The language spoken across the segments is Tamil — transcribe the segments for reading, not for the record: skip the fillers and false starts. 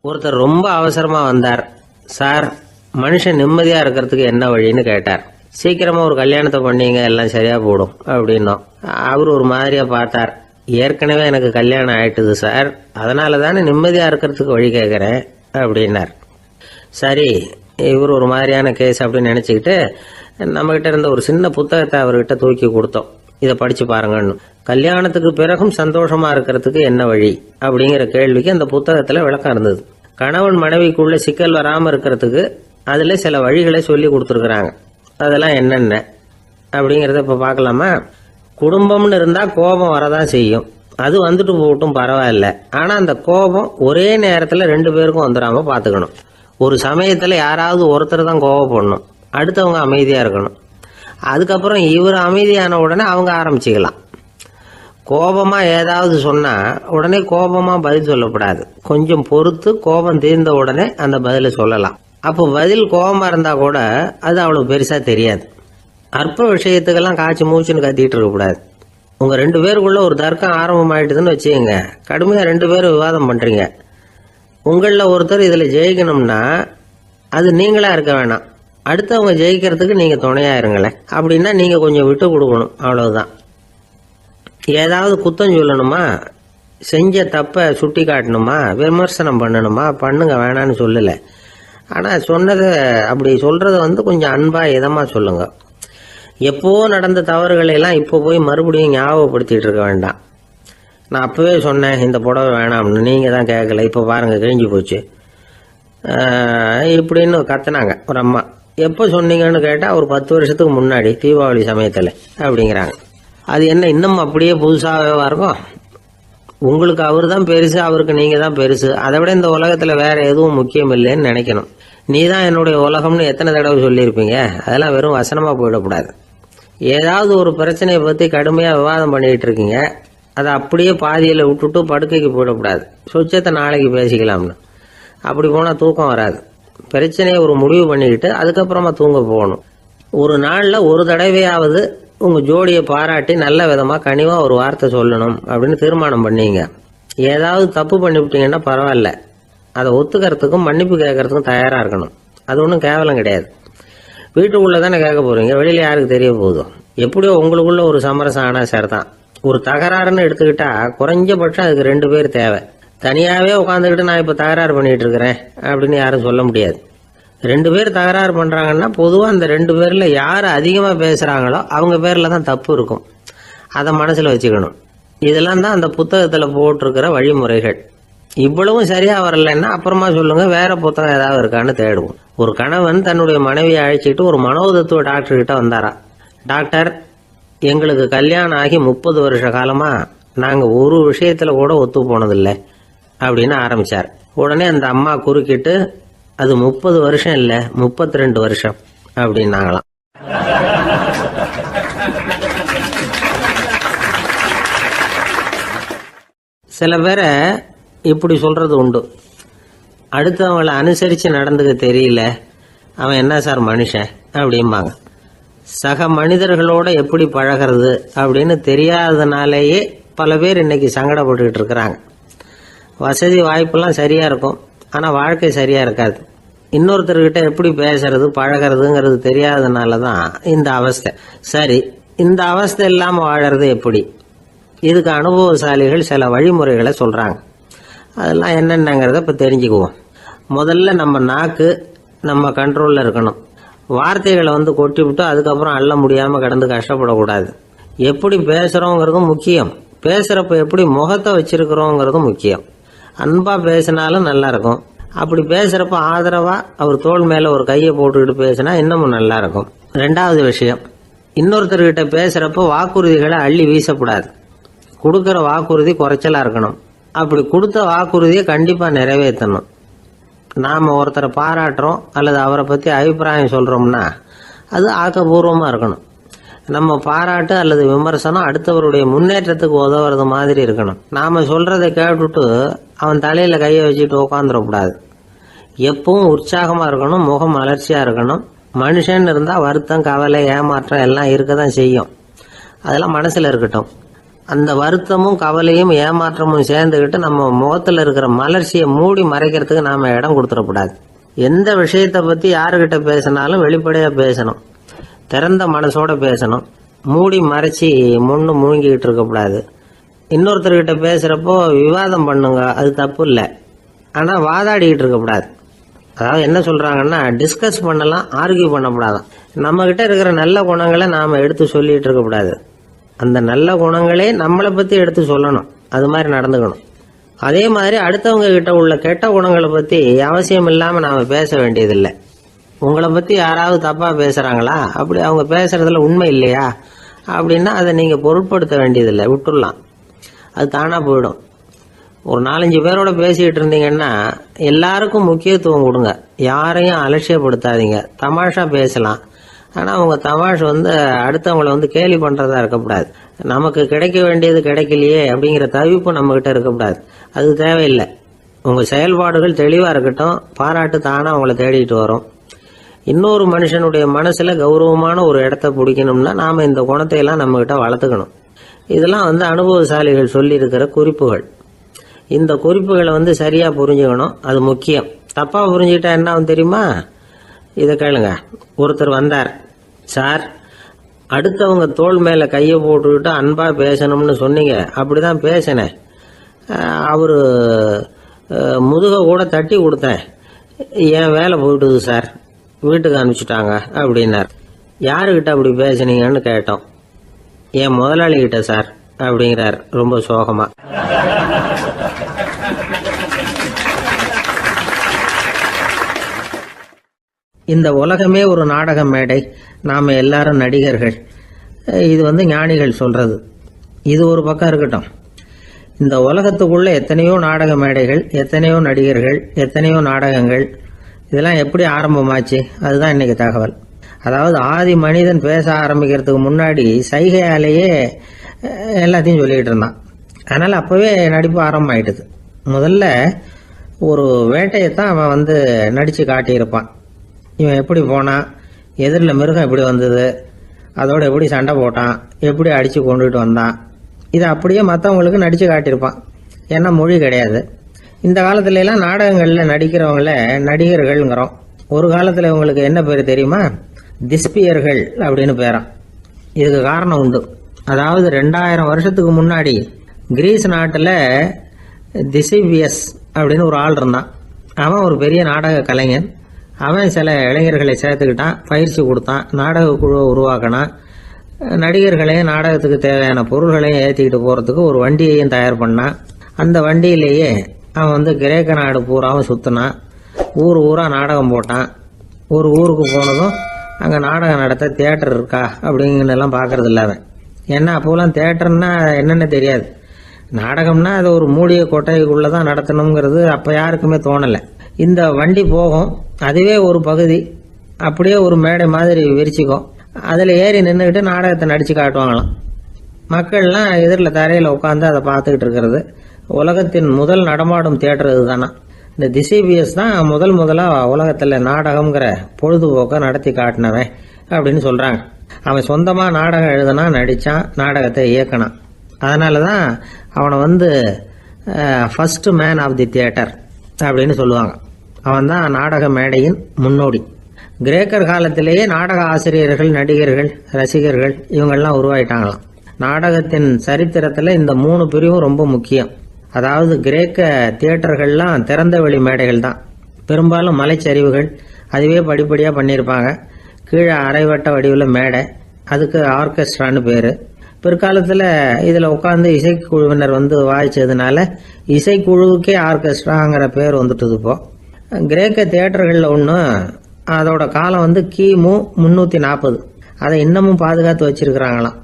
ஒருத்தர் ரொம்ப அவசரமா வந்தார். சார், மனுஷன் நிம்மதியா இருக்கிறதுக்கு என்ன வழின்னு கேட்டார். சீக்கிரமா ஒரு கல்யாணத்தை பண்ணீங்க, எல்லாம் சரியா போடும் அப்படின்னோம். அவர் ஒரு மாதிரியா பார்த்தார். ஏற்கனவே எனக்கு கல்யாணம் ஆயிட்டுது சார், அதனால தானே நிம்மதியா இருக்கிறதுக்கு வழி கேட்கறேன் அப்படின்னார். சரி, இவர் ஒரு மாதிரியான கேஸ் அப்படின்னு நினைச்சுக்கிட்டு நம்மகிட்ட இருந்த ஒரு சின்ன புத்தகத்தை அவர்கிட்ட தூக்கி கொடுத்தோம். இதை படிச்சு பாருங்கன்னு. கல்யாணத்துக்கு பிறகும் சந்தோஷமா இருக்கிறதுக்கு என்ன வழி அப்படிங்கிற கேள்விக்கு அந்த புத்தகத்துல விளக்கம் இருந்தது. கணவன் மனைவிக்குள்ள சிக்கல் வராம இருக்கிறதுக்கு அதுல சில வழிகளை சொல்லி கொடுத்துருக்குறாங்க. அதெல்லாம் என்னென்ன அப்படிங்கிறத இப்ப பார்க்கலாமா? குடும்பம்னு இருந்தா கோபம் வரதான் செய்யும். அது வந்துட்டு போகட்டும், பரவாயில்ல. ஆனா அந்த கோபம் ஒரே நேரத்துல 2 பேருக்கும் வந்துடாம பாத்துக்கணும். ஒரு சமயத்துல யாராவது ஒருத்தர் தான் கோபப்படணும், அடுத்தவங்க அமைதியா இருக்கணும். அதுக்கப்புறம் இவர் அமைதியான உடனே அவங்க ஆரம்பிச்சுக்கலாம். கோபமா ஏதாவது சொன்னா உடனே கோபமா பதில் சொல்லக்கூடாது. கொஞ்சம் பொறுத்து கோபம் தீர்ந்த உடனே அந்த பதில சொல்லலாம். அப்போ பதில் கோபமா இருந்தா கூட அது அவ்வளவு பெருசா தெரியாது. அற்ப விஷயத்துக்கெல்லாம் காய்ச்சி மூச்சுன்னு கத்திட்டு இருக்கக்கூடாது. உங்க 2 பேருக்குள்ள ஒரு தர்க்கம் ஆரம்பமாயிட்டுதுன்னு வச்சுக்கோங்க. கடுமையா 2 பேரும் விவாதம் பண்றீங்க. உங்கள ஒருத்தர் இதுல ஜெயிக்கணும்னா அது நீங்களா இருக்க வேணாம், அடுத்தவங்க ஜெயிக்கிறதுக்கு நீங்க துணையா இருங்களேன். அப்படின்னா நீங்க கொஞ்சம் விட்டு கொடுக்கணும், அவ்வளவுதான். ஏதாவது குத்தம் சொல்லணுமா, செஞ்ச தப்ப சுட்டி காட்டணுமா, விமர்சனம் பண்ணணுமா, பண்ணுங்க, வேணான்னு சொல்லல. ஆனா சொன்னதை அப்படி சொல்றத கொஞ்சம் அன்பா இதமா சொல்லுங்க. எப்போ நடந்த தவறுகளை எல்லாம் இப்போ போய் மறுபடியும் ஞாபகப்படுத்திட்டு இருக்க வேண்டாம். நான் அப்பவே சொன்னேன் இந்த புடவை வேணாம்னு, நீங்க தான் கேட்கல, இப்போ பாருங்க கிழிஞ்சு போச்சு இப்படின்னு கத்துனாங்க ஒரு அம்மா. எப்போ சொன்னீங்கன்னு கேட்டா ஒரு 10 வருஷத்துக்கு முன்னாடி தீபாவளி சமயத்துல அப்படிங்கிறாங்க. அது என்ன இன்னும் அப்படியே புதுசாகவே இருக்கும்? உங்களுக்கு அவர் தான் பெருசு, அவருக்கு நீங்க தான் பெருசு. அதை விட இந்த உலகத்துல வேற எதுவும் முக்கியம் இல்லைன்னு நினைக்கணும். நீ தான் என்னுடைய உலகம்னு எத்தனை தடவை சொல்லியிருப்பீங்க? அதெல்லாம் வெறும் வசனமா போயிடக்கூடாது. ஏதாவது ஒரு பிரச்சனையை பத்தி கடுமையா விவாதம் பண்ணிட்டு இருக்கீங்க, அதை அப்படியே பாதியில விட்டுட்டு படுக்கைக்கு போயிடக்கூடாது. சொச்சத்தை நாளைக்கு பேசிக்கலாம்னு. அப்படி போனா தூக்கம் வராது. பிரச்சனையை ஒரு முடிவு பண்ணிக்கிட்டு அதுக்கப்புறமா தூங்க போகணும். ஒரு நாள்ல ஒரு தடவையாவது உங்க ஜோடியை பாராட்டி நல்ல விதமா கனிவா ஒரு வார்த்தை சொல்லணும் அப்படின்னு தீர்மானம் பண்ணீங்க. ஏதாவது தப்பு பண்ணிவிட்டீங்கன்னா பரவாயில்ல, அதை ஒத்துக்கிறதுக்கும் மன்னிப்பு கேட்கறதுக்கும் தயாரா இருக்கணும். அது ஒன்றும் கேவலம் கிடையாது. வீட்டுக்குள்ள தானே கேட்க போறீங்க, வெளியில யாருக்கு தெரிய போகுதோ? எப்படியோ உங்களுக்குள்ள ஒரு சமரசம் ஆனா சரிதான். ஒரு தகராறுன்னு எடுத்துக்கிட்டா குறைஞ்சபட்சம் அதுக்கு 2 பேர் தேவை. தனியாவே உட்காந்துக்கிட்டு நான் இப்ப தகராறு பண்ணிட்டு இருக்கிறேன் அப்படின்னு யாரும் சொல்ல முடியாது. 2 பேர் தகராறு பண்றாங்கன்னா பொதுவா அந்த 2 பேர்ல யாரு அதிகமா பேசுறாங்களோ அவங்க பேர்ல தான் தப்பு இருக்கும். அதை மனசுல வச்சுக்கணும். இதெல்லாம் தான் அந்த புத்தகத்துல போட்டிருக்கிற வழிமுறைகள். இவ்வளவும் சரியா வரலன்னா அப்புறமா சொல்லுங்க, வேற புத்தகம் ஏதாவது இருக்கான்னு தேடுவோம். ஒரு கணவன் தன்னுடைய மனைவியை அழைச்சிட்டு ஒரு மனோதத்துவ டாக்டர் கிட்ட வந்தாரா. டாக்டர், எங்களுக்கு கல்யாணம் ஆகி 30 வருஷ காலமா நாங்க ஒரு விஷயத்துல கூட ஒத்து போனதில்லை அப்படின்னு ஆரம்பிச்சார். உடனே அந்த அம்மா குறுக்கிட்டு, அது 30 வருஷம் இல்ல 32 வருஷம் அப்படின்னாங்களாம். சில பேரை இப்படி சொல்றது உண்டு. அடுத்தவங்களை அனுசரிச்சு நடந்துக்க தெரியல, அவன் என்ன சார் மனுஷன் அப்படிம்பாங்க. சக மனிதர்களோட எப்படி பழகிறது அப்படின்னு தெரியாதனாலேயே பல பேர் இன்னைக்கு சங்கடப்பட்டுக்கிட்டு இருக்கிறாங்க. வசதி வாய்ப்பெல்லாம் சரியா இருக்கும், ஆனா வாழ்க்கை சரியா இருக்காது. இன்னொருத்தர்கிட்ட எப்படி பேசுறது பழகிறதுங்கிறது தெரியாதனாலதான் இந்த அவஸ்தை. சரி, இந்த அவஸ்தை இல்லாம வாழறது எப்படி? இதுக்கு அனுபவசாலிகள் சில வழிமுறைகளை சொல்றாங்க. அதெல்லாம் என்னென்னங்கிறத இப்ப தெரிஞ்சுக்குவோம். முதல்ல நம்ம நாக்கு நம்ம கண்ட்ரோல்ல இருக்கணும். வார்த்தைகளை கொட்டி விட்டு அதுக்கப்புறம் அள்ள முடியாம கிடந்து கஷ்டப்படக்கூடாது. எப்படி பேசுறோங்கிறதும் முக்கியம், பேசுறப்ப எப்படி முகத்தை வச்சிருக்கிறோங்கிறதும் முக்கியம். அன்பா பேசினாலும் நல்லா இருக்கும். அப்படி பேசுறப்ப ஆதரவா அவர் தோள் மேல ஒரு கையை போட்டுக்கிட்டு பேசினா இன்னமும் நல்லா இருக்கும். 2வது விஷயம், இன்னொருத்தர்கிட்ட பேசுறப்ப வாக்குறுதிகளை அள்ளி வீசக்கூடாது. கொடுக்கற வாக்குறுதி குறைச்சலா இருக்கணும். அப்படி கொடுத்த வாக்குறுதியை கண்டிப்பா நிறைவேற்றணும். நாம ஒருத்தரை பாராட்டுறோம் அல்லது அவரை பத்தி அபிப்பிராயம் சொல்றோம்னா அது ஆக்கப்பூர்வமா இருக்கணும். நம்ம பாராட்டு அல்லது விமர்சனம் அடுத்தவருடைய முன்னேற்றத்துக்கு உதவுறது மாதிரி இருக்கணும். நாம சொல்றதை கேட்டுட்டு அவன் தலையில கையை வச்சுட்டு உட்காந்துடக்கூடாது. எப்பவும் உற்சாகமா இருக்கணும், முகம் மலர்ச்சியா இருக்கணும். மனுஷன் இருந்தா வருத்தம், கவலை, ஏமாற்றம் எல்லாம் இருக்கதான் செய்யும். அதெல்லாம் மனசுல இருக்கட்டும். அந்த வருத்தமும் கவலையும் ஏமாற்றமும் சேர்ந்துக்கிட்டு நம்ம முகத்தில் இருக்கிற மலர்ச்சியை மூடி மறைக்கிறதுக்கு நாம இடம் கொடுத்துடக்கூடாது. எந்த விஷயத்தை பற்றி யாருக்கிட்ட பேசினாலும் வெளிப்படையாக பேசணும், திறந்த மனசோட பேசணும். மூடி மறைச்சி முன்னு முழுங்கிக்கிட்டு இருக்கக்கூடாது. இன்னொருத்தர்கிட்ட பேசுகிறப்போ விவாதம் பண்ணுங்க, அது தப்பு இல்லை. ஆனால் வாதாடிக்கிட்டு இருக்கக்கூடாது. அதாவது என்ன சொல்கிறாங்கன்னா, டிஸ்கஸ் பண்ணலாம், ஆர்கியூ பண்ணக்கூடாதான். நம்மக்கிட்ட இருக்கிற நல்ல குணங்களை நாம் எடுத்து சொல்லிகிட்டு இருக்கக்கூடாது. அந்த நல்ல குணங்களே நம்மளை பற்றி எடுத்து சொல்லணும், அது மாதிரி நடந்துக்கணும். அதே மாதிரி அடுத்தவங்க கிட்ட உள்ள கெட்ட குணங்களை பற்றி அவசியம் இல்லாமல் நாம் பேச வேண்டியதில்லை. உங்களை பற்றி யாராவது தப்பாக பேசுகிறாங்களா, அப்படி அவங்க பேசுகிறதுல உண்மை இல்லையா அப்படின்னா அதை நீங்கள் பொருட்படுத்த வேண்டியதில்லை, விட்டுடலாம். அது தானாக போயிடும். ஒரு 4-5 பேரோட பேசிக்கிட்டு இருந்தீங்கன்னா எல்லாருக்கும் முக்கியத்துவம் கொடுங்க, யாரையும் அலட்சியப்படுத்தாதீங்க. தமாஷா பேசலாம், ஆனால் அவங்க தமாஷ் அடுத்தவங்களை கேலி பண்ணுறதா இருக்கக்கூடாது. நமக்கு கிடைக்க வேண்டியது கிடைக்கலையே அப்படிங்கிற தவிப்பு நம்மக்கிட்ட இருக்கக்கூடாது, அது தேவையில்லை. உங்கள் செயல்பாடுகள் தெளிவாக இருக்கட்டும், பாராட்டு தானாக அவங்கள தேடிட்டு வரும். இன்னொரு மனுஷனுடைய மனசில் கௌரவமான ஒரு இடத்த பிடிக்கணும்னா நாம் இந்த குணத்தையெல்லாம் நம்மக்கிட்ட வளர்த்துக்கணும். இதெல்லாம் அனுபவசாலிகள் சொல்லியிருக்கிற குறிப்புகள். இந்த குறிப்புகளை சரியாக புரிஞ்சுக்கணும், அது முக்கியம். தப்பாக புரிஞ்சுக்கிட்டா என்ன ஆகும் தெரியுமா? இதை கேளுங்க. ஒருத்தர் வந்தார், சார் அடுத்தவங்க தோள் மேலே கையை போட்டுக்கிட்டு அன்பாக பேசணும்னு சொன்னீங்க, அப்படி தான் பேசினேன். அவர் முதுகை கூட தட்டி கொடுத்தேன், என் வேலை போயிட்டுது சார், வீட்டுக்கு அனுப்பிச்சிட்டாங்க அப்படின்னார். யாருக்கிட்ட அப்படி பேசுனீங்கன்னு கேட்டோம். என் முதலாளிகிட்ட சார் அப்படிங்கிறார் ரொம்ப சோகமா. இந்த உலகமே ஒரு நாடக மேடை, நாம் எல்லாரும் நடிகர்கள். இது ஞானிகள் சொல்றது. இது ஒரு பக்கம் இருக்கட்டும். இந்த உலகத்துக்குள்ள எத்தனையோ நாடக மேடைகள், எத்தனையோ நடிகர்கள், எத்தனையோ நாடகங்கள், இதெல்லாம் எப்படி ஆரம்பமாச்சு, அதுதான் இன்னைக்கு தகவல். அதாவது ஆதி மனிதன் பேச ஆரம்பிக்கிறதுக்கு முன்னாடி சைகையாலேயே எல்லாத்தையும் சொல்லிக்கிட்டு இருந்தான். அதனால் அப்போவே நடிப்பு ஆரம்பமாயிட்டுது. முதல்ல ஒரு வேட்டையைத்தான் அவன் நடித்து காட்டியிருப்பான். இவன் எப்படி போனான், எதிரில் மிருகம் எப்படி வந்தது, அதோட எப்படி சண்டை போட்டான், எப்படி அடித்து கொண்டுகிட்டு வந்தான், இதை அப்படியே மற்றவங்களுக்கு நடித்து காட்டியிருப்பான். ஏன்னா மொழி கிடையாது. இந்த காலத்துல எல்லாம் நாடகங்களில் நடிக்கிறவங்கள நடிகர்கள்ங்கிறோம். ஒரு காலத்தில் இவங்களுக்கு என்ன பேர் தெரியுமா? திஸ்பியர்கள் அப்படின்னு பேராம். இதுக்கு காரணம் உண்டு. அதாவது 2000 வருஷத்துக்கு முன்னாடி கிரீஸ் நாட்டில் திசிபியஸ் அப்படின்னு ஒரு ஆள் இருந்தான். அவன் ஒரு பெரிய நாடக கலைஞன். அவன் சில இளைஞர்களை சேர்த்துக்கிட்டான், பயிற்சி கொடுத்தான், நாடக குழுவை உருவாக்கினான். நடிகர்களையும் நாடகத்துக்கு தேவையான பொருள்களையும் ஏற்றிக்கிட்டு போகிறதுக்கு ஒரு வண்டியையும் தயார் பண்ணான். அந்த வண்டியிலேயே அவன் கிரேக்க நாடு பூராவும் சுற்றினான். ஊர் ஊராக நாடகம் போட்டான். ஒரு ஊருக்கு போனதும் அங்கே நாடகம் நடத்த தியேட்டர் இருக்கா அப்படிங்கலாம் பார்க்கறது இல்லை அவன். ஏன்னா அப்போலாம் தியேட்டர்னா என்னென்ன தெரியாது. நாடகம்னா அது ஒரு மூடிய கொட்டைக்குள்ளே தான் நடத்தணுங்கிறது அப்போ யாருக்குமே தோணலை. இந்த வண்டி போகும், அதுவே ஒரு பகுதி அப்படியே ஒரு மேடை மாதிரி விரிச்சிக்கும். அதில் ஏறி நின்றுக்கிட்டு நாடகத்தை நடித்து காட்டுவாங்களாம். மக்கள்லாம் எதிரில் தரையில் உட்காந்து அதை பார்த்துக்கிட்டு இருக்கிறது. உலகத்தின் முதல் நடமாடும் தியேட்டர் இதுதானா. இந்த திசிபியஸ் தான் முதலாக உலகத்தில் நாடகம்ங்கிற பொழுதுபோக்கை நடத்தி காட்டினவன் அப்படின்னு சொல்கிறாங்க. அவன் சொந்தமாக நாடகம் எழுதுனா, நடித்தான், நாடகத்தை இயக்கினான். அதனால தான் அவனை first man of the theatre அப்படின்னு சொல்லுவாங்க. அவன் தான் நாடக மேடையின் முன்னோடி. கிரேக்கர் காலத்திலேயே நாடக ஆசிரியர்கள், நடிகர்கள், ரசிகர்கள் இவங்கெல்லாம் உருவாயிட்டாங்களாம். நாடகத்தின் சரித்திரத்தில் இந்த 3 பிரிவும் ரொம்ப முக்கியம். அதாவது கிரேக்க தியேட்டர்கள்லாம் திறந்த வெளி மேடைகள் தான். பெரும்பாலும் மலைச்சரிவுகள், அதுவே படிப்படியாக பண்ணியிருப்பாங்க. கீழே அரைவட்ட வடிவில் மேடை, அதுக்கு ஆர்கெஸ்ட்ரான்னு பேர். பிற்காலத்தில் இதில் உட்காந்து இசைக்குழுவினர் வாய்ச்சதுனால இசைக்குழுவுக்கே ஆர்கெஸ்ட்ராங்கிற பேர் வந்துட்டுது. இப்போ கிரேக்க தியேட்டர்களில் ஒன்று, அதோட காலம் கிமு 340. அதை இன்னமும் பாதுகாத்து வச்சிருக்கிறாங்களாம்.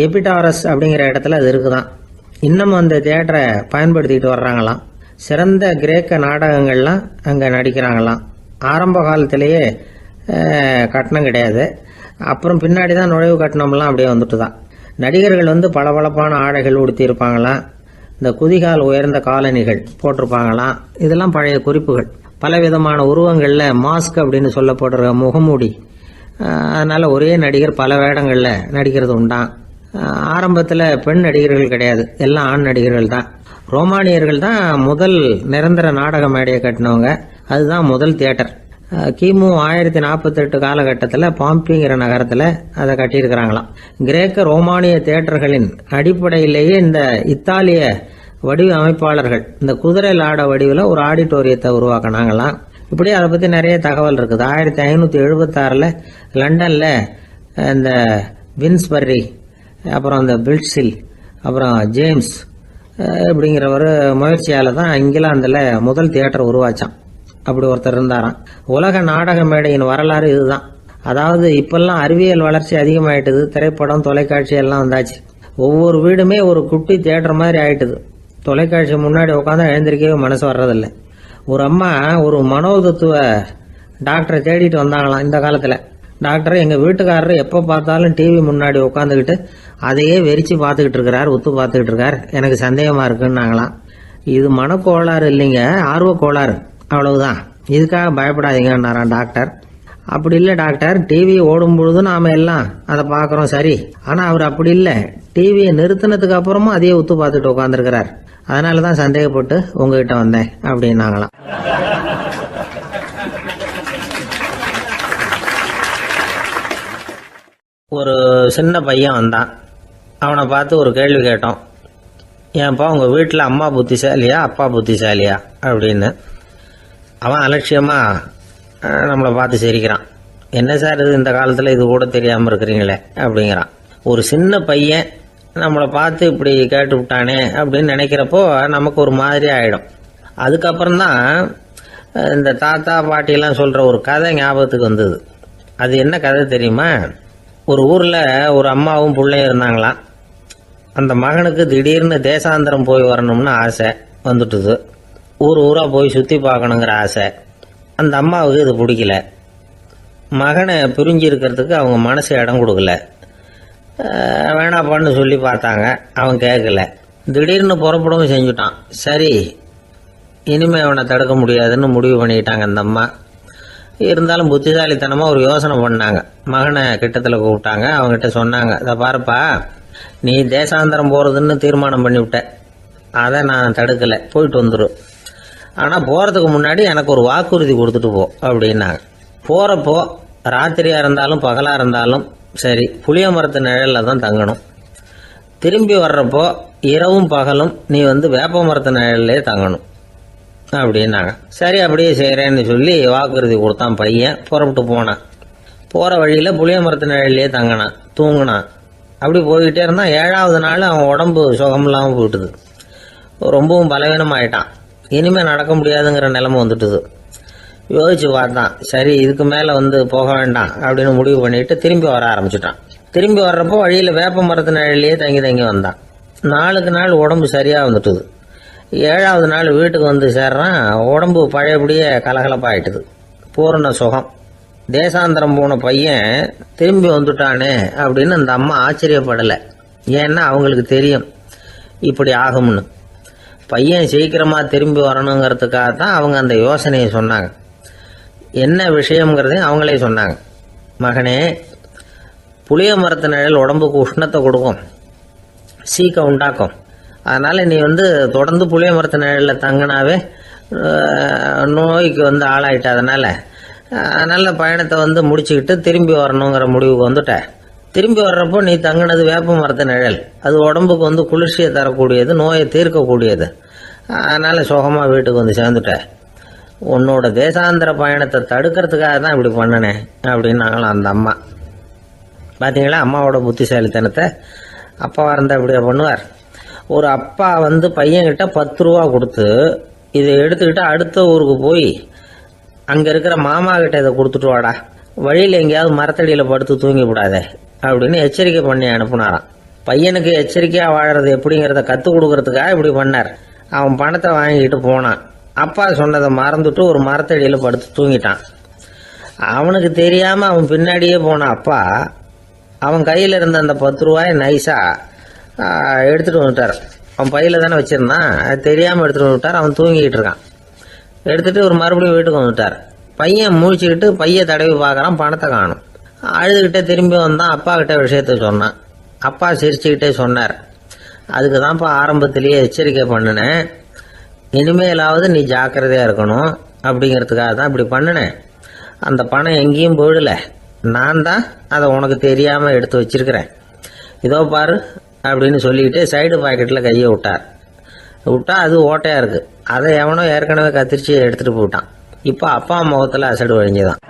எபிடாரஸ் அப்படிங்கிற இடத்துல அது இருக்குதான். இன்னமும் அந்த தியேட்டரை பயன்படுத்திக்கிட்டு வர்றாங்களாம். சிறந்த கிரேக்க நாடகங்கள்லாம் அங்கே நடிக்கிறாங்களாம். ஆரம்ப காலத்திலேயே கட்டணம் கிடையாது. அப்புறம் பின்னாடி தான் நுழைவு கட்டணம்லாம் அப்படியே வந்துட்டு தான். நடிகர்கள் பளபளப்பான ஆடைகள் உடுத்தி இருப்பாங்களாம். இந்த குதிகால் உயர்ந்த காலணிகள் போட்டிருப்பாங்களாம். இதெல்லாம் பழைய குறிப்புகள். பலவிதமான உருவங்களில் மாஸ்க் அப்படின்னு சொல்லப்படுற முகமூடி. அதனால் ஒரே நடிகர் பல வேடங்களில் நடிக்கிறது உண்டான். ஆரம்பத்தில் பெண் நடிகர்கள் கிடையாது, எல்லாம் ஆண் நடிகர்கள் தான். ரோமானியர்கள் தான் முதல் நிரந்தர நாடக மேடையை கட்டினவங்க. அதுதான் முதல் தியேட்டர். கிமு 1048 காலகட்டத்தில் பாம்பிங்கிற நகரத்தில் அதை கட்டியிருக்கிறாங்களாம். கிரேக்க ரோமானிய தியேட்டர்களின் அடிப்படையிலேயே இந்த இத்தாலிய வடிவ அமைப்பாளர்கள் இந்த குதிரை லாட வடிவில் ஒரு ஆடிட்டோரியத்தை உருவாக்கினாங்களாம். இப்படி அதை பற்றி நிறைய தகவல் இருக்குது. 1576 லண்டனில் இந்த வின்ஸ்பர்ரி, அப்புறம் இந்த பில்ட்ஸில், அப்புறம் ஜேம்ஸ் இப்படிங்கிறவர் முயற்சியால் தான் இங்கிலாந்தில் முதல் தியேட்டர் உருவாச்சான். அப்படி ஒருத்தர் இருந்தாராம். உலக நாடக மேடையின் வரலாறு இதுதான். அதாவது இப்பெல்லாம் அறிவியல் வளர்ச்சி அதிகமாயிட்டுது, திரைப்படம் தொலைக்காட்சி எல்லாம் வந்தாச்சு. ஒவ்வொரு வீடுமே ஒரு குட்டி தியேட்டர் மாதிரி ஆயிட்டுது. தொலைக்காட்சி முன்னாடி உட்காந்து எழுந்திருக்கவே மனசு வர்றதில்லை. ஒரு அம்மா ஒரு மனோதத்துவ டாக்டரை தேடிட்டு வந்தாங்களாம் இந்த காலத்தில். டாக்டர், எங்கள் வீட்டுக்காரர் எப்போ பார்த்தாலும் டிவி முன்னாடி உட்காந்துக்கிட்டு அதையே வெறிச்சு பார்த்துக்கிட்டு இருக்கிறார், உத்து பார்த்துக்கிட்டு இருக்கார், எனக்கு சந்தேகமாக இருக்குன்னாங்களாம். இது மனக்கோளாறு இல்லைங்க, ஆர்வ கோளாறு, அவ்வளவுதான், இதுக்காக பயப்படாதீங்கன்னாராம் டாக்டர். அப்படி இல்லை டாக்டர், டிவி ஓடும் பொழுது நாம எல்லாம் அதை பார்க்குறோம் சரி, ஆனால் அவர் அப்படி இல்லை, டிவியை நிறுத்தினதுக்கு அப்புறமும் அதையே உத்து பார்த்துட்டு உட்காந்துருக்கிறார், அதனால தான் சந்தேகப்பட்டு உங்ககிட்ட வந்தேன் அப்படின்னாங்களாம். ஒரு சின்ன பையன் வந்தான். அவனை பார்த்து ஒரு கேள்வி கேட்டோம். ஏன்ப்பா உங்கள் வீட்டில் அம்மா புத்திசாலியா அப்பா புத்திசாலியா அப்படின்னு. அவன் அலட்சியமாக நம்மளை பார்த்து சிரிக்கிறான். என்ன சார் இது, இந்த காலத்தில் இது கூட தெரியாமல் இருக்கிறீங்களே அப்படிங்கிறான். ஒரு சின்ன பையன் நம்மளை பார்த்து இப்படி கேட்டு விட்டானே அப்படின்னு நினைக்கிறப்போ நமக்கு ஒரு மாதிரி ஆகிடும். அதுக்கப்புறம்தான் இந்த தாத்தா பாட்டியெல்லாம் சொல்கிற ஒரு கதை ஞாபகத்துக்கு வந்தது. அது என்ன கதை தெரியுமா? ஒரு ஊரில் ஒரு அம்மாவும் பிள்ளையும் இருந்தாங்களாம். அந்த மகனுக்கு திடீர்னு தேசாந்திரம் போய் வரணும்னு ஆசை வந்துட்டுது. ஊராக போய் சுற்றி பார்க்கணுங்கிற ஆசை. அந்த அம்மாவுக்கு இது பிடிக்கல. மகனை பிரிஞ்சு இருக்கிறதுக்கு அவங்க மனசு இடம் கொடுக்கல. வேணாப்பான்னு சொல்லி பார்த்தாங்க, அவன் கேட்கல. திடீர்னு புறப்படவும் செஞ்சுட்டான். சரி, இனிமேல் அவனை தடுக்க முடியாதுன்னு முடிவு பண்ணிக்கிட்டாங்க அந்த அம்மா. இருந்தாலும் புத்திசாலித்தனமாக ஒரு யோசனை பண்ணாங்க. மகனை கிட்டத்தில் கூப்பிட்டாங்க. அவங்ககிட்ட சொன்னாங்க, இதை பாருப்பா, நீ தேசாந்திரம் போகிறதுன்னு தீர்மானம் பண்ணிவிட்ட, அதை நான் தடுக்கலை, போயிட்டு வந்துடும். ஆனால் போகிறதுக்கு முன்னாடி எனக்கு ஒரு வாக்குறுதி கொடுத்துட்டு போ அப்படின்னாங்க. போகிறப்போ ராத்திரியாக இருந்தாலும் பகலாக இருந்தாலும் சரி, புளிய மரத்து நிழலில் தான் தங்கணும். திரும்பி வர்றப்போ இரவும் பகலும் நீ வேப்ப மரத்து நிழல்லே தங்கணும் அப்படின்னாங்க. சரி, அப்படியே செய்கிறேன்னு சொல்லி வாக்குறுதி கொடுத்தான் பையன். புறப்பட்டு போனான். போகிற வழியில் புளிய மரத்து நிழல்லே தங்கினான், தூங்கினான். அப்படி போய்கிட்டே இருந்தான். 7வது நாள் அவன் உடம்பு சுகம் இல்லாமல் போயிட்டுது. ரொம்பவும் பலவீனமாயிட்டான். இனிமேல் நடக்க முடியாதுங்கிற நிலைமை வந்துட்டுது. யோசிச்சு பார்த்தான். சரி, இதுக்கு மேலே போக வேண்டாம் அப்படின்னு முடிவு பண்ணிட்டு திரும்பி வர ஆரம்பிச்சுட்டான். திரும்பி வர்றப்போ வழியில் வேப்ப மரத்து நிழல்லையே தங்கி வந்தான். நாளுக்கு நாள் உடம்பு சரியாக வந்துட்டுது. 7வது நாள் வீட்டுக்கு சேர்றான். உடம்பு பழையபடியே கலகலப்பாயிட்டுது. பூரண சுகம். தேசாந்திரம் போன பையன் திரும்பி வந்துட்டானே அப்படின்னு அந்த அம்மா ஆச்சரியப்படலை. ஏன்னா அவங்களுக்கு தெரியும் இப்படி ஆகும்னு. பையன் சீக்கிரமாக திரும்பி வரணுங்கிறதுக்காக தான் அவங்க அந்த யோசனையை சொன்னாங்க. என்ன விஷயங்கிறதையும் அவங்களே சொன்னாங்க. மகனே, புளிய மரத்து நிழல் உடம்புக்கு உஷ்ணத்தை கொடுக்கும், சீக்கம் உண்டாக்கும். அதனால் நீ தொடர்ந்து புளிய மரத்து நிழலில் தங்கினாவே நோய்க்கு ஆளாயிட்ட. அதனால் பயணத்தை முடிச்சுக்கிட்டு திரும்பி வரணுங்கிற முடிவுக்கு வந்துட்ட. திரும்பி வர்றப்போ நீ தங்கினது வேப்ப மரத்து நிழல். அது உடம்புக்கு குளிர்ச்சியை தரக்கூடியது, நோயை தீர்க்கக்கூடியது. அதனால் சுகமாக வீட்டுக்கு சேர்ந்துட்ட. உன்னோட தேசாந்திர பயணத்தை தடுக்கிறதுக்காக தான் இப்படி பண்ணினேன் அப்படின்னாங்களாம் அந்த அம்மா. பார்த்தீங்களா அம்மாவோட புத்திசாலித்தனத்தை? அப்பாவாக இருந்தால் இப்படியா பண்ணுவார்? ஒரு அப்பா பையன்கிட்ட 10 ரூபா கொடுத்து இதை எடுத்துக்கிட்டு அடுத்த ஊருக்கு போய் அங்கே இருக்கிற மாமா கிட்ட இதை கொடுத்துட்டு வாடா, வழியில் எங்கேயாவது மரத்தடியில் படுத்து தூங்கி விடாதே அப்படின்னு எச்சரிக்கை பண்ணி அனுப்புனாராம். பையனுக்கு எச்சரிக்கையாக வாழறது எப்படிங்கிறத கற்றுக் கொடுக்கறதுக்காக இப்படி பண்ணார். அவன் பணத்தை வாங்கிட்டு போனான். அப்பா சொன்னதை மறந்துட்டு ஒரு மரத்தடியில் படுத்து தூங்கிட்டான். அவனுக்கு தெரியாமல் அவன் பின்னாடியே போன அப்பா அவன் கையில் இருந்த அந்த 10 ரூபாயை நைஸாக எடுத்துகிட்டு வந்துட்டார். அவன் பையில் தானே வச்சுருந்தான், அது தெரியாமல் எடுத்துகிட்டு வந்துட்டார். அவன் தூங்கிக்கிட்டு இருக்கான். எடுத்துகிட்டு ஒரு மறுபடியும் வீட்டுக்கு வந்துட்டார். பையன் முழிச்சுக்கிட்டு பையை தடவி பார்க்குறான், பணத்தை காணும். அழுதுகிட்டே திரும்பி வந்தான். அப்பா கிட்ட விஷயத்த சொன்னான். அப்பா சிரிச்சுக்கிட்டே சொன்னார், அதுக்கு தான்ப்பா ஆரம்பத்திலேயே எச்சரிக்கை பண்ணினேன், இனிமேலாவது நீ ஜாக்கிரதையாக இருக்கணும் அப்படிங்கிறதுக்காக தான் இப்படி பண்ணினேன். அந்த பணம் எங்கேயும் போயிடல, நான் தான் அதை உனக்கு தெரியாமல் எடுத்து வச்சிருக்கிறேன். இதோ பாரு அப்படின்னு சொல்லிக்கிட்டு சைடு பாக்கெட்டில் கையை விட்டா அது ஓட்டையாக இருக்குது. அதை எவனோ ஏற்கனவே கத்திரிச்சு எடுத்துகிட்டு போயிட்டான். இப்போ அப்பா முகத்தில் அசடு வழிஞ்சுதான்.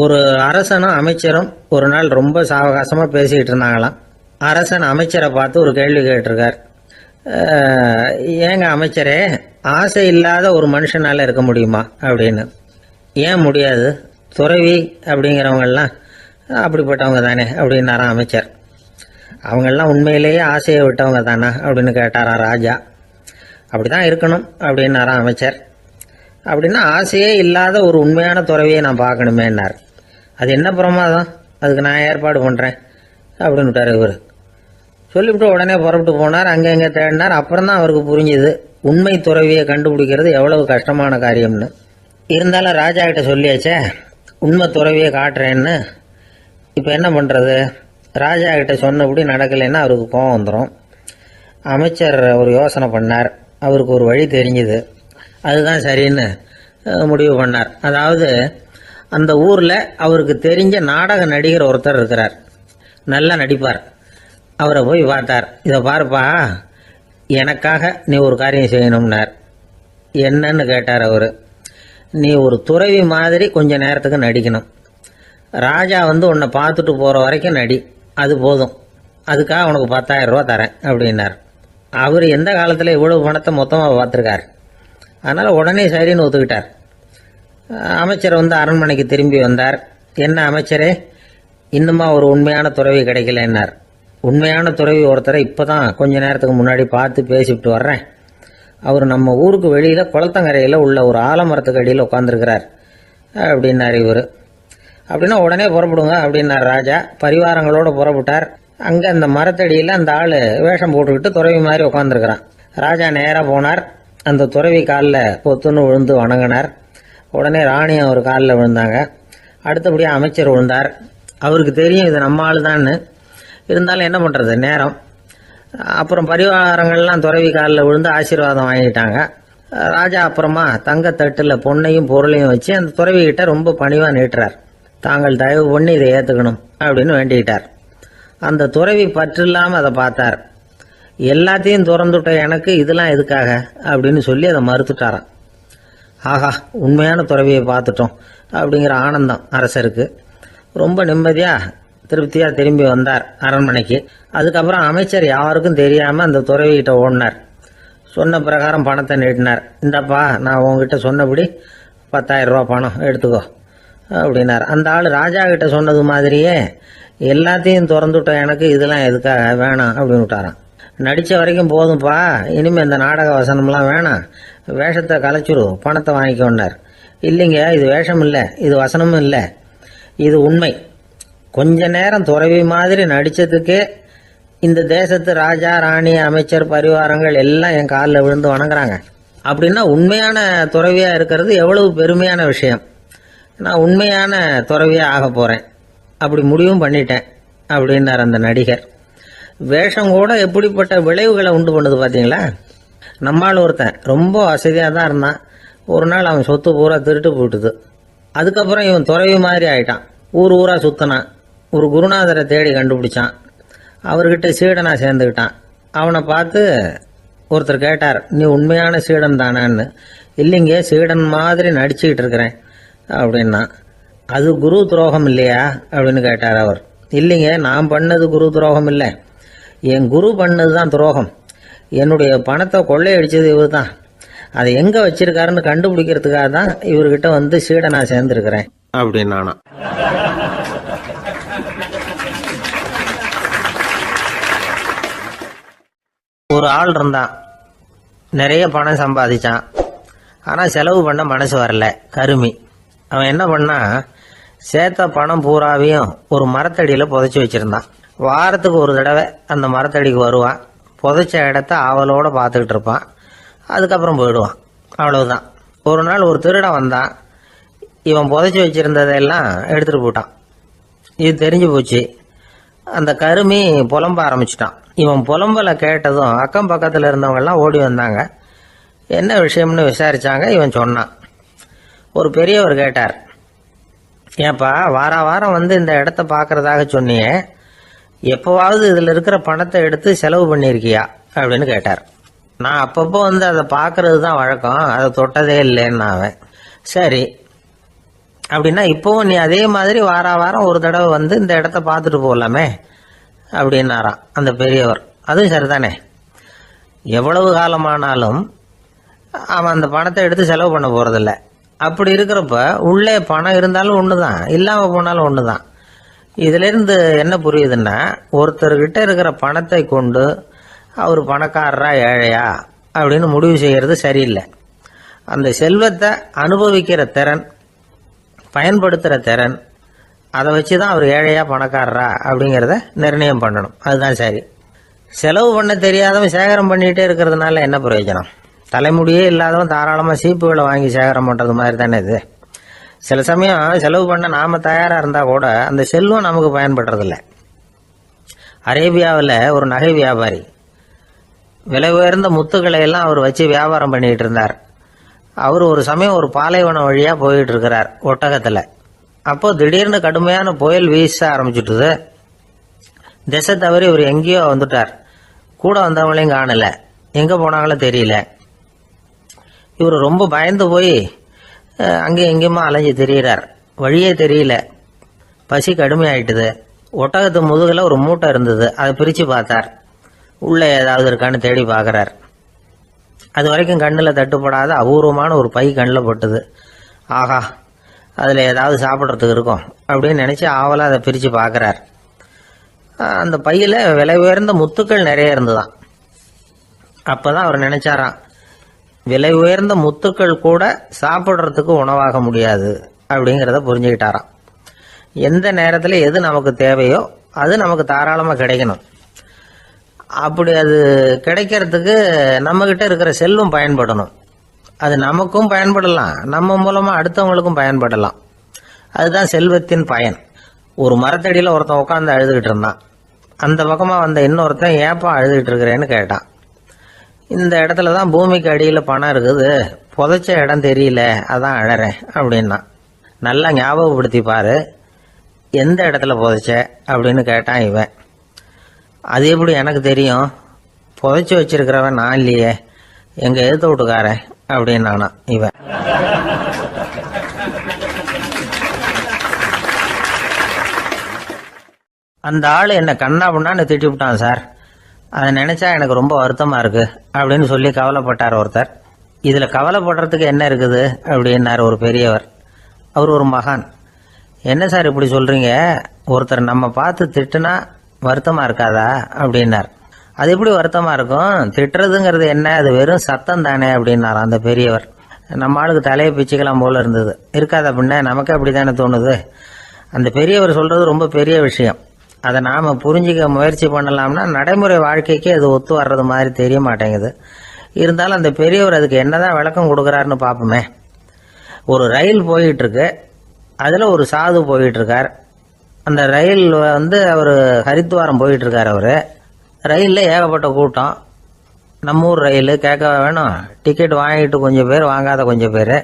ஒரு அரசனும் அமைச்சரும் ஒரு நாள் ரொம்ப சாவகாசமாக பேசிக்கிட்டு இருந்தாங்களாம். அரசன் அமைச்சரை பார்த்து ஒரு கேள்வி கேட்டிருக்கார். ஏங்க அமைச்சரே, ஆசை இல்லாத ஒரு மனுஷனால இருக்க முடியுமா அப்படின்னு. ஏன் முடியாது, துறவி அப்படிங்கிறவங்கெல்லாம் அப்படிப்பட்டவங்க தானே அப்படின்னாராம் அமைச்சர். அவங்கெல்லாம் உண்மையிலேயே ஆசையை விட்டவங்க தானா அப்படின்னு கேட்டாரா ராஜா. அப்படிதான் இருக்கணும் அப்படின்னாராம் அமைச்சர். அப்படின்னா ஆசையே இல்லாத ஒரு உண்மையான துறவியை நான் பார்க்கணுமேன்னார். அது என்ன பிரமாதம், அதுக்கு நான் ஏற்பாடு பண்ணுறேன் அப்படின்னு விட்டார் இவர். சொல்லிவிட்டு உடனே புறப்பட்டு போனார். அங்கே எங்கே தேடினார். அப்புறம் தான் அவருக்கு புரிஞ்சுது உண்மை துறவியை கண்டுபிடிக்கிறது எவ்வளவு கஷ்டமான காரியம்னு. இருந்தாலும் ராஜா கிட்ட சொல்லியாச்சே உண்மை துறவியை காட்டுறேன்னு. இப்போ என்ன பண்ணுறது, ராஜா கிட்ட சொன்னபடி நடக்கலைன்னா அவருக்கு கோபம் வந்துடும். அமைச்சர் ஒரு யோசனை பண்ணார். அவருக்கு ஒரு வழி தெரிஞ்சுது. அதுதான் சரின்னு முடிவு பண்ணார். அதாவது அந்த ஊரில் அவருக்கு தெரிஞ்ச நாடக நடிகர் ஒருத்தர் இருக்கிறார், நல்லா நடிப்பார். அவரை போய் பார்த்தார். இதை பாருப்பா, எனக்காக நீ ஒரு காரியம் செய்யணும்னார். என்னன்னு கேட்டார் அவர். நீ ஒரு துறவி மாதிரி கொஞ்ச நேரத்துக்கு நடிக்கணும். ராஜா உன்னை பார்த்துட்டு போகிற வரைக்கும் நடி, அது போதும். அதுக்காக உனக்கு 10,000 ரூபா தரேன் அப்படின்னார். அவர் எந்த காலத்தில் இவ்வளவு பணத்தை மொத்தமாக பார்த்துருக்கார். அதனால் உடனே சரின்னு ஒத்துக்கிட்டார். அமைச்சர் அரண்மனைக்கு திரும்பி வந்தார். என்ன அமைச்சரே, இன்னுமா ஒரு உண்மையான துறவி கிடைக்கலன்னார். உண்மையான துறவி ஒருத்தரை இப்போ தான் கொஞ்ச நேரத்துக்கு முன்னாடி பார்த்து பேசிவிட்டு வர்றேன். அவர் நம்ம ஊருக்கு வெளியில் குளத்தங்கரையில் உள்ள ஒரு ஆலமரத்துக்கு அடியில் உட்காந்துருக்கிறார் அப்படின்னார் இவர். அப்படின்னா உடனே புறப்படுங்க அப்படின்னார் ராஜா. பரிவாரங்களோடு புறப்பட்டார். அங்கே அந்த மரத்தடியில் அந்த ஆள் வேஷம் போட்டுக்கிட்டு துறவி மாதிரி உட்காந்துருக்கிறான். ராஜா நேராக போனார். அந்த துறவி காலில் பொத்துன்னு விழுந்து வணங்கினார். உடனே ராணி அவர் காலில் விழுந்தாங்க. அடுத்தபடியாக அமைச்சர் விழுந்தார். அவருக்கு தெரியும் இது நம்ம ஆள் தான்னு. இருந்தாலும் என்ன பண்ணுறது, நேரம். அப்புறம் பரிவாரங்கள்லாம் துறவி காலில் விழுந்து ஆசீர்வாதம் வாங்கிட்டாங்க. ராஜா அப்புறமா தங்கத்தட்டில் பொண்ணையும் பொருளையும் வச்சு அந்த துறவிகிட்ட ரொம்ப பணிவாக நீட்டுறார். தாங்கள் தயவு பண்ணி இதை ஏற்றுக்கணும் அப்படின்னு வேண்டிக்கிட்டார். அந்த துறவி பற்று இல்லாமல் அதை பார்த்தார். எல்லாத்தையும் திறந்துட்ட எனக்கு இதெல்லாம் எதுக்காக அப்படின்னு சொல்லி அதை மறுத்துட்டாராம். ஆஹா, உண்மையான துறவியை பார்த்துட்டோம் அப்படிங்கிற ஆனந்தம் அரசருக்கு. ரொம்ப நிம்மதியாக திருப்தியாக திரும்பி வந்தார் அரண்மனைக்கு. அதுக்கப்புறம் அமைச்சர் யாருக்கும் தெரியாமல் அந்த துறவிகிட்ட ஓடினார். சொன்ன பிரகாரம் பணத்தை நீட்டினார். இந்தப்பா, நான் உங்ககிட்ட சொன்னபடி 10,000 ரூபா பணம் எடுத்துக்கோ அப்படின்னார். அந்த ஆள் ராஜா கிட்ட சொன்னது மாதிரியே எல்லாத்தையும் திறந்துட்ட எனக்கு இதெல்லாம் எதுக்காக வேணாம் அப்படின்னு விட்டாராம். நடித்த வரைக்கும் போதும்ப்பா, இனிமேல் இந்த நாடக வசனம்லாம் வேணாம், வேஷத்தை கலைச்சிரு, பணத்தை வாங்கிக்கோன்னார். இல்லைங்க, இது வேஷம் இல்லை, இது வசனமும் இல்லை, இது உண்மை. கொஞ்ச நேரம் துறவி மாதிரி நடித்ததுக்கே இந்த தேசத்து ராஜா, ராணி, அமைச்சர், பரிவாரங்கள் எல்லாம் என் காலில் விழுந்து வணங்குறாங்க. அப்படின்னா உண்மையான துறவியாக இருக்கிறது எவ்வளவு பெருமையான விஷயம். நான் உண்மையான துறவியாக ஆக போகிறேன், அப்படி முடிவும் பண்ணிட்டேன் அப்படின்னார் அந்த நடிகர். வேஷம் கூட எப்படிப்பட்ட விளைவுகளை உண்டு பண்ணுது பார்த்தீங்களா. நம்மால் ஒருத்தன் ரொம்ப வசதியாக தான் இருந்தான். ஒரு நாள் அவன் சொத்து பூரா திருட்டு போட்டுது. அதுக்கப்புறம் இவன் துறவி மாதிரி ஆயிட்டான். ஊர் ஊராக சுற்றினான். ஒரு குருநாதரை தேடி கண்டுபிடிச்சான். அவர்கிட்ட சீடனாக சேர்ந்துக்கிட்டான். அவனை பார்த்து ஒருத்தர் கேட்டார், நீ உண்மையான சீடன் தானான்னு. இல்லைங்க, சீடன் மாதிரி நடிச்சுக்கிட்டு இருக்கிறேன் அப்படின்னா. அது குரு துரோகம் இல்லையா அப்படின்னு கேட்டார் அவர். இல்லைங்க, நான் பண்ணது குரு துரோகம் இல்லை, என் குரு பண்ணது தான் துரோகம். என்னுடைய பணத்தை கொள்ளையடிச்சது இவர் தான். அதை எங்கே வச்சிருக்காருன்னு கண்டுபிடிக்கிறதுக்காக தான் இவர்கிட்ட சீடனாக சேர்ந்துருக்கிறேன் அப்படின்னானா. ஒரு ஆள் இருந்தான், நிறைய பணம் சம்பாதிச்சான். ஆனால் செலவு பண்ண மனசு வரல, கருமி. அவன் என்ன பண்ணா, சேர்த்த பணம் பூராவையும் ஒரு மரத்தடியில் புதைச்சி வச்சுருந்தான். வாரத்துக்கு ஒரு தடவை அந்த மரத்தடிக்கு வருவான். புதைச்ச இடத்த ஆவலோடு பார்த்துக்கிட்டு இருப்பான். அதுக்கப்புறம் போயிடுவான். அவ்வளவுதான். ஒரு நாள் ஒரு திருடன் வந்தான். இவன் புதைச்சி வச்சிருந்ததெல்லாம் எடுத்துட்டு போட்டான். இது தெரிஞ்சு போச்சு. அந்த கருமி புலம்ப ஆரம்பிச்சிட்டான். இவன் புலம்பலை கேட்டதும் அக்கம் பக்கத்தில் இருந்தவங்கெல்லாம் ஓடி வந்தாங்க. என்ன விஷயம்னு விசாரிச்சாங்க. இவன் சொன்னான். ஒரு பெரியவர் கேட்டார், ஏப்பா வாரம் வந்து இந்த இடத்த பார்க்கறதாக சொன்னியே, எப்போவாவது இதில் இருக்கிற பணத்தை எடுத்து செலவு பண்ணியிருக்கியா அப்படின்னு கேட்டார். நான் அப்பப்போ வந்து அதை பார்க்கறது தான் வழக்கம், அதை தொட்டதே இல்லைன்னு அவன். சரி அப்படின்னா இப்போவும் நீ அதே மாதிரி வாரம் ஒரு தடவை வந்து இந்த இடத்த பார்த்துட்டு போகலாமே அப்படின்னாராம் அந்த பெரியவர். அதுவும் சரிதானே, எவ்வளவு காலமானாலும் அவன் அந்த பணத்தை எடுத்து செலவு பண்ண போறதில்ல. அப்படி இருக்கிறப்ப உள்ளே பணம் இருந்தாலும் ஒன்று தான், இல்லாமல் போனாலும் ஒன்று தான். இதிலிருந்து என்ன புரியுதுன்னா, ஒருத்தர்கிட்ட இருக்கிற பணத்தை கொண்டு அவர் பணக்காரரா ஏழையா அப்படின்னு முடிவு செய்கிறது சரியில்லை. அந்த செல்வத்தை அனுபவிக்கிற திறன், பயன்படுத்துகிற திறன், அதை வச்சு தான் அவர் ஏழையா பணக்காரரா அப்படிங்கிறத நிர்ணயம் பண்ணணும். அதுதான் சரி. செலவு பண்ண தெரியாதவன் சேகரம் பண்ணிகிட்டே இருக்கிறதுனால என்ன பிரயோஜனம்? தலைமுடியே இல்லாதவன் தாராளமாக சீப்புகளை வாங்கி சேகரம் பண்ணுறது மாதிரி தானே இது. சில சமயம் செலவு பண்ண நாம் தயாராக இருந்தால் கூட அந்த செல்வம் நமக்கு பயன்படுறதில்ல. அரேபியாவில் ஒரு நகை வியாபாரி விலை உயர்ந்த முத்துக்களை எல்லாம் அவர் வச்சு வியாபாரம் பண்ணிகிட்டு இருந்தார். அவர் ஒரு சமயம் ஒரு பாலைவனம் வழியாக போயிட்டு இருக்கிறார் ஒட்டகத்தில். அப்போ திடீர்னு கடுமையான புயல் வீச ஆரம்பிச்சுட்டுது. திசை தவறி இவர் எங்கேயோ வந்துட்டார். கூட வந்தவங்களையும் காணல, எங்கே போனாங்களும் தெரியல. இவர் ரொம்ப பயந்து போய் அங்கே எங்கேயுமா அலைஞ்சு திரியிறார். வழியே தெரியல. பசி கடுமையாயிட்டுது. ஒட்டகத்து முதுகில் ஒரு மூட்டை இருந்தது. அதை பிரித்து பார்த்தார். உள்ளே ஏதாவது இருக்கான்னு தேடி பார்க்குறார். அது வரைக்கும் கண்ணில் தட்டுப்படாத அபூர்வமான ஒரு பை கண்ணில் பட்டுது. ஆஹா, அதில் ஏதாவது சாப்பிட்றதுக்கு இருக்கும் அப்படின்னு நினச்சி ஆவலாக அதை பிரித்து பார்க்குறார். அந்த பையில் விலை உயர்ந்த முத்துக்கள் நிறைய இருந்துதான். அப்போ தான் அவர் நினச்சாராம், விலை உயர்ந்த முத்துக்கள் கூட சாப்பிட்றதுக்கு உணவாக முடியாது அப்படிங்கிறத புரிஞ்சுக்கிட்டாராம். எந்த நேரத்தில் எது நமக்கு தேவையோ அது நமக்கு தாராளமாக கிடைக்கணும். அப்படி அது கிடைக்கிறதுக்கு நம்மக்கிட்ட இருக்கிற செல்வம் பயன்படணும். அது நமக்கும் பயன்படலாம், நம்ம மூலமாக அடுத்தவங்களுக்கும் பயன்படலாம். அதுதான் செல்வத்தின் பயன். ஒரு மரத்தடியில் ஒருத்தன் உட்காந்து அழுதுகிட்டு இருந்தான். அந்த பக்கமாக வந்த இன்னொருத்தன் ஏப்பா அழுதுகிட்டு இருக்கிறேன்னு கேட்டான். இந்த இடத்துல தான் பூமிக்கு அடியில் பணம் இருக்குது, புதைச்ச இடம் தெரியல, அதான் அழறேன் அப்படின்னா. நல்லா ஞாபகப்படுத்தி பாரு, எந்த இடத்துல புதைச்ச அப்படின்னு கேட்டான் இவன். அது எப்படி எனக்கு தெரியும், புதைச்சி வச்சிருக்கிறவன் நான் இல்லையே, எங்க எழுத்து வீட்டுக்காரன் அப்படின்னானா இவன். அந்த ஆள் என்ன கண்ணா பண்ணான்னு திட்டி விட்டான் சார், அதை நினைச்சா எனக்கு ரொம்ப வருத்தமா இருக்கு அப்படின்னு சொல்லி கவலைப்பட்டார் ஒருத்தர். இதுல கவலைப்படுறதுக்கு என்ன இருக்குது அப்படின்னார் ஒரு பெரியவர். அவர் ஒரு மகான். என்ன சார் இப்படி சொல்றீங்க, ஒருத்தர் நம்ம பார்த்து திட்டுனா வருத்தமா இருக்காதா அப்படின்னார். அது எப்படி வருத்தமா இருக்கும், திட்டுறதுங்கிறது என்ன, அது வெறும் சத்தம் தானே அப்படின்னார் அந்த பெரியவர். நம்ம ஆளுக்கு தலையை பிச்சுக்கலாம் போல இருந்தது. இருக்காது அப்படின்னா நமக்கு அப்படித்தானே தோணுது. அந்த பெரியவர் சொல்றது ரொம்ப பெரிய விஷயம். அதை நாம் புரிஞ்சிக்க முயற்சி பண்ணலாம்னா நடைமுறை வாழ்க்கைக்கு அது ஒத்து வர்றது மாதிரி தெரிய மாட்டேங்குது. இருந்தாலும் அந்த பெரியவர் அதுக்கு என்னதான் விளக்கம் கொடுக்குறாருன்னு பார்ப்போமே. ஒரு ரயில் போயிட்டு இருக்கு, அதில் ஒரு சாது போயிட்டு இருக்கார். அந்த ரயில் வந்து அவர் ஹரித்வாரம் போயிட்டு இருக்கார். அவர் ரயிலில் ஏகப்பட்ட கூட்டம். நம்ம ஊர் ரயில் கேட்க வேணும், டிக்கெட் வாங்கிட்டு கொஞ்சம் பேர், வாங்காத கொஞ்சம் பேர்.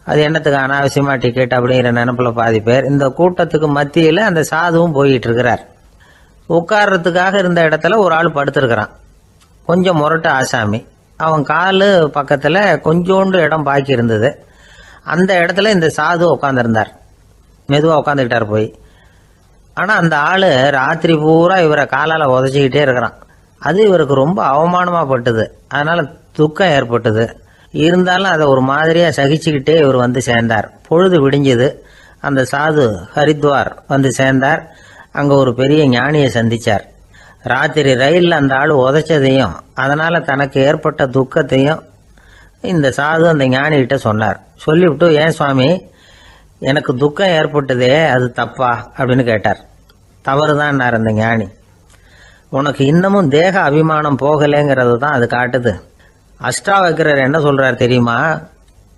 அது என்னத்துக்கு அனாவசியமாக டிக்கெட் அப்படிங்கிற நினைப்பில் பாதி பேர். இந்த கூட்டத்துக்கு மத்தியில் அந்த சாதுவும் போயிட்டு இருக்கிறார். உட்கார்றதுக்காக இருந்த இடத்துல ஒரு ஆள் படுத்திருக்கிறான். கொஞ்சம் முரட்டு ஆசாமி. அவன் காலு பக்கத்தில் கொஞ்சோண்டு இடம் பாக்கி இருந்தது. அந்த இடத்துல இந்த சாது உட்காந்துருந்தார். மெதுவாக உட்காந்துக்கிட்டார் போய். ஆனால் அந்த ஆள் ராத்திரி பூரா இவரை காலால் உதச்சிக்கிட்டே இருக்கிறான். அது இவருக்கு ரொம்ப அவமானமாக பட்டுது. அதனால துக்கம் ஏற்பட்டது. இருந்தாலும் அதை ஒரு மாதிரியாக சகிச்சுக்கிட்டே இவர் வந்து சேர்ந்தார். பொழுது விடிஞ்சது. அந்த சாது ஹரித்வார் வந்து சேர்ந்தார். அங்கே ஒரு பெரிய ஞானியை சந்திச்சார். ராத்திரி ரயிலில் அந்த ஆள் உதைச்சதையும் அதனால தனக்கு ஏற்பட்ட துக்கத்தையும் இந்த சாது அந்த ஞானிகிட்ட சொன்னார். சொல்லிவிட்டு, ஏன் சுவாமி, எனக்கு துக்கம் ஏற்பட்டதே அது தப்பா அப்படின்னு கேட்டார். தவறுதான்னார் அந்த ஞானி. உனக்கு இன்னமும் தேக அபிமானம் போகலைங்கிறது தான் அது காட்டுது. அஷ்டாவக்கரர் என்ன சொல்றார் தெரியுமா,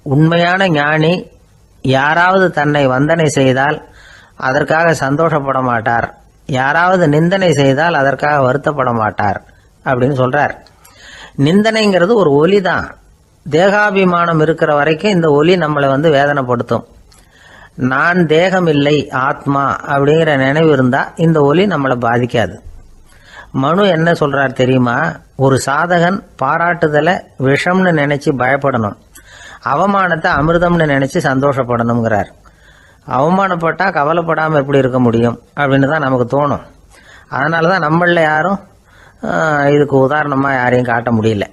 உண்மையான ஞானி யாராவது தன்னை வந்தனை செய்தால் அதற்காக சந்தோஷப்பட மாட்டார், யாராவது நிந்தனை செய்தால் அதற்காக வருத்தப்பட மாட்டார் அப்படின்னு சொல்றார். நிந்தனைங்கிறது ஒரு ஒலி தான். தேகாபிமானம் இருக்கிற வரைக்கும் இந்த ஒலி நம்மளை வேதனைப்படுத்தும். நான் தேகம் இல்லை ஆத்மா அப்படிங்கிற நினைவு இருந்தா இந்த ஒலி நம்மளை பாதிக்காது. மனு என்ன சொல்றார் தெரியுமா? ஒரு சாதகன் பாராட்டுதலை விஷம்னு நினைச்சு பயப்படணும், அவமானத்தை அமிர்தம்னு நினைச்சு சந்தோஷப்படணுங்கிறார். அவமானப்பட்டா கவலைப்படாம எப்படி இருக்க முடியும் அப்படின்னு தான் நமக்கு தோணும். அதனாலதான் நம்மள யாரும் இதுக்கு உதாரணமா யாரையும் காட்ட முடியல.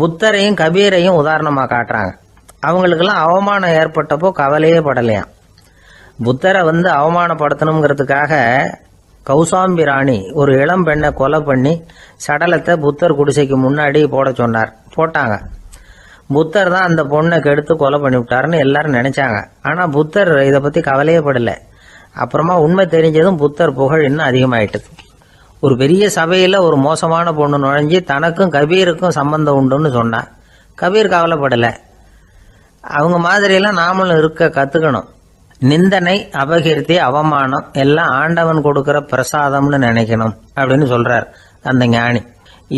புத்தரையும் கபீரையும் உதாரணமா காட்டுறாங்க. அவங்களுக்கெல்லாம் அவமானம் ஏற்பட்டப்போ கவலையே படலையாம். புத்தரை அவமானப்படுத்தணுங்கிறதுக்காக கௌசாம்பி ராணி ஒரு இளம் பெண்ணை கொலை பண்ணி சடலத்தை புத்தர் குடிசைக்கு முன்னாடி போட சொன்னார். போட்டாங்க. புத்தர் தான் அந்த பொண்ணை கெடுத்து கொலை பண்ணி விட்டாருன்னு எல்லாரும் நினைச்சாங்க. ஆனா புத்தர் இதை பத்தி கவலையே படல. அப்புறமா உண்மை தெரிஞ்சதும் புத்தர் புகழ் இன்னும் அதிகமாயிட்டது. ஒரு பெரிய சபையில ஒரு மோசமான பொண்ணு நுழைஞ்சி தனக்கும் கபீருக்கும் சம்பந்தம் உண்டுன்னு சொன்னா கபீர் கவலைப்படல. அவங்க மாதிரியெல்லாம் நாமளும் இருக்க கத்துக்கணும். நிந்தனை, அபகீர்த்தி, அவமானம் எல்லாம் ஆண்டவன் கொடுக்கிற பிரசாதம்னு நினைக்கணும் அப்படின்னு சொல்றார் அந்த ஞானி.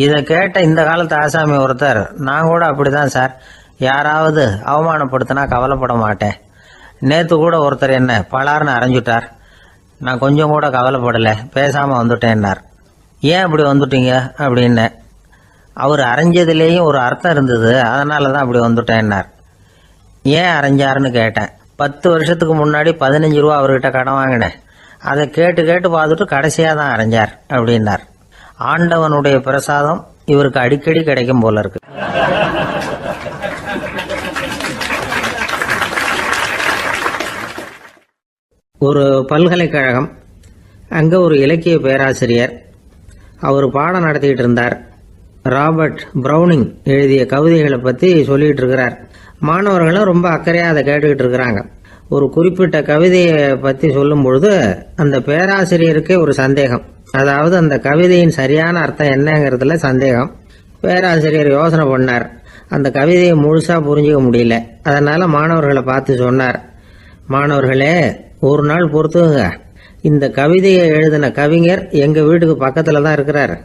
இதை கேட்ட இந்த காலத்து ஆசாமி ஒருத்தர், நான் கூட அப்படிதான் சார், யாராவது அவமானப்படுத்தினா கவலைப்பட மாட்டேன். நேத்து கூட ஒருத்தர் என்ன பலார்னு அரைஞ்சுட்டார், நான் கொஞ்சம் கூட கவலைப்படலை, பேசாம வந்துட்டேன்னார். ஏன் அப்படி வந்துட்டீங்க அப்படின்னு. அவர் அரைஞ்சதுலேயும் ஒரு அர்த்தம் இருந்தது, அதனால தான் அப்படி வந்துட்டேன்னார். ஏன் அரைஞ்சாருன்னு கேட்டேன். 10 வருஷத்துக்கு முன்னாடி 15 ரூபா அவர்கிட்ட கடன் வாங்கினேன், அதை கேட்டு கேட்டு பார்த்துட்டு கடைசியாக தான் அரைஞ்சார் அப்படின்னார். ஆண்டவனுடைய பிரசாதம் இவருக்கு அடிக்கடி கிடைக்கும் போல இருக்கு. ஒரு பல்கலைக்கழகம், அங்கே ஒரு இலக்கிய பேராசிரியர், அவர் பாடம் நடத்திக்கிட்டு இருந்தார். ராபர்ட் பிரவுனிங் எழுதிய கவிதைகளை பற்றி சொல்லிட்டு இருக்கிறார். மாணவர்களும் ரொம்ப அக்கறையாக அதை கேட்டுக்கிட்டு இருக்கிறாங்க. ஒரு குறிப்பிட்ட கவிதையை பற்றி சொல்லும் பொழுது அந்த பேராசிரியருக்கே ஒரு சந்தேகம். அதாவது அந்த கவிதையின் சரியான அர்த்தம் என்னங்கிறதுல சந்தேகம். பேராசிரியர் யோசனை பண்ணார். அந்த கவிதையை முழுசா புரிஞ்சுக்க முடியல. அதனால மாணவர்களை பார்த்து சொன்னார், மாணவர்களே, ஒரு நாள் பொறுத்துங்க, இந்த கவிதையை எழுதின கவிஞர் எங்க வீட்டுக்கு பக்கத்துல தான் இருக்கிறாரு.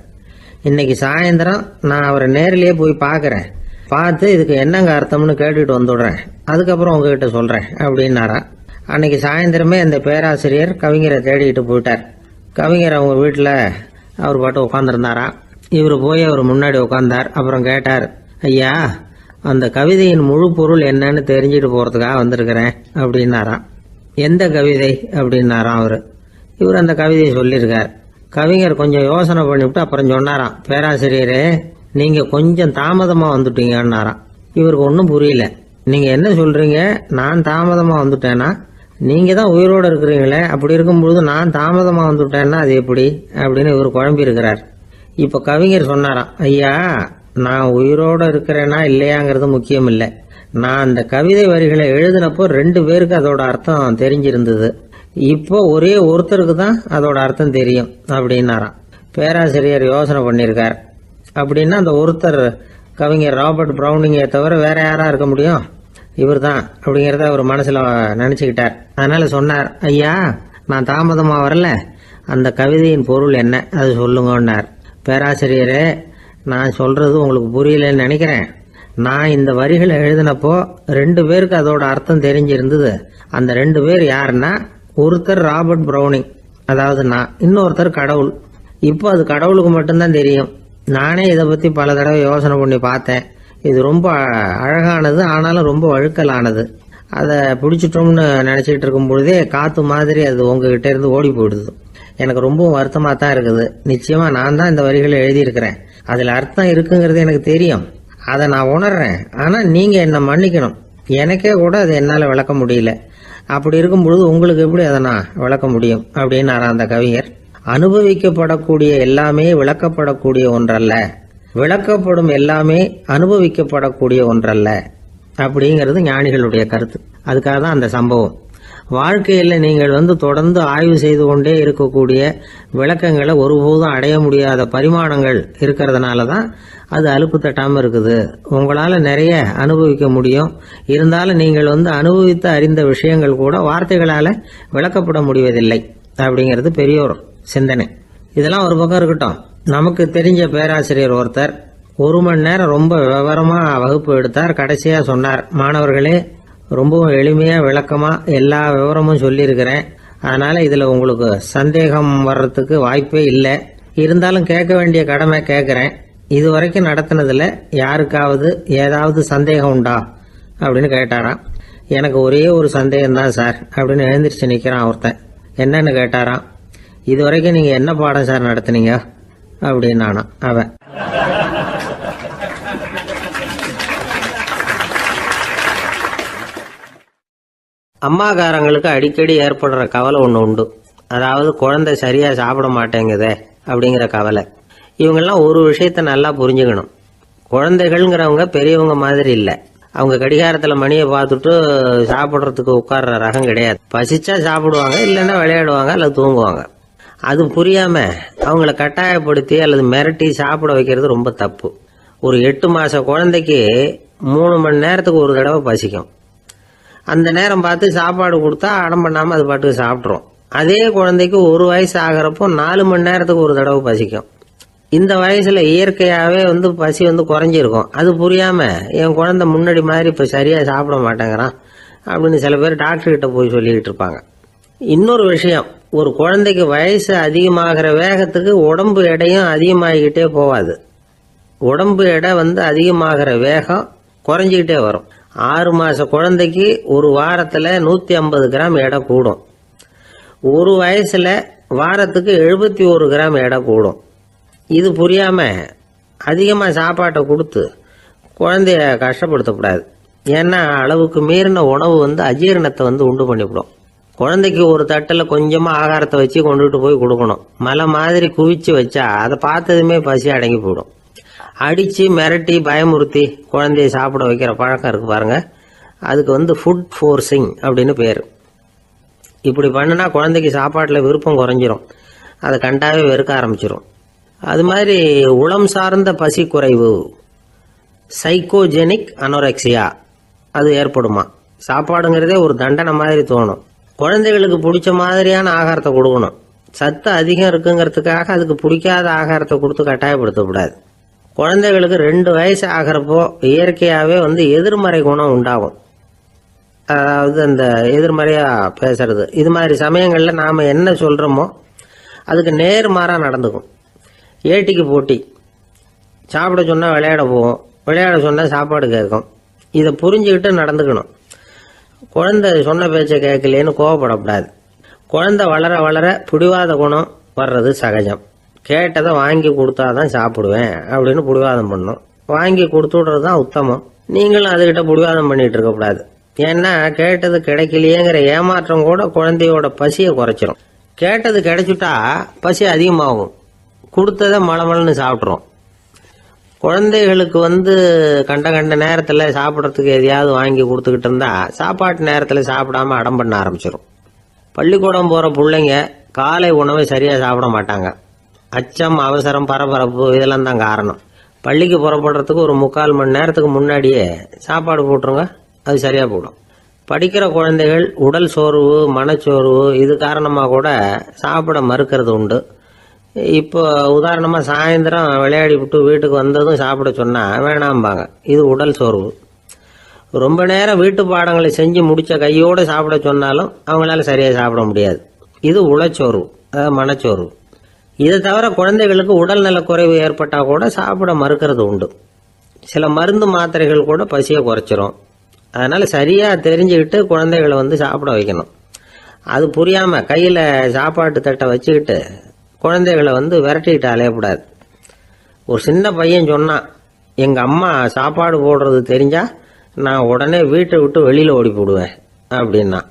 இன்னைக்கு சாயந்தரம் நான் அவரை நேரிலேயே போய் பார்க்கறேன், பார்த்து இதுக்கு என்னங்க அர்த்தம்னு கேட்டுட்டு வந்துடுறேன், அதுக்கப்புறம் உங்ககிட்ட சொல்றேன் அப்படின்னாரா. அன்னைக்கு சாயந்தரமே அந்த பேராசிரியர் கவிஞரை தேடிட்டு போயிட்டார். கவிஞர் அவங்க வீட்டில் அவர் பாட்டு உட்காந்துருந்தாரா. இவர் போய் அவர் முன்னாடி உட்காந்தார். அப்புறம் கேட்டார், ஐயா, அந்த கவிதையின் முழு பொருள் என்னன்னு தெரிஞ்சுட்டு போறதுக்காக வந்திருக்கிறேன் அப்படின்னாராம். எந்த கவிதை அப்படின்னாராம் அவரு. இவர் அந்த கவிதையை சொல்லியிருக்கார். கவிஞர் கொஞ்சம் யோசனை பண்ணிவிட்டு அப்புறம் சொன்னாராம், பேராசிரியரே, நீங்க கொஞ்சம் தாமதமா வந்துட்டீங்கன்னாராம். இவருக்கு ஒன்றும் புரியல. நீங்க என்ன சொல்றீங்க? நான் தாமதமா வந்துட்டேன்னா? நீங்க தான் உயிரோடு இருக்கிறீங்களே, அப்படி இருக்கும்பொழுது நான் தாமதமா வந்துட்டேன்னா அது எப்படி அப்படின்னு இவர் குழம்பி இருக்கிறார். இப்ப கவிஞர் சொன்னாராம், ஐயா, நான் உயிரோட இருக்கிறேனா இல்லையாங்கிறது முக்கியம் இல்லை. நான் அந்த கவிதை வரிகளை எழுதினப்போ 2 பேருக்கு அதோட அர்த்தம் தெரிஞ்சிருந்தது. இப்போ ஒரே ஒருத்தருக்கு தான் அதோட அர்த்தம் தெரியும் அப்படின்னாராம். பேராசிரியர் யோசனை பண்ணியிருக்கார். அப்படின்னா அந்த ஒருத்தர் கவிஞர் ராபர்ட் பிரவுனிங்கை தவிர வேற யாரா இருக்க முடியும்? இவர் தான் அப்படிங்கிறத அவர் மனசுல நினைச்சுக்கிட்டார். அதனால சொன்னார், ஐயா, நான் தாமதமா வரல, அந்த கவிதையின் பொருள் என்ன அது சொல்லுங்கன்னார். பேராசிரியரே, நான் சொல்றது உங்களுக்கு புரியலன்னு நினைக்கிறேன். நான் இந்த வரிகளை எழுதினப்போ 2 பேருக்கு அதோட அர்த்தம் தெரிஞ்சிருந்தது. அந்த 2 பேர் யாருன்னா, ஒருத்தர் ராபர்ட் பிரவுனிங், அதாவது நான், இன்னொருத்தர் கடவுள். இப்போ அது கடவுளுக்கு மட்டும்தான் தெரியும். நானே இதை பத்தி பல தடவை யோசனை பண்ணி பார்த்தேன். இது ரொம்ப அழகானது, ஆனாலும் ரொம்ப வழுக்கலானது. அதை பிடிச்சிட்டோம்னு நினைச்சிட்டு இருக்கும் பொழுதே காத்து மாதிரி அது உங்ககிட்ட இருந்து ஓடி போயிடுது. எனக்கு ரொம்பவும் வருத்தமா தான் இருக்குது. நிச்சயமா நான் தான் இந்த வரிகளை எழுதியிருக்கிறேன். அதுல அர்த்தம் இருக்குங்கிறது எனக்கு தெரியும், அதை நான் உணர்றேன். ஆனா நீங்க என்ன மன்னிக்கணும், எனக்கே கூட அதை என்னால விளக்க முடியல. அப்படி இருக்கும் பொழுது உங்களுக்கு எப்படி அதை நான் விளக்க முடியும் அப்படின்னு அந்த கவிஞர். அனுபவிக்கப்படக்கூடிய எல்லாமே விளக்கப்படக்கூடிய ஒன்றல்ல, விளக்கப்படும் எல்லாமே அனுபவிக்கப்படக்கூடிய ஒன்றல்ல அப்படிங்கிறது ஞானிகளுடைய கருத்து. அதுக்காக தான் அந்த சம்பவம். வாழ்க்கையில் நீங்கள் தொடர்ந்து ஆய்வு செய்து கொண்டே இருக்கக்கூடிய விளக்கங்களை ஒருபோதும் அடைய முடியாத பரிமாணங்கள் இருக்கிறதுனால தான் அது அலுப்பு தட்டாமல் இருக்குது. உங்களால் நிறைய அனுபவிக்க முடியும், இருந்தாலும் நீங்கள் அனுபவித்து அறிந்த விஷயங்கள் கூட வார்த்தைகளால் விளக்கப்பட முடிவதில்லை அப்படிங்கிறது பெரிய ஒரு சிந்தனை. இதெல்லாம் ஒரு பக்கம் இருக்கட்டும். நமக்கு தெரிஞ்ச பேராசிரியர் ஒருத்தர் 1 மணி நேரம் ரொம்ப விவரமாக வகுப்பு எடுத்தார். கடைசியாக சொன்னார், மாணவர்களே, ரொம்பவும் எளிமையாக விளக்கமாக எல்லா விவரமும் சொல்லியிருக்கிறேன், அதனால் இதில் உங்களுக்கு சந்தேகம் வர்றதுக்கு வாய்ப்பே இல்லை. இருந்தாலும் கேட்க வேண்டிய கடமை கேட்குறேன். இது வரைக்கும் நடத்தினதில் யாருக்காவது ஏதாவது சந்தேகம் உண்டா அப்படின்னு கேட்டாராம். எனக்கு ஒரே ஒரு சந்தேகம்தான் சார் அப்படின்னு எழுந்திரிச்சு நிற்கிறான் ஒருத்தன். என்னன்னு கேட்டாராம். இது வரைக்கும் நீங்கள் என்ன பாடம் சார் நடத்துனீங்க அப்படின்னானா அவன். அம்மாக்காரங்களுக்கு அடிக்கடி ஏற்படுற கவலை ஒன்று உண்டு. அதாவது குழந்தை சரியாக சாப்பிட மாட்டேங்குதே அப்படிங்கிற கவலை. இவங்கெல்லாம் ஒரு விஷயத்த நல்லா புரிஞ்சுக்கணும். குழந்தைகள்ங்கிறவங்க பெரியவங்க மாதிரி இல்லை. அவங்க கடிகாரத்தில் மணியை பார்த்துட்டு சாப்பிட்றதுக்கு உட்கார்ற ரகம் கிடையாது. பசிச்சா சாப்பிடுவாங்க, இல்லைன்னா விளையாடுவாங்க அல்லது தூங்குவாங்க. அது புரியாமல் அவங்கள கட்டாயப்படுத்தி அல்லது மிரட்டி சாப்பிட வைக்கிறது ரொம்ப தப்பு. ஒரு 8 மாத குழந்தைக்கு 3 மணி நேரத்துக்கு ஒரு தடவை பசிக்கும். அந்த நேரம் பார்த்து சாப்பாடு கொடுத்தா அடம் பண்ணாமல் அது பாட்டுக்கு சாப்பிட்றோம். அதே குழந்தைக்கு 1 வயசு ஆகிறப்போ 4 மணி நேரத்துக்கு ஒரு தடவை பசிக்கும். இந்த வயசுல இயற்கையாகவே பசி குறைஞ்சிருக்கும். அது புரியாமல் என் குழந்தை முன்னாடி மாதிரி இப்போ சரியாக சாப்பிட மாட்டேங்கிறான் அப்படின்னு சில பேர் டாக்டர்கிட்ட போய் சொல்லிக்கிட்டு இருப்பாங்க. இன்னொரு விஷயம், ஒரு குழந்தைக்கு வயசு அதிகமாகிற வேகத்துக்கு உடம்பு எடையும் அதிகமாகிக்கிட்டே போகாது. உடம்பு எடை அதிகமாகிற வேகம் குறைஞ்சிக்கிட்டே வரும். 6 மாத குழந்தைக்கு ஒரு வாரத்தில் 150 கிராம் எடை கூடும். ஒரு வயசில் வாரத்துக்கு 71 கிராம் எடை கூடும். இது புரியாமல் அதிகமாக சாப்பாட்டை கொடுத்து குழந்தைய கஷ்டப்படுத்தக்கூடாது. ஏன்னா அளவுக்கு மீறின உணவு அஜீரணத்தை உண்டு பண்ணிவிடும். குழந்தைக்கு ஒரு தட்டில் கொஞ்சமாக ஆகாரத்தை வச்சு கொண்டுட்டு போய் கொடுக்கணும். மலை மாதிரி குவிச்சு வச்சா அதை பார்த்ததுமே பசி அடங்கி போயிடும். அடித்து மிரட்டி பயமுறுத்தி குழந்தைய சாப்பிட வைக்கிற பழக்கம் இருக்குது பாருங்க, அதுக்கு ஃபுட் ஃபோர்ஸிங் அப்படின்னு பேர். இப்படி பண்ணினா குழந்தைக்கு சாப்பாட்டில் விருப்பம் குறைஞ்சிரும், அதை கண்டாவே வெறுக்க ஆரம்பிச்சிடும். அது மாதிரி உளம் சார்ந்த பசி குறைவு, சைக்கோஜெனிக் அனோரெக்சியா, அது ஏற்படுமா. சாப்பாடுங்கிறதே ஒரு தண்டனை மாதிரி தோணும். குழந்தைகளுக்கு பிடிச்ச மாதிரியான ஆகாரத்தை கொடுக்கணும். சத்து அதிகம் இருக்குங்கிறதுக்காக அதுக்கு பிடிக்காத ஆகாரத்தை கொடுத்து கட்டாயப்படுத்தக்கூடாது. குழந்தைகளுக்கு 2 வயசு ஆகிறப்போ இயற்கையாகவே எதிர்மறை குணம் உண்டாகும். அதாவது அந்த எதிர்மறையாக பேசுறது. இது மாதிரி சமயங்களில் நாம் என்ன சொல்கிறோமோ அதுக்கு நேர்மாறாக நடந்துக்கும். ஏட்டிக்கு போட்டி. சாப்பிட சொன்னால் விளையாட போவோம், விளையாட சொன்னால் சாப்பாடு கேட்கும். இதை புரிஞ்சுக்கிட்டு நடந்துக்கணும். குழந்தை சொன்ன பேச்சை கேட்கலேன்னு கோவப்படக்கூடாது. குழந்தை வளர வளர பிடிவாத குணம் வர்றது சகஜம். கேட்டதை வாங்கி கொடுத்தாதான் சாப்பிடுவேன் அப்படின்னு பிடிவாதம் பண்ணும். வாங்கி கொடுத்து விடுறது தான் உத்தமம். நீங்களும் அதுகிட்ட பிடிவாதம் பண்ணிட்டு இருக்கக்கூடாது. ஏன்னா கேட்டது கிடைக்கலையேங்கிற ஏமாற்றம் கூட குழந்தையோட பசியை குறைச்சிரும். கேட்டது கிடைச்சிட்டா பசி அதிகமாகும். கொடுத்ததை மளமளன்னு சாப்பிட்றோம். குழந்தைகளுக்கு கண்ட கண்ட நேரத்தில் சாப்பிட்றதுக்கு எதையாவது வாங்கி கொடுத்துக்கிட்டு இருந்தா சாப்பாட்டு நேரத்தில் சாப்பிடாம அடம் பண்ண ஆரம்பிச்சிடும். பள்ளிக்கூடம் போகிற பிள்ளைங்க காலை உணவை சரியாக சாப்பிட மாட்டாங்க. அச்சம், அவசரம், பரபரப்பு இதெல்லாம் தான் காரணம். பள்ளிக்கு புறப்படுறதுக்கு ஒரு 3/4 மணி நேரத்துக்கு முன்னாடியே சாப்பாடு போட்டுருங்க, அது சரியாக போடும். படிக்கிற குழந்தைகள் உடல் சோர்வு, மனச்சோர்வு இது காரணமாக கூட சாப்பிட மறுக்கிறது உண்டு. இப்போ உதாரணமாக சாயந்தரம் விளையாடி விட்டு வீட்டுக்கு வந்ததும் சாப்பிட சொன்னால் வேணாம்பாங்க. இது உடல் சோர்வு. ரொம்ப நேரம் வீட்டு பாடங்களை செஞ்சு முடித்த கையோடு சாப்பிட சொன்னாலும் அவங்களால சரியாக சாப்பிட முடியாது. இது உளச்சோர்வு, அதாவது மனச்சோர்வு. இதை தவிர குழந்தைகளுக்கு உடல் நலக்குறைவு ஏற்பட்டால் கூட சாப்பிட மறுக்கிறது உண்டு. சில மருந்து மாத்திரைகள் கூட பசியை குறைச்சிரும். அதனால் சரியாக தெரிஞ்சுக்கிட்டு குழந்தைகளை சாப்பிட வைக்கணும். அது புரியாமல் கையில் சாப்பாட்டு தட்டை வச்சுக்கிட்டு குழந்தைகளை விரட்டிக்கிட்டு அலையக்கூடாது. ஒரு சின்ன பையன் சொன்னான், எங்கள் அம்மா சாப்பாடு போடுறது தெரிஞ்சால் நான் உடனே வீட்டை விட்டு வெளியில் ஓடி போடுவேன் அப்படின்னா.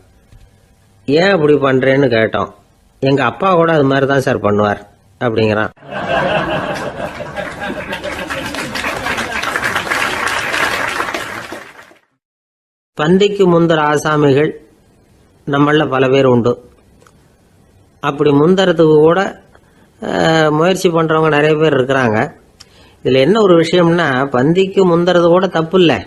ஏன் அப்படி பண்ணுறேன்னு கேட்டோம். எங்கள் அப்பா கூட அது மாதிரி தான் சார் பண்ணுவார் அப்படிங்கிறான். பந்திக்கு முந்தர ஆசாமிகள் நம்மள பல பேர் உண்டு. அப்படி முந்தறதுக்கு கூட முயற்சி பண்ணுறவங்க நிறைய பேர் இருக்கிறாங்க. இதில் என்ன ஒரு விஷயம்னா, பந்திக்கு முந்துறது கூட தப்பு இல்லை.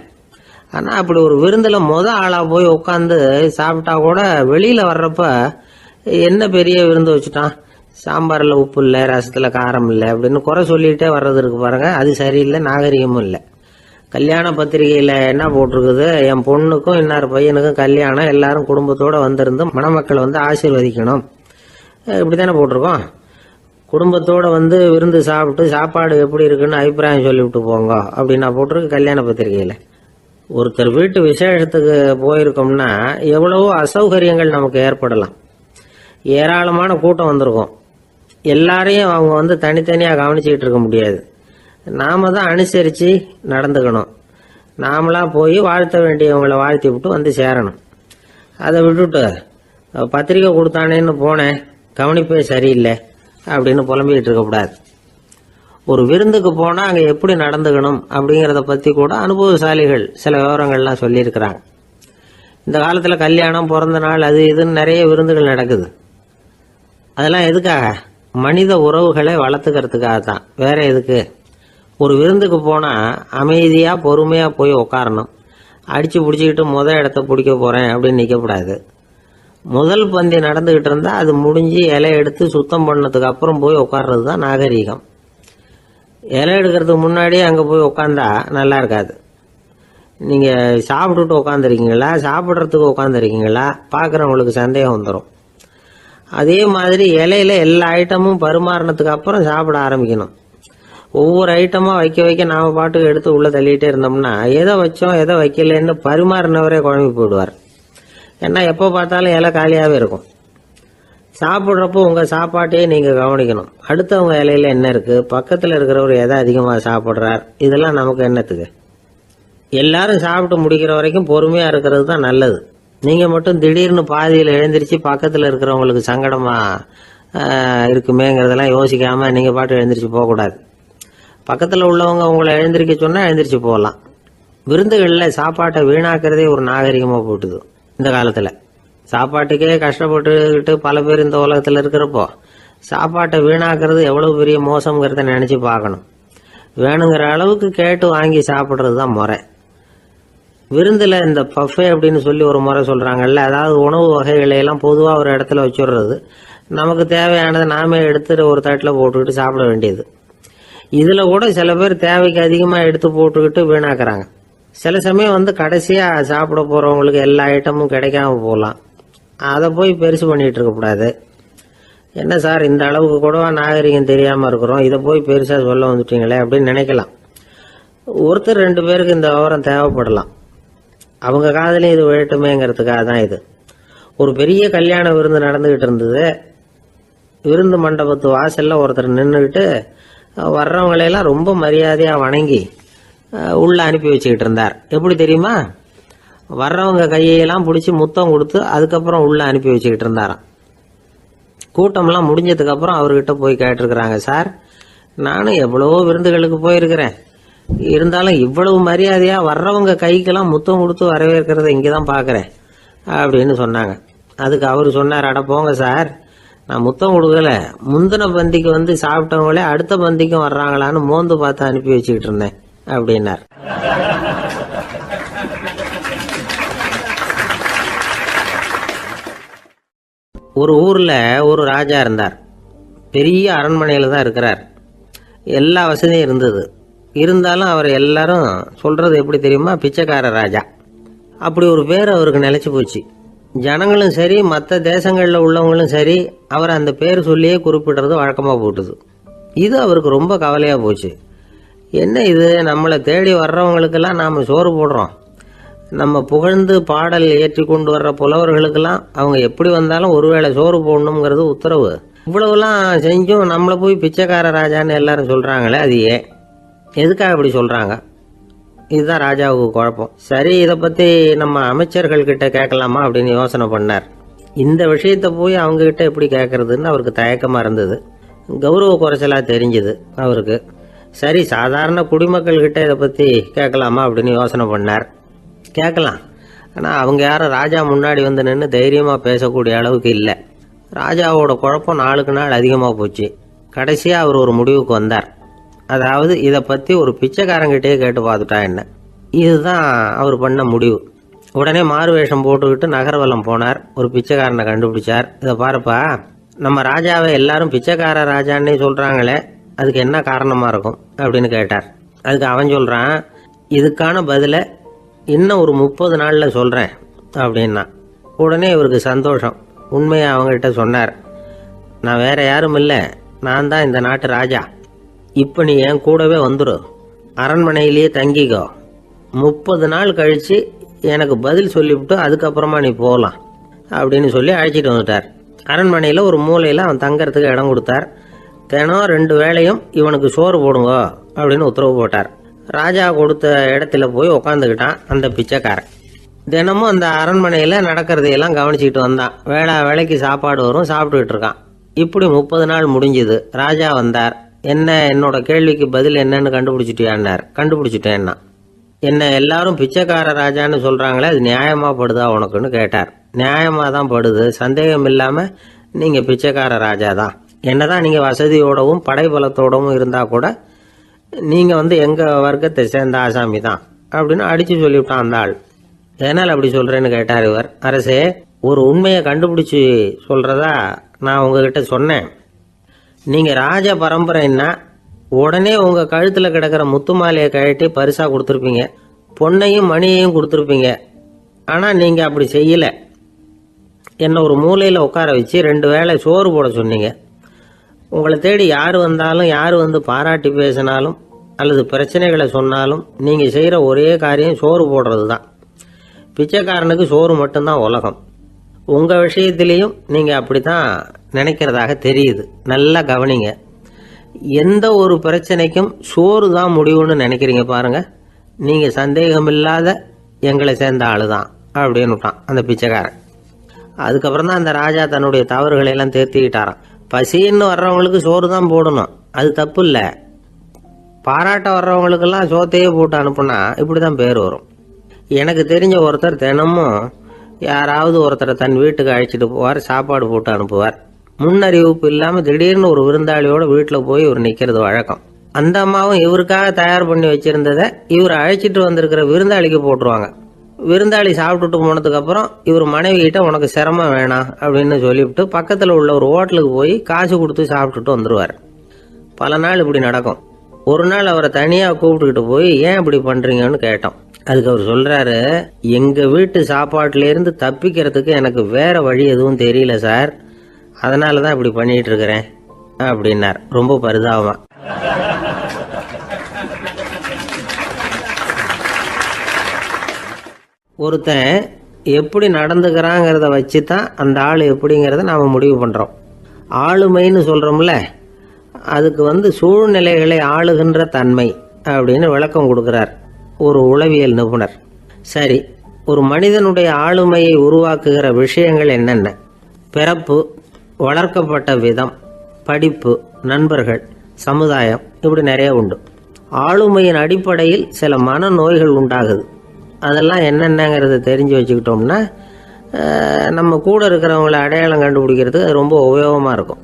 ஆனால் அப்படி ஒரு விருந்தில் ஆளாக போய் உட்காந்து சாப்பிட்டா கூட வெளியில் வர்றப்ப என்ன பெரிய விருந்து வச்சுட்டான், சாம்பாரில் உப்பு இல்லை, ரசத்தில் காரம் இல்லை அப்படின்னு குறை சொல்லிகிட்டே வர்றது இருக்கு பாருங்க, அது சரியில்லை, நாகரிகமும் இல்லை. கல்யாண பத்திரிகையில் என்ன போட்டிருக்குது, என் பொண்ணுக்கும் இன்னார் பையனுக்கும் கல்யாணம், எல்லாரும் குடும்பத்தோடு வந்திருந்து மணமக்கள் வந்து ஆசீர்வதிக்கணும், இப்படி தானே போட்டிருக்கோம். குடும்பத்தோடு வந்து விருந்து சாப்பிட்டு சாப்பாடு எப்படி இருக்குன்னு அபிப்பிராயம் சொல்லிவிட்டு போங்க அப்படின்னா போட்டிருக்கு கல்யாண பத்திரிகையில். ஒருத்தர் வீட்டு விசேஷத்துக்கு போயிருக்கோம்னா எவ்வளவோ அசௌகரியங்கள் நமக்கு ஏற்படலாம். ஏராளமான கூட்டம் வந்திருக்கும். எல்லாரையும் அவங்க வந்து தனித்தனியாக கவனிச்சுக்கிட்டு இருக்க முடியாது. நாம தான் அனுசரித்து நடந்துக்கணும். நாமளா போய் வாழ்த்த வேண்டியவங்களை வாழ்த்தி விட்டு வந்து சேரணும். அதை விட்டுட்டு பத்திரிக்கை கொடுத்தானேன்னு போனேன், கவனிப்பே சரியில்லை அப்படின்னு புலம்பிக்கிட்டு இருக்கக்கூடாது. ஒரு விருந்துக்கு போனால் அங்கே எப்படி நடந்துக்கணும் அப்படிங்கிறத பற்றி கூட அனுபவசாலிகள் சில விவரங்கள்லாம் சொல்லியிருக்கிறாங்க. இந்த காலத்தில் கல்யாணம், பிறந்த நாள், அது இதுன்னு நிறைய விருந்துகள் நடக்குது. அதெல்லாம் எதுக்காக? மனித உறவுகளை வளர்த்துக்கிறதுக்காக தான், வேற எதுக்கு? ஒரு விருந்துக்கு போனால் அமைதியாக பொறுமையாக போய் உட்காரணும். அடித்து பிடிச்சிக்கிட்டு இடத்த பிடிக்க போகிறேன் அப்படின்னு நிற்கக்கூடாது. முதல் பந்தி நடந்துக்கிட்டு இருந்தால் அது முடிஞ்சு இலை எடுத்து சுத்தம் பண்ணதுக்கு அப்புறம் போய் உட்கார்றது தான் நாகரீகம். இலை எடுக்கிறதுக்கு முன்னாடியே அங்கே போய் உட்காந்தா நல்லா இருக்காது. நீங்கள் சாப்பிட்டுட்டு உட்காந்துருக்கீங்களா, சாப்பிட்றதுக்கு உட்காந்துருக்கீங்களா, பார்க்குறவங்களுக்கு சந்தேகம் வந்துடும். அதே மாதிரி இலையில எல்லா ஐட்டமும் பரிமாறினதுக்கு அப்புறம் சாப்பிட ஆரம்பிக்கணும். ஒவ்வொரு ஐட்டமாக வைக்க வைக்க நாம் பாட்டுக்கு எடுத்து உள்ளே தள்ளிகிட்டே இருந்தோம்னா எதை வச்சோம் எதை வைக்கலன்னு பரிமாறினவரே குழம்பி போயிடுவார். ஏன்னா எப்போ பார்த்தாலும் இலை காலியாகவே இருக்கும். சாப்பிட்றப்போ உங்கள் சாப்பாட்டையே நீங்கள் கவனிக்கணும். அடுத்தவங்க இலையில என்ன இருக்குது, பக்கத்தில் இருக்கிறவர் எதை அதிகமாக சாப்பிட்றார், இதெல்லாம் நமக்கு என்னத்துக்கு? எல்லாரும் சாப்பிட்டு முடிக்கிற வரைக்கும் பொறுமையாக இருக்கிறது தான் நல்லது. நீங்கள் மட்டும் திடீர்னு பாதியில் எழுந்திரிச்சு பக்கத்தில் இருக்கிறவங்களுக்கு சங்கடமாக இருக்குமேங்கிறதெல்லாம் யோசிக்காமல் நீங்கள் பாட்டு எழுந்திரிச்சு போகக்கூடாது. பக்கத்தில் உள்ளவங்க உங்களை எழுந்திரிக்க சொன்னால் எழுந்திரிச்சு போகலாம். விருந்துகளில் சாப்பாட்டை வீணாக்கிறதே ஒரு நாகரிகமாக போட்டுது இந்த காலத்தில். சாப்பாட்டுக்கே கஷ்டப்பட்டுக்கிட்டு பல பேர் இந்த உலகத்தில் இருக்கிறப்போ சாப்பாட்டை வீணாக்கிறது எவ்வளோ பெரிய மோசங்கிறத நினச்சி பார்க்கணும். வேணுங்கிற அளவுக்கு கேட்டு வாங்கி சாப்பிட்றது தான் முறை. விருந்தில் இந்த பஃபே அப்படின்னு சொல்லி ஒரு முறை சொல்கிறாங்கல்ல, அதாவது உணவு வகைகளையெல்லாம் பொதுவாக ஒரு இடத்துல வச்சுடுறது, நமக்கு தேவையானதை நாமே எடுத்து ஒரு தட்டில் போட்டுக்கிட்டு சாப்பிட வேண்டியது. இதில் கூட சில பேர் தேவைக்கு அதிகமாக எடுத்து போட்டுக்கிட்டு வீணாக்குறாங்க. சில சமயம் வந்து கடைசியாக சாப்பிட போகிறவங்களுக்கு எல்லா ஐட்டமும் கிடைக்காம போகலாம். அதை போய் பெருசு பண்ணிகிட்டு இருக்கக்கூடாது. என்ன சார் இந்த அளவுக்கு கூடவா நாகரிகம் தெரியாமல் இருக்கிறோம், இதை போய் பெருசாக சொல்ல வந்துட்டீங்களே அப்படின்னு நினைக்கலாம். ஒருத்தர் 2 பேருக்கு இந்த விவரம் தேவைப்படலாம். அவங்க காதலையும் இது விழட்டுமேங்கிறதுக்காக தான் இது. ஒரு பெரிய கல்யாண விருந்து நடந்துக்கிட்டு இருந்தது. விருந்து மண்டபத்து வாசலில் ஒருத்தர் நின்றுக்கிட்டு வர்றவங்களையெல்லாம் ரொம்ப மரியாதையாக வணங்கி உள்ளே அனுப்பி வச்சுக்கிட்டு இருந்தார். எப்படி தெரியுமா? வர்றவங்க கையெல்லாம் பிடிச்சி முத்தம் கொடுத்து அதுக்கப்புறம் உள்ளே அனுப்பி வச்சுக்கிட்டு இருந்தாராம். கூட்டம்லாம் முடிஞ்சதுக்கப்புறம் அவர்கிட்ட போய் கேட்டிருக்கிறாங்க, சார் நானும் எவ்வளவோ விருந்துகளுக்கு போயிருக்கிறேன், இருந்தாலும் இவ்வளவு மரியாதையாக வர்றவங்க கைக்கெல்லாம் முத்தம் கொடுத்து வரவேற்கிறத இங்கே தான் பார்க்குறேன் அப்படின்னு சொன்னாங்க. அதுக்கு அவர் சொன்னார், அட போங்க சார், நான் முத்தம் கொடுக்கல, முந்தின பந்திக்கு வந்து சாப்பிட்டவங்களே அடுத்த பந்திக்கும் வர்றாங்களான்னு மோந்து பார்த்து அனுப்பி வச்சுக்கிட்டு இருந்தேன் அப்படின்னார். ஒரு ஊரில் ஒரு ராஜா இருந்தார். பெரிய அரண்மனையில் தான் இருக்கிறார். எல்லா வசதியும் இருந்தது. இருந்தாலும் அவர் எல்லாரும் சொல்கிறது எப்படி தெரியுமா, பிச்சைக்கார ராஜா. அப்படி ஒரு பேர் அவருக்கு நிலைச்சி போச்சு. ஜனங்களும் சரி மற்ற தேசங்களில் உள்ளவங்களும் சரி அவர் அந்த பேர் சொல்லியே குறிப்பிடுறது வழக்கமாக போட்டுது. இது அவருக்கு ரொம்ப கவலையாக போச்சு. என்ன இது, நம்மளை தேடி வர்றவங்களுக்கெல்லாம் நாம் சோறு போடுறோம், நம்ம புகழ்ந்து பாடல் ஏற்றி கொண்டு வர்ற புலவர்களுக்கெல்லாம் அவங்க எப்படி வந்தாலும் ஒருவேளை சோறு போடணுங்கிறது உத்தரவு. இவ்வளவுலாம் செஞ்சும் நம்மளை போய் பிச்சைக்கார ராஜான்னு எல்லாரும் சொல்கிறாங்களே, அது ஏன், எதுக்காக இப்படி சொல்கிறாங்க? இதுதான் ராஜாவுக்கு குழப்பம். சரி, இதை பற்றி நம்ம அமைச்சர்கள் கிட்ட கேட்கலாமா அப்படின்னு யோசனை பண்ணார். இந்த விஷயத்தை போய் அவங்ககிட்ட எப்படி கேட்கறதுன்னு அவருக்கு தயக்கமாக இருந்தது. கௌரவ குறைச்சலாக தெரிஞ்சுது அவருக்கு. சரி, சாதாரண குடிமக்கள் கிட்ட இதை பற்றி கேட்கலாமா அப்படின்னு யோசனை பண்ணார். கேட்கலாம், ஆனால் அவங்க யாரும் ராஜா முன்னாடி வந்து நின்று தைரியமாக பேசக்கூடிய அளவுக்கு இல்லை. ராஜாவோட குழப்பம் நாளுக்கு நாள் அதிகமாக போச்சு. கடைசியாக அவர் ஒரு முடிவுக்கு வந்தார். அதாவது இதை பற்றி ஒரு பிச்சைக்காரங்கிட்டே கேட்டு பார்த்துட்டா என்ன. இதுதான் அவர் பண்ண முடிவு. உடனே மாறு வேஷம் போட்டுக்கிட்டு நகர்வலம் போனார். ஒரு பிச்சைக்காரனை கண்டுபிடிச்சார். இதை பாருப்பா, நம்ம ராஜாவை எல்லாரும் பிச்சைக்கார ராஜான்னே சொல்கிறாங்களே, அதுக்கு என்ன காரணமாக இருக்கும் அப்படின்னு கேட்டார். அதுக்கு அவன் சொல்கிறான், இதுக்கான பதிலை இன்னும் ஒரு 30 நாளில் சொல்கிறேன் அப்படின்னா. உடனே இவருக்கு சந்தோஷம். உண்மையை அவங்ககிட்ட சொன்னார். நான் வேற யாரும் இல்லை, நான் தான் இந்த நாட்டு ராஜா. இப்போ நீ என் கூடவே வந்துடு, அரண்மனையிலேயே தங்கிக்கோ. 30 நாள் கழித்து எனக்கு பதில் சொல்லிவிட்டு அதுக்கப்புறமா நீ போகலாம் அப்படின்னு சொல்லி அழைச்சிட்டு வந்துட்டார். அரண்மனையில் ஒரு மூலையில் அவன் தங்கறதுக்கு இடம் கொடுத்தார். தினம் 2 வேளையும் இவனுக்கு சோறு போடுங்க அப்படின்னு உத்தரவு போட்டார். ராஜா கொடுத்த இடத்துல போய் உக்காந்துக்கிட்டான் அந்த பிச்சைக்காரன். தினமும் அந்த அரண்மனையில் நடக்கிறதையெல்லாம் கவனிச்சிக்கிட்டு வந்தான். வேளைக்கு சாப்பாடு வரும், சாப்பிட்டுக்கிட்டு இருக்கான். இப்படி 30 நாள் முடிஞ்சுது. ராஜா வந்தார். என்ன, என்னோட கேள்விக்கு பதில் என்னன்னு கண்டுபிடிச்சிட்டியான்னார். கண்டுபிடிச்சிட்டேன்னா. என்ன எல்லாரும் பிச்சைக்கார ராஜான்னு சொல்கிறாங்களே, அது நியாயமாக படுதா உனக்குன்னு கேட்டார். நியாயமாக தான் படுது, சந்தேகம் இல்லாமல் நீங்கள் பிச்சைக்கார ராஜா தான். என்னதான் நீங்கள் வசதியோடவும் படைபலத்தோடவும் இருந்தால் கூட நீங்கள் எங்கள் வர்க்கத்தை சேர்ந்த ஆசாமி தான் அப்படின்னு அடித்து சொல்லிவிட்டான் அந்த ஆள். எதனால் அப்படி சொல்கிறேன்னு கேட்டார் இவர். அரசே, ஒரு உண்மையை கண்டுபிடிச்சி சொல்கிறதா நான் உங்ககிட்ட சொன்னேன். நீங்கள் ராஜ பரம்பரைன்னா உடனே உங்கள் கழுத்தில் கிடக்கிற முத்து மாலையை கழட்டி பரிசாக கொடுத்துருப்பீங்க, பொன்னையும் மணியையும் கொடுத்துருப்பீங்க. ஆனால் நீங்கள் அப்படி செய்யலை. என்னை ஒரு மூலையில் உட்கார வச்சு 2 வேளை சோறு போட சொன்னீங்க. உங்களை தேடி யார் வந்தாலும், யார் வந்து பாராட்டி பேசினாலும் அல்லது பிரச்சனைகளை சொன்னாலும் நீங்கள் செய்கிற ஒரே காரியம் சோறு போடுறது தான். பிச்சைக்காரனுக்கு சோறு மட்டும்தான் உலகம். உங்கள் விஷயத்திலையும் நீங்கள் அப்படி தான் நினைக்கிறதாக தெரியுது. நல்லா கவனிங்க. எந்த ஒரு பிரச்சனைக்கும் சோறு தான் முடிவுன்னு நினைக்கிறீங்க பாருங்க. நீங்கள் சந்தேகமில்லாத எங்களை சேர்ந்த ஆளு தான் அப்படின்னு விட்டான் அந்த பிச்சைக்காரன். அதுக்கப்புறம் தான் அந்த ராஜா தன்னுடைய தவறுகளை எல்லாம் தேர்த்திக்கிட்டாராம். பசின்னு வர்றவங்களுக்கு சோறு தான் போடணும், அது தப்பு இல்லை. பாராட்ட வர்றவங்களுக்கெல்லாம் சோத்தையே போட்டு அனுப்புனா இப்படி தான் பேர் வரும். எனக்கு தெரிஞ்ச ஒருத்தர் தினமும் யாராவது ஒருத்தரை தன் வீட்டுக்கு அழைச்சிட்டு போவார், சாப்பாடு போட்டு அனுப்புவார். முன்னறிவிப்பு இல்லாமல் திடீர்னு ஒரு விருந்தாளியோட வீட்டில் போய் இவர் நிற்கிறது வழக்கம். அந்த அம்மாவும் இவருக்காக தயார் பண்ணி வச்சிருந்ததை இவர் அழைச்சிட்டு வந்திருக்கிற விருந்தாளிக்கு போட்டுருவாங்க. விருந்தாளி சாப்பிட்டுட்டு போனதுக்கப்புறம் இவர் மனைவி கிட்ட உனக்கு சிரமம் வேணாம் அப்படின்னு சொல்லிவிட்டு பக்கத்தில் உள்ள ஒரு ஹோட்டலுக்கு போய் காசு கொடுத்து சாப்பிட்டுட்டு வந்துடுவார். பல நாள் இப்படி நடக்கும். ஒரு நாள் அவரை தனியாக கூப்பிட்டுக்கிட்டு போய் ஏன் இப்படி பண்ணுறீங்கன்னு கேட்டோம். அதுக்கு அவர் சொல்கிறாரு, எங்கள் வீட்டு சாப்பாட்டிலேருந்து தப்பிக்கிறதுக்கு எனக்கு வேற வழி எதுவும் தெரியல சார், அதனால தான் இப்படி பண்ணிட்டு இருக்கிறேன் அப்படின்னார் ரொம்ப பரிதாபமா. ஒருத்தன் எப்படி நடந்துக்கிறாங்கிறத வச்சு தான் அந்த ஆள் எப்படிங்கிறத நாம் முடிவு பண்ணுறோம். ஆளுமைன்னு சொல்கிறோம்ல, அதுக்கு சூழ்நிலைகளை ஆளுகின்ற தன்மை அப்படின்னு விளக்கம் கொடுக்குறார் ஒரு உளவியல் நிபுணர். சரி, ஒரு மனிதனுடைய ஆளுமையை உருவாக்குகிற விஷயங்கள் என்னென்ன? பிறப்பு, வளர்க்கப்பட்ட விதம், படிப்பு, நண்பர்கள், சமுதாயம், இப்படி நிறைய உண்டு. ஆளுமையின் அடிப்படையில் சில மனநோய்கள் உண்டாகுது. அதெல்லாம் என்னென்னங்கிறத தெரிஞ்சு வச்சுக்கிட்டோம்னா நம்ம கூட இருக்கிறவங்கள அடையாளம் கண்டுபிடிக்கிறதுக்கு அது ரொம்ப உபயோகமாக இருக்கும்.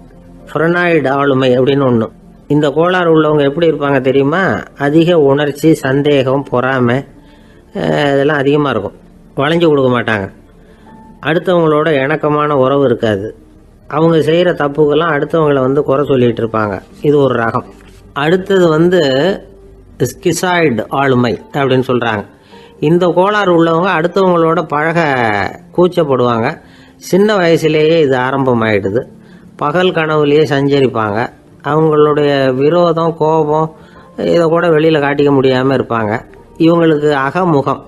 ஃப்ரெனாய்டு ஆளுமை அப்படின்னு ஒன்று. இந்த கோளாறு உள்ளவங்க எப்படி இருப்பாங்க தெரியுமா? அதிக உணர்ச்சி, சந்தேகம், பொறாமை இதெல்லாம் அதிகமாக இருக்கும். வளைஞ்சு கொடுக்க மாட்டாங்க. அடுத்தவங்களோட இணக்கமான உறவு இருக்காது. அவங்க செய்கிற தப்புக்கெல்லாம் அடுத்தவங்களை குறை சொல்லிகிட்டு இருப்பாங்க. இது ஒரு ரகம். அடுத்தது ஸ்கிசாய்டு ஆளுமை அப்படின்னு சொல்கிறாங்க. இந்த கோளாறு உள்ளவங்க அடுத்தவங்களோட பழக கூச்சப்படுவாங்க. சின்ன வயசுலேயே இது ஆரம்பமாயிடுது. பகல் கனவுலேயே சஞ்சரிப்பாங்க. அவங்களுடைய விரோதம், கோபம் இதை கூட வெளியில் காட்டிக்க முடியாமல் இருப்பாங்க. இவங்களுக்கு அகமுகம்,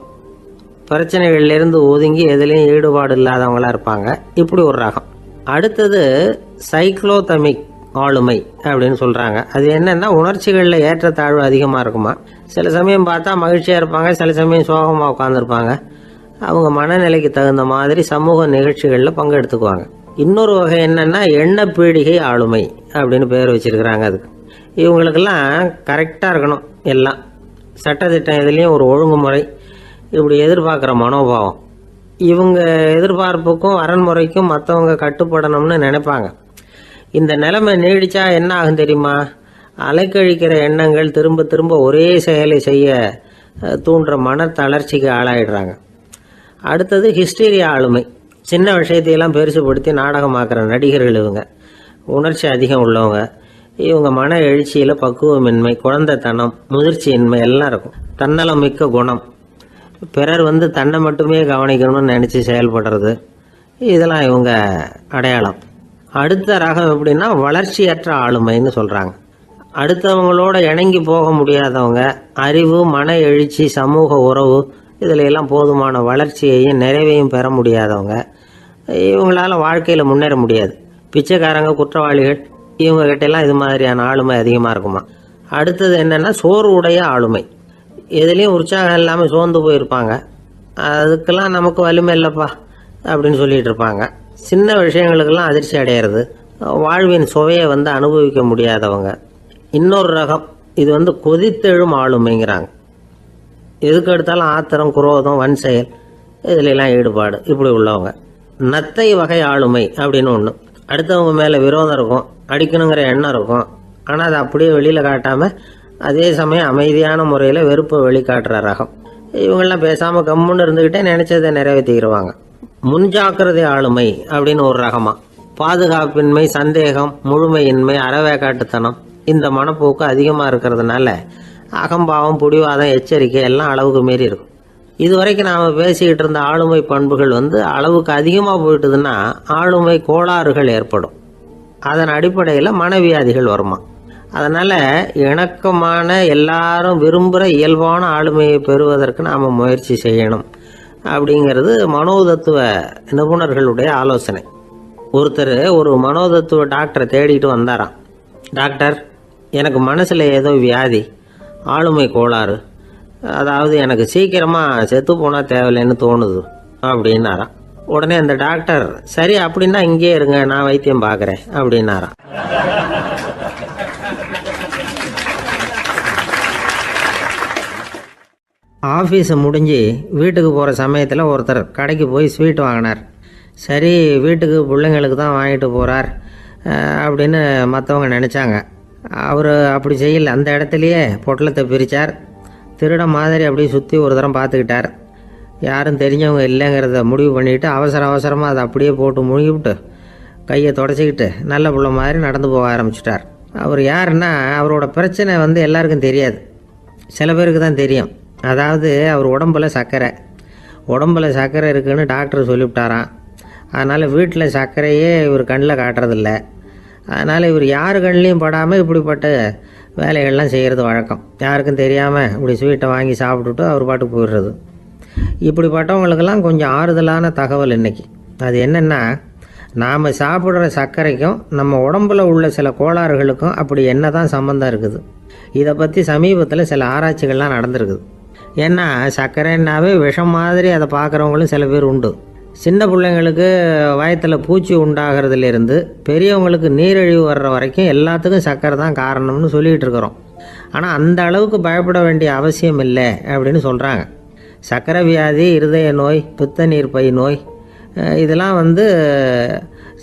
பிரச்சனைகள்லேருந்து ஒதுங்கி எதுலேயும் ஈடுபாடு இல்லாதவங்களாக இருப்பாங்க. இப்படி ஒரு ரகம். அடுத்தது சைக்ளோதமிக் ஆளுமை அப்படின்னு சொல்கிறாங்க. அது என்னென்னா உணர்ச்சிகளில் ஏற்றத்தாழ்வு அதிகமாக இருக்குமா. சில சமயம் பார்த்தா மகிழ்ச்சியாக இருப்பாங்க, சில சமயம் சோகமாக உட்காந்துருப்பாங்க. அவங்க மனநிலைக்கு தகுந்த மாதிரி சமூக நிகழ்ச்சிகளில் பங்கெடுத்துக்குவாங்க. இன்னொரு வகை என்னென்னா எண்ணப்பீடிகை ஆளுமை அப்படின்னு பேர் வச்சிருக்கிறாங்க. அதுக்கு இவங்களுக்கெல்லாம் கரெக்டாக இருக்கணும், எல்லாம் சட்டத்திட்டம், இதுலேயும் ஒரு ஒழுங்குமுறை, இப்படி எதிர்பார்க்குற மனோபாவம். இவங்க எதிர்பார்ப்புக்கும் வரன்முறைக்கும் மற்றவங்க கட்டுப்படணும்னு நினைப்பாங்க. இந்த நிலைமை நீடிச்சா என்ன ஆகும் தெரியுமா? அலைக்கழிக்கிற எண்ணங்கள் திரும்ப திரும்ப ஒரே செயலை செய்ய தூண்டுற மன தளர்ச்சிக்கு ஆளாயிடுறாங்க. அடுத்தது ஹிஸ்டீரியா ஆளுமை. சின்ன விஷயத்தையெல்லாம் பெருசுபடுத்தி நாடகமாக்குற நடிகர்கள் இவங்க. உணர்ச்சி அதிகம் உள்ளவங்க. இவங்க மன எழுச்சியில் பக்குவமின்மை, குழந்தைத்தனம், முதிர்ச்சியின்மை எல்லாம் இருக்கும். தன்னலம் மிக்க குணம், பிறர் தன்னை மட்டுமே கவனிக்கணும்னு நினச்சி செயல்படுறது, இதெல்லாம் இவங்க அடையாளம். அடுத்த ரகம் எப்படின்னா வளர்ச்சியற்ற ஆளுமைன்னு சொல்கிறாங்க. அடுத்தவங்களோட இணங்கி போக முடியாதவங்க, அறிவு, மன எழுச்சி, சமூக உறவு இதில் எல்லாம் போதுமான வளர்ச்சியையும் நிறைவையும் பெற முடியாதவங்க. இவங்களால வாழ்க்கையில் முன்னேற முடியாது. பிச்சைக்காரங்க, குற்றவாளிகள் இவங்ககிட்டெல்லாம் இது மாதிரியான ஆளுமை அதிகமாக இருக்குமா. அடுத்தது என்னென்னா சோர்வு உடைய ஆளுமை. எதுலேயும் உற்சாகம் இல்லாமல் சோர்ந்து போயிருப்பாங்க. அதுக்கெல்லாம் நமக்கு வலிமை இல்லைப்பா அப்படின்னு சொல்லிட்டு இருப்பாங்க. சின்ன விஷயங்களுக்கெல்லாம் அதிர்ச்சி அடையிறது, வாழ்வின் சுவையை அனுபவிக்க முடியாதவங்க. இன்னொரு ரகம், இது கொதித்தெழும் ஆளுமைங்கிறாங்க. எதுக்கு எடுத்தாலும் ஆத்திரம், குரோதம், வன் செயல் இதுலெல்லாம் ஈடுபாடு இப்படி உள்ளவங்க. நத்தை வகை ஆளுமை அப்படின்னு ஒன்று. அடுத்தவங்க மேலே விரோதம் இருக்கும், அடிக்கணுங்கிற எண்ணம் இருக்கும். ஆனால் அதை அப்படியே வெளியில் காட்டாமல் அதே சமயம் அமைதியான முறையில் வெறுப்பை வெளிக்காட்டுற ரகம். இவங்கெல்லாம் பேசாமல் கம்முன்னு இருந்துக்கிட்டே நினைச்சதை நிறைவேற்றிக்கிடுவாங்க. முன்ஜாக்கிரதை ஆளுமை அப்படின்னு ஒரு ரகமா. பாதுகாப்பின்மை, சந்தேகம், முழுமையின்மை, அறவேக்காட்டுத்தனம் இந்த மனப்போக்கு அதிகமாக இருக்கிறதுனால அகம்பாவம், புடிவாதம், எச்சரிக்கை எல்லாம் அளவுக்கு மீறி இருக்கும். இதுவரைக்கும் நாம் பேசிக்கிட்டு இருந்த ஆளுமை பண்புகள் அளவுக்கு அதிகமாக போயிட்டுதுன்னா ஆளுமை கோளாறுகள் ஏற்படும். அதன் அடிப்படையில் மனவியாதிகள் வருமா. அதனால் இணக்கமான, எல்லாரும் விரும்புகிற இயல்பான ஆளுமையை பெறுவதற்கு நாம் முயற்சி செய்யணும் அப்படிங்கிறது மனோதத்துவ நிபுணர்களுடைய ஆலோசனை. ஒருத்தர் ஒரு மனோதத்துவ டாக்டரை தேடிட்டு வந்தாராம். டாக்டர், எனக்கு மனசில் ஏதோ வியாதி, ஆளுமை கோளாறு, அதாவது எனக்கு சீக்கிரமாக செத்து போனால் தேவையில்லைன்னு தோணுது அப்படின்னாராம். உடனே அந்த டாக்டர், சரி அப்படின்னா இங்கே இருங்க, நான் வைத்தியம் பார்க்குறேன் அப்படின்னாராம். ஆஃபீஸை முடிஞ்சு வீட்டுக்கு போகிற சமயத்தில் ஒருத்தர் கடைக்கு போய் ஸ்வீட் வாங்கினார். சரி, வீட்டுக்கு பிள்ளைங்களுக்கு தான் வாங்கிட்டு போகிறார் அப்படின்னு மற்றவங்க நினச்சாங்க. அவர் அப்படி செய்யலை. அந்த இடத்துலையே பொட்டலத்தை பிரித்தார். திருட மாதிரி அப்படியே சுற்றி ஒரு தரம் பார்த்துக்கிட்டார். யாரும் தெரிஞ்சவங்க இல்லைங்கிறத முடிவு பண்ணிவிட்டு அவசரமாக அதை அப்படியே போட்டு முழுகிவிட்டு கையை தொடச்சிக்கிட்டு நல்ல பிள்ளை மாதிரி நடந்து போக ஆரம்பிச்சிட்டார். அவர் யாருன்னா, அவரோட பிரச்சனை எல்லாருக்கும் தெரியாது, சில பேருக்கு தான் தெரியும். அதாவது அவர் உடம்பில் சர்க்கரை இருக்குதுன்னு டாக்டர் சொல்லிவிட்டாராம். அதனால் வீட்டில் சர்க்கரையே இவர் கண்ணில் காட்டுறதில்ல. அதனால் இவர் யார் கண்ணிலையும் படாமல் இப்படிப்பட்ட வேலைகள்லாம் செய்கிறது வழக்கம். யாருக்கும் தெரியாமல் இப்படி ஸ்வீட்டை வாங்கி சாப்பிட்டுட்டு அவர் பாட்டுக்கு போயிடுறது. இப்படிப்பட்டவங்களுக்கெல்லாம் கொஞ்சம் ஆறுதலான தகவல் இன்றைக்கி. அது என்னென்னா, நாம் சாப்பிட்ற சர்க்கரைக்கும் நம்ம உடம்பில் உள்ள சில கோளாறுகளுக்கும் அப்படி என்ன தான் சம்மந்தம் இருக்குது. இதை பற்றி சமீபத்தில் சில ஆராய்ச்சிகள்லாம் நடந்திருக்குது. ஏன்னா சர்க்கரைன்னாவே விஷம் மாதிரி அதை பார்க்குறவங்களும் சில பேர் உண்டு. சின்ன பிள்ளைங்களுக்கு வயத்தில் பூச்சி உண்டாகிறதுலேருந்து பெரியவங்களுக்கு நீரிழிவு வர்ற வரைக்கும் எல்லாத்துக்கும் சர்க்கரை தான் காரணம்னு சொல்லிகிட்டு இருக்கிறோம். ஆனால் அந்த அளவுக்கு பயப்பட வேண்டிய அவசியம் இல்லை அப்படின்னு சொல்கிறாங்க. சர்க்கரை வியாதி, இருதய நோய், பித்த நீர்ப்பை நோய் இதெல்லாம்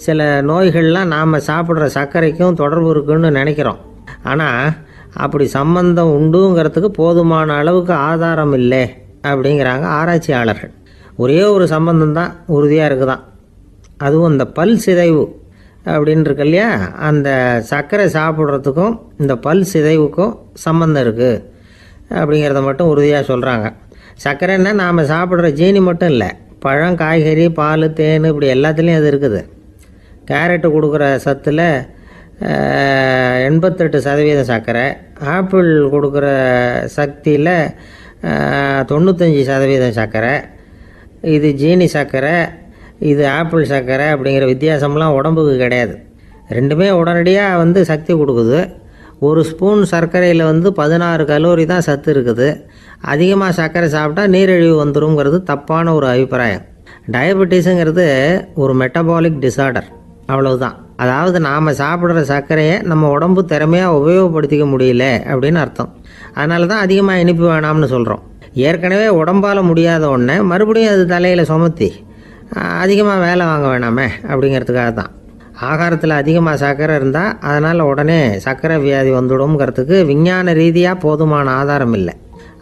சில நோய்கள்லாம் நாம் சாப்பிட்ற சர்க்கரைக்கும் தொடர்பு இருக்குன்னு நினைக்கிறோம். ஆனால் அப்படி சம்பந்தம் உண்டுங்கிறதுக்கு போதுமான அளவுக்கு ஆதாரம் இல்லை அப்படிங்கிறாங்க ஆராய்ச்சியாளர்கள். ஒரே ஒரு சம்பந்தம் தான் உறுதியாக இருக்குதான். அதுவும் இந்த பல் சிதைவு அப்படின்னு இருக்கு இல்லையா, அந்த சர்க்கரை சாப்பிட்றதுக்கும் இந்த பல் சிதைவுக்கும் சம்பந்தம் இருக்குது அப்படிங்கிறத மட்டும் உறுதியாக சொல்கிறாங்க. சர்க்கரைன்னா நாம் சாப்பிட்ற ஜீனி மட்டும் இல்லை, பழம், காய்கறி, பால், தேன் இப்படி எல்லாத்துலேயும் அது இருக்குது. கேரட்டு கொடுக்குற சத்தில் 88% சர்க்கரை, ஆப்பிள் கொடுக்குற சக்தியில் 95% சர்க்கரை. இது ஜீனி சர்க்கரை, இது ஆப்பிள் சர்க்கரை அப்படிங்கிற வித்தியாசம்லாம் உடம்புக்கு கிடையாது. ரெண்டுமே உடனடியாக சக்தி கொடுக்குது. ஒரு ஸ்பூன் சர்க்கரையில் 16 கலோரி தான் சத்து இருக்குது. அதிகமாக சர்க்கரை சாப்பிட்டா நீரிழிவு வந்துருங்கிறது தப்பான ஒரு அபிப்பிராயம். டயபெட்டிஸுங்கிறது ஒரு மெட்டபாலிக் டிசார்டர், அவ்வளவுதான். அதாவது நாம் சாப்பிட்ற சர்க்கரையை நம்ம உடம்பு திறமையாக உபயோகப்படுத்திக்க முடியல அப்படின்னு அர்த்தம். அதனால தான் அதிகமாக இனிப்பு வேணாம்னு சொல்கிறோம். ஏற்கனவே உடம்பால் முடியாத ஒன்றை மறுபடியும் அது தலையில் சுமத்தி அதிகமாக வேலை வாங்க வேணாமே அப்படிங்கிறதுக்காக தான். ஆகாரத்தில் அதிகமாக சர்க்கரை இருந்தால் அதனால் உடனே சர்க்கரை வியாதி வந்துடும்ங்கிறதுக்கு விஞ்ஞான ரீதியாக போதுமான ஆதாரம் இல்லை.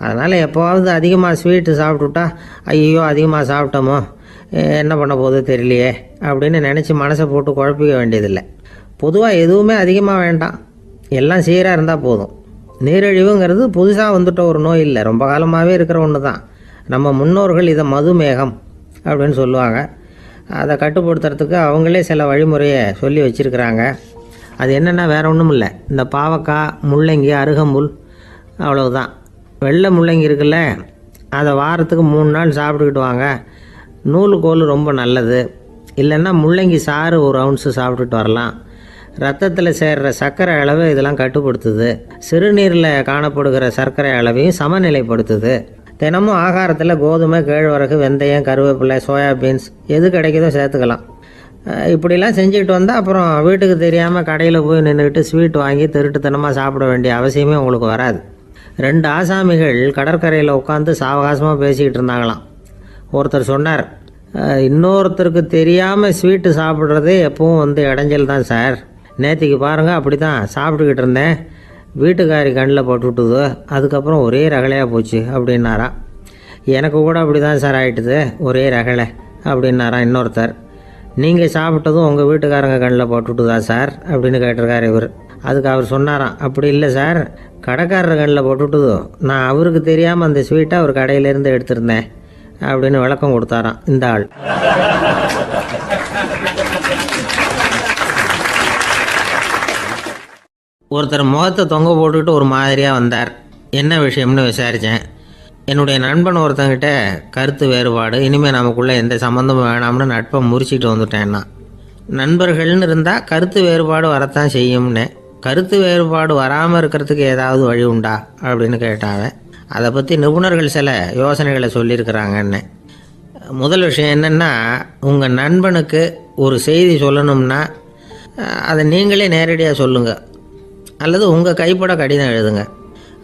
அதனால் எப்போவாவது அதிகமாக ஸ்வீட்டு சாப்பிட்டுட்டா ஐயோ அதிகமாக சாப்பிட்டோமோ என்ன பண்ண போகுது தெரியலையே அப்படின்னு நினச்சி மனசை போட்டு குழப்பிக்க வேண்டியதில்லை. பொதுவாக எதுவுமே அதிகமாக வேண்டாம், எல்லாம் சீராக இருந்தால் போதும். நீரிழிவுங்கிறது புதுசாக வந்துட்ட ஒரு நோய் இல்லை, ரொம்ப காலமாகவே இருக்கிற ஒன்று தான். நம்ம முன்னோர்கள் இதை மதுமேகம் அப்படின்னு சொல்லுவாங்க. அதை கட்டுப்படுத்துறதுக்கு அவங்களே சில வழிமுறையை சொல்லி வச்சுருக்கிறாங்க. அது என்னென்னா வேறு ஒன்றும் இல்லை, இந்த பாவக்காய், முள்ளங்கி, அருகம்புல் அவ்வளவுதான். வெள்ளை முள்ளங்கி இருக்குல்ல, அதை வாரத்துக்கு 3 நாள் சாப்பிட்டுக்கிட்டு வாங்க. நூலுக்கோல் ரொம்ப நல்லது. இல்லைன்னா முள்ளங்கி சாறு 1 ounce சாப்பிட்டுட்டு வரலாம். ரத்தத்தில் சேர்கிற சர்க்கரை அளவு இதெல்லாம் கட்டுப்படுத்துது. சிறுநீரில் காணப்படுகிற சர்க்கரை அளவையும் சமநிலைப்படுத்துது. தினமும் ஆகாரத்தில் கோதுமை, கேழ்வரகு, வெந்தயம், கருவேப்பிலை, சோயாபீன்ஸ் எது கிடைக்குதோ சேர்த்துக்கலாம். இப்படிலாம் செஞ்சுக்கிட்டு வந்தால் அப்புறம் வீட்டுக்கு தெரியாமல் கடையில் போய் நின்றுக்கிட்டு ஸ்வீட் வாங்கி திருட்டுத்தனமாக சாப்பிட வேண்டிய அவசியமே உங்களுக்கு வராது. 2 ஆசாமிகள் கடற்கரையில் உட்காந்து சாவகாசமாக பேசிக்கிட்டு இருந்தாங்களாம். ஒருத்தர் சொன்னார், இன்னொருத்தருக்கு தெரியாமல் ஸ்வீட்டு சாப்பிட்றதே எப்பவும் இடைஞ்சல் தான் சார். நேற்றுக்கு பாருங்கள் அப்படி தான் சாப்பிட்டுக்கிட்டு இருந்தேன், வீட்டுக்காரி கண்ணில் போட்டுவிட்டுது, அதுக்கப்புறம் ஒரே ரகலையாக போச்சு அப்படின்னாரா. எனக்கு கூட அப்படி தான் சார் ஆகிட்டுது, ஒரே ரகலை அப்படின்னாரா இன்னொருத்தர். நீங்கள் சாப்பிட்டதும் உங்கள் வீட்டுக்காரங்க கண்ணில் போட்டுவிட்டுதா சார் அப்படின்னு கேட்டிருக்காரு இவர். அதுக்கு அவர் சொன்னாராம், அப்படி இல்லை சார், கடைக்காரர் கண்ணில் போட்டுவிட்டுதோ, நான் அவருக்கு தெரியாமல் அந்த ஸ்வீட்டை அவர் கடையிலேருந்து எடுத்திருந்தேன் அப்படின்னு விளக்கம் கொடுத்தாராம் இந்த ஆள். ஒருத்தர் முகத்தை தொங்க போட்டுக்கிட்டு ஒரு மாதிரியாக வந்தார். என்ன விஷயம்னு விசாரித்தேன். என்னுடைய நண்பன் ஒருத்தங்கிட்ட கருத்து வேறுபாடு, இனிமேல் நமக்குள்ளே எந்த சம்மந்தமும் வேணாம்னு நட்பை முறிச்சிட்டு வந்துட்டேன்னா. நண்பர்கள்னு இருந்தால் கருத்து வேறுபாடு வரத்தான் செய்யும்னு. கருத்து வேறுபாடு வராமல் இருக்கிறதுக்கு ஏதாவது வழி உண்டா அப்படின்னு கேட்டாங்க. அதை பற்றி நிபுணர்கள் சில யோசனைகளை சொல்லியிருக்கிறாங்கன்னு. முதல் விஷயம் என்னென்னா, உங்கள் நண்பனுக்கு ஒரு செய்தி சொல்லணும்னா அதை நீங்களே நேரடியாக சொல்லுங்கள், அல்லது உங்கள் கைப்பட கடிதம் எழுதுங்க.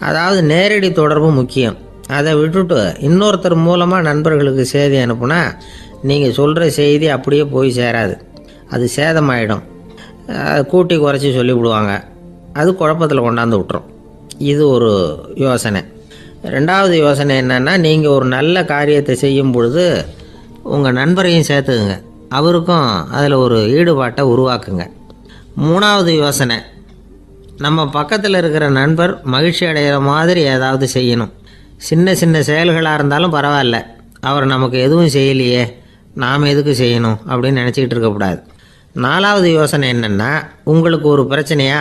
அதாவது நேரடி தொடர்பு முக்கியம். அதை விட்டுட்டு இன்னொருத்தர் மூலமாக நண்பர்களுக்கு செய்தி அனுப்புனா நீங்கள் சொல்கிற செய்தி அப்படியே போய் சேராது, அது சேதமாயிடும். கூட்டி குறைச்சி சொல்லிவிடுவாங்க, அது குழப்பத்தில் கொண்டாந்து விட்டுரும். இது ஒரு யோசனை. 2வது யோசனை என்னென்னா, நீங்கள் ஒரு நல்ல காரியத்தை செய்யும் பொழுது உங்கள் நண்பரையும் சேர்த்துக்குங்க, அவருக்கும் அதில் ஒரு ஈடுபாட்டை உருவாக்குங்க. 3வது யோசனை, நம்ம பக்கத்தில் இருக்கிற நண்பர் மகிழ்ச்சி அடைகிற மாதிரி ஏதாவது செய்யணும். சின்ன சின்ன செயல்களாக இருந்தாலும் பரவாயில்ல, அவர் நமக்கு எதுவும் செய்யலையே, நாம் எதுக்கு செய்யணும் அப்படின்னு நினச்சிக்கிட்டு இருக்கக்கூடாது. 4வது யோசனை என்னென்னா, உங்களுக்கு ஒரு பிரச்சனையா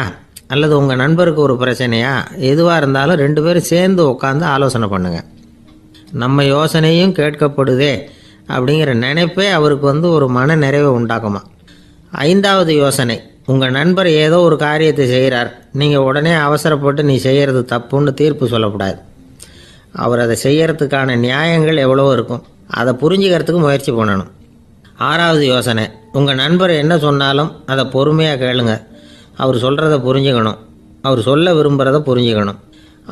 அல்லது உங்கள் நண்பருக்கு ஒரு பிரச்சனையா, எதுவாக இருந்தாலும் 2 பேரும் சேர்ந்து உட்காந்து ஆலோசனை பண்ணுங்கள். நம்ம யோசனையும் கேட்கப்படுதே அப்படிங்கிற நினைப்பே அவருக்கு ஒரு மன நிறைவை உண்டாக்குமா. 5வது யோசனை, உங்கள் நண்பர் ஏதோ ஒரு காரியத்தை செய்கிறார், நீங்கள் உடனே அவசரப்பட்டு நீ செய்கிறது தப்புன்னு தீர்ப்பு சொல்லக்கூடாது. அவர் அதை செய்கிறதுக்கான நியாயங்கள் எவ்வளோ இருக்கும், அதை புரிஞ்சுக்கிறதுக்கு முயற்சி பண்ணணும். 6வது யோசனை, உங்கள் நண்பர் என்ன சொன்னாலும் அதை பொறுமையாக கேளுங்க. அவர் சொல்கிறத புரிஞ்சுக்கணும், அவர் சொல்ல விரும்புகிறத புரிஞ்சுக்கணும்,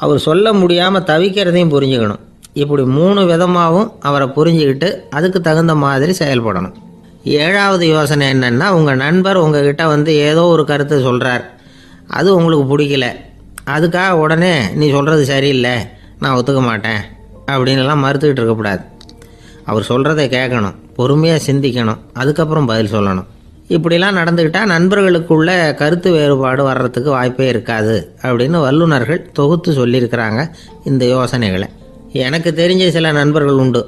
அவர் சொல்ல முடியாமல் தவிக்கிறதையும் புரிஞ்சுக்கணும். இப்படி 3 விதமாகவும் அவரை புரிஞ்சுக்கிட்டு அதுக்கு தகுந்த மாதிரி செயல்படணும். 7வது யோசனை என்னென்னா, உங்கள் நண்பர் உங்ககிட்ட ஏதோ ஒரு கருத்தை சொல்கிறார், அது உங்களுக்கு பிடிக்கல, அதுக்காக உடனே நீ சொல்கிறது சரியில்லை, நான் ஒத்துக்க மாட்டேன் அப்படின்லாம் மறுத்துக்கிட்டு இருக்கக்கூடாது. அவர் சொல்கிறத கேட்கணும், பொறுமையாக சிந்திக்கணும், அதுக்கப்புறம் பதில் சொல்லணும். இப்படிலாம் நடந்துக்கிட்டால் நண்பர்களுக்குள்ள கருத்து வேறுபாடு வர்றதுக்கு வாய்ப்பே இருக்காது அப்படின்னு வல்லுநர்கள் தொகுத்து சொல்லியிருக்கிறாங்க இந்த யோசனைகளை. எனக்கு தெரிஞ்ச சில நண்பர்கள் உண்டு,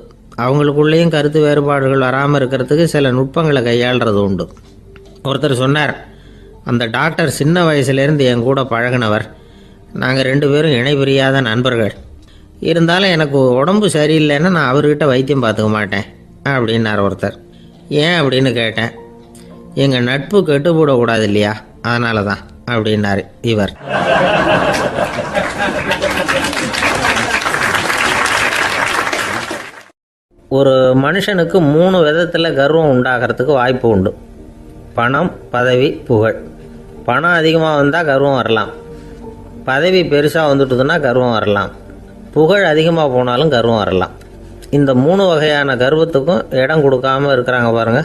அவங்களுக்குள்ளேயும் கருத்து வேறுபாடுகள் வராமல் இருக்கிறதுக்கு சில நுட்பங்களை கையாளுறது உண்டு. ஒருத்தர் சொன்னார், அந்த டாக்டர் சின்ன வயசுலேருந்து என் கூட பழகினவர், நாங்கள் 2 பேரும் இணை பிரியாத நண்பர்கள். இருந்தாலும் எனக்கு உடம்பு சரியில்லைன்னா நான் அவர்கிட்ட வைத்தியம் பார்த்துக்க மாட்டேன் அப்படின்னார் ஒருத்தர். ஏன் அப்படின்னு கேட்டேன். எங்கள் நட்பு கெட்டுப்படக்கூடாது இல்லையா, அதனால தான் அப்படின்னார் இவர். ஒரு மனுஷனுக்கு 3 விதத்தில் கர்வம் உண்டாகிறதுக்கு வாய்ப்பு உண்டு. பணம், பதவி, புகழ். பணம் அதிகமாக வந்தால் கர்வம் வரலாம், பதவி பெருசாக வந்துட்டுதுன்னா கர்வம் வரலாம், புகழ் அதிகமாக போனாலும் கர்வம் வரலாம். இந்த 3 வகையான கர்வத்துக்கும் இடம் கொடுக்காம இருக்கிறாங்க பாருங்க,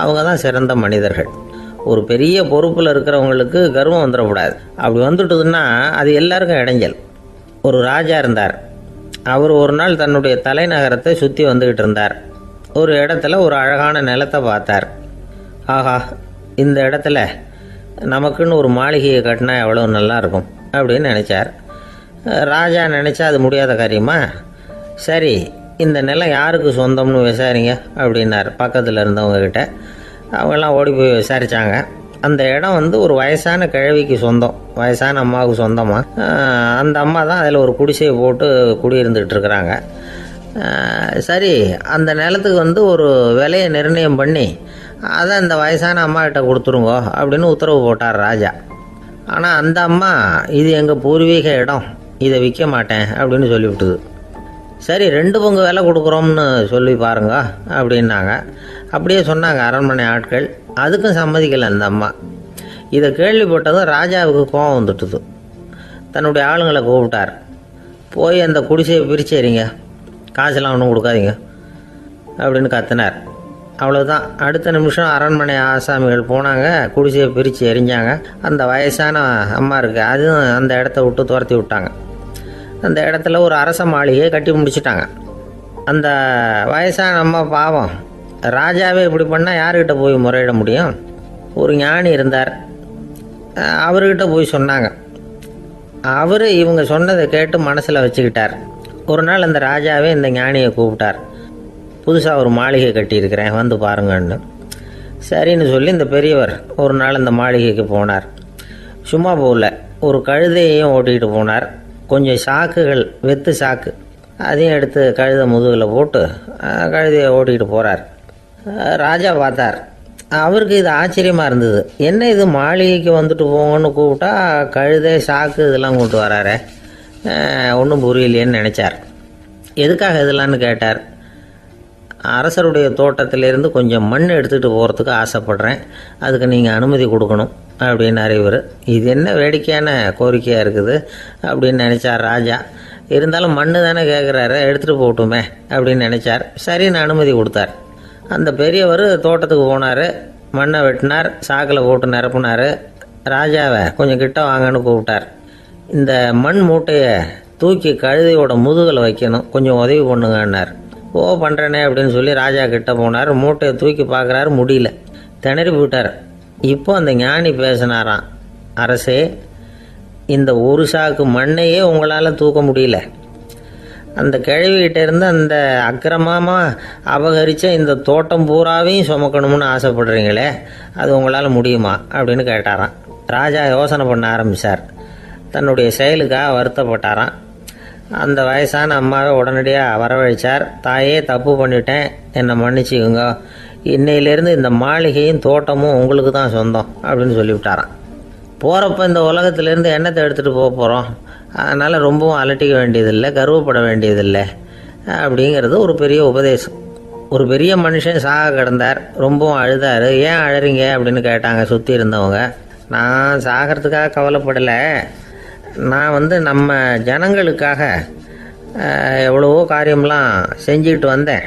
அவங்க தான் சிறந்த மனிதர்கள். ஒரு பெரிய பொறுப்பில் இருக்கிறவங்களுக்கு கர்வம் வந்துடக்கூடாது. அப்படி வந்துட்டுதுன்னா அது எல்லாருக்கும் இடைஞ்சல். ஒரு ராஜா இருந்தார். அவர் ஒரு நாள் தன்னுடைய தலைநகரத்தை சுற்றி வந்துக்கிட்டு இருந்தார். ஒரு இடத்துல ஒரு அழகான நிலத்தை பார்த்தார். ஆஹா, இந்த இடத்துல நமக்குன்னு ஒரு மாளிகையை கட்டினா எவ்வளோ நல்லாயிருக்கும் அப்படின்னு நினச்சார். ராஜா நினச்சா அது முடியாத காரியமா? சரி, இந்த நிலம் யாருக்கு சொந்தம்னு விசாரிங்க அப்படின்னார் பக்கத்தில் இருந்தவங்கக்கிட்ட. அவங்கெல்லாம் ஓடி போய் விசாரித்தாங்க. அந்த இடம் ஒரு வயசான கிழவிக்கு சொந்தம், வயசான அம்மாவுக்கு சொந்தமாக. அந்த அம்மா தான் அதில் ஒரு குடிசையை போட்டு குடியிருந்துகிட்டு இருக்கிறாங்க. சரி, அந்த நிலத்துக்கு ஒரு விலையை நிர்ணயம் பண்ணி அதை அந்த வயசான அம்மாக்கிட்ட கொடுத்துருங்கோ அப்படின்னு உத்தரவு போட்டார் ராஜா. ஆனால் அந்த அம்மா, இது எங்கள் பூர்வீக இடம், இதை விற்க மாட்டேன் அப்படின்னு சொல்லிவிட்டுது. சரி, 2 பங்கு விலை கொடுக்குறோம்னு சொல்லி பாருங்க அப்படின்னாங்க. அப்படியே சொன்னாங்க அரண்மனை ஆட்கள். அதுக்கும் சம்மதிக்கலை அந்த அம்மா. இதை கேள்விப்பட்டதும் ராஜாவுக்கு கோபம் வந்துட்டுது. தன்னுடைய ஆளுங்களை கூப்பிட்டார். போய் அந்த குடிசையை பிரித்து எறிங்க, காசெல்லாம் ஒன்றும் கொடுக்காதீங்க அப்படின்னு கத்தினார். அவ்வளோதான். அடுத்த நிமிஷம் அரண்மனை ஆசாமிகள் போனாங்க, குடிசையை பிரித்து எரிஞ்சாங்க. அந்த வயசான அம்மா இருக்கு, அதுவும் அந்த இடத்த விட்டு துரத்தி விட்டாங்க. அந்த இடத்துல ஒரு அரச மாளிகையை கட்டி முடிச்சிட்டாங்க. அந்த வயசான அம்மா பாவம், ராஜாவே இப்படி பண்ணால் யார்கிட்ட போய் முறையிட முடியும்? ஒரு ஞானி இருந்தார், அவர்கிட்ட போய் சொன்னாங்க. அவர் இவங்க சொன்னதை கேட்டு மனசில் வச்சுக்கிட்டார். ஒரு நாள் அந்த ராஜாவே இந்த ஞானியை கூப்பிட்டார். புதுசாக ஒரு மாளிகை கட்டியிருக்கிறேன், வந்து பாருங்கன்னு. சரின்னு சொல்லி இந்த பெரியவர் ஒரு நாள் இந்த மாளிகைக்கு போனார். சும்மா போகல, ஒரு கழுதையையும் ஓட்டிகிட்டு போனார். கொஞ்சம் சாக்குகள், வெத்து சாக்கு, அதையும் எடுத்து கழுதை முதுகில் போட்டு கழுதையை ஓட்டிகிட்டு போகிறார். ராஜா பார்த்தார். அவருக்கு இது ஆச்சரியமாக இருந்தது. என்ன இது, மாளிகைக்கு வந்துட்டு போங்கன்னு கூப்பிட்டா கழுதை சாக்கு இதெல்லாம் கொண்டு வராரு, ஒன்றும் புரியலையேன்னு நினச்சார். எதுக்காக இதெல்லாம்னு கேட்டார். அரசருடைய தோட்டத்திலேருந்து கொஞ்சம் மண் எடுத்துகிட்டு போகிறதுக்கு ஆசைப்பட்றேன், அதுக்கு நீங்கள் அனுமதி கொடுக்கணும் அப்படின்னாரு இவர். இது என்ன வேடிக்கையான கோரிக்கையாக இருக்குது அப்படின்னு நினச்சார் ராஜா. இருந்தாலும் மண் தானே கேட்குறாரு, எடுத்துகிட்டு போகட்டுமே அப்படின்னு நினச்சார். சரின்னு அனுமதி கொடுத்தார். அந்த பெரியவர் தோட்டத்துக்கு போனார், மண்ணை வெட்டினார், சாக்கில் போட்டு நிரப்புனார். ராஜாவை கொஞ்சம் கிட்ட வாங்கன்னு கூப்பிட்டார். இந்த மண் மூட்டையை தூக்கி கழுதையோட முதுகில் வைக்கணும், கொஞ்சம் உதவி பண்ணுங்கன்னார். ஓ, பண்ணுறேனே அப்படின்னு சொல்லி ராஜா கிட்ட போனார். மூட்டையை தூக்கி பார்க்குறாரு, முடியல, திணறி போயிட்டார். இப்போ அந்த ஞானி பேசினாராம். அரசே, இந்த ஒரு சாக்கு மண்ணையே உங்களால் தூக்க முடியல, அந்த கிழவிகிட்ட இருந்து அந்த அக்கிரமமாக அபகரித்த இந்த தோட்டம் பூராவையும் சுமக்கணும்னு ஆசைப்படுறீங்களே, அது உங்களால் முடியுமா அப்படின்னு கேட்டாராம். ராஜா யோசனை பண்ண ஆரம்பித்தார். தன்னுடைய செயலுக்காக வருத்தப்பட்டாராம். அந்த வயசான அம்மாவை உடனடியாக வரவழைச்சார். தாயே, தப்பு பண்ணிட்டேன், என்னை மன்னிச்சுக்குங்க, இன்னையிலேருந்து இந்த மாளிகையும் தோட்டமும் உங்களுக்கு தான் சொந்தம் அப்படின்னு சொல்லிவிட்டாராம். போகிறப்ப இந்த உலகத்திலேருந்து எண்ணத்தை எடுத்துகிட்டு போக போகிறோம், அதனால் ரொம்பவும் அலட்டிக்க வேண்டியதில்லை, கர்வப்பட வேண்டியதில்லை அப்படிங்கிறது ஒரு பெரிய உபதேசம். ஒரு பெரிய மனுஷன் சாக கிடந்தார், ரொம்பவும் அழுதார். ஏன் அழறீங்க அப்படின்னு கேட்டாங்க சுற்றி இருந்தவங்க. நான் சாகிறதுக்காக கவலைப்படலை, நான் நம்ம ஜனங்களுக்காக எவ்வளவோ காரியம்லாம் செஞ்சுக்கிட்டு வந்தேன்.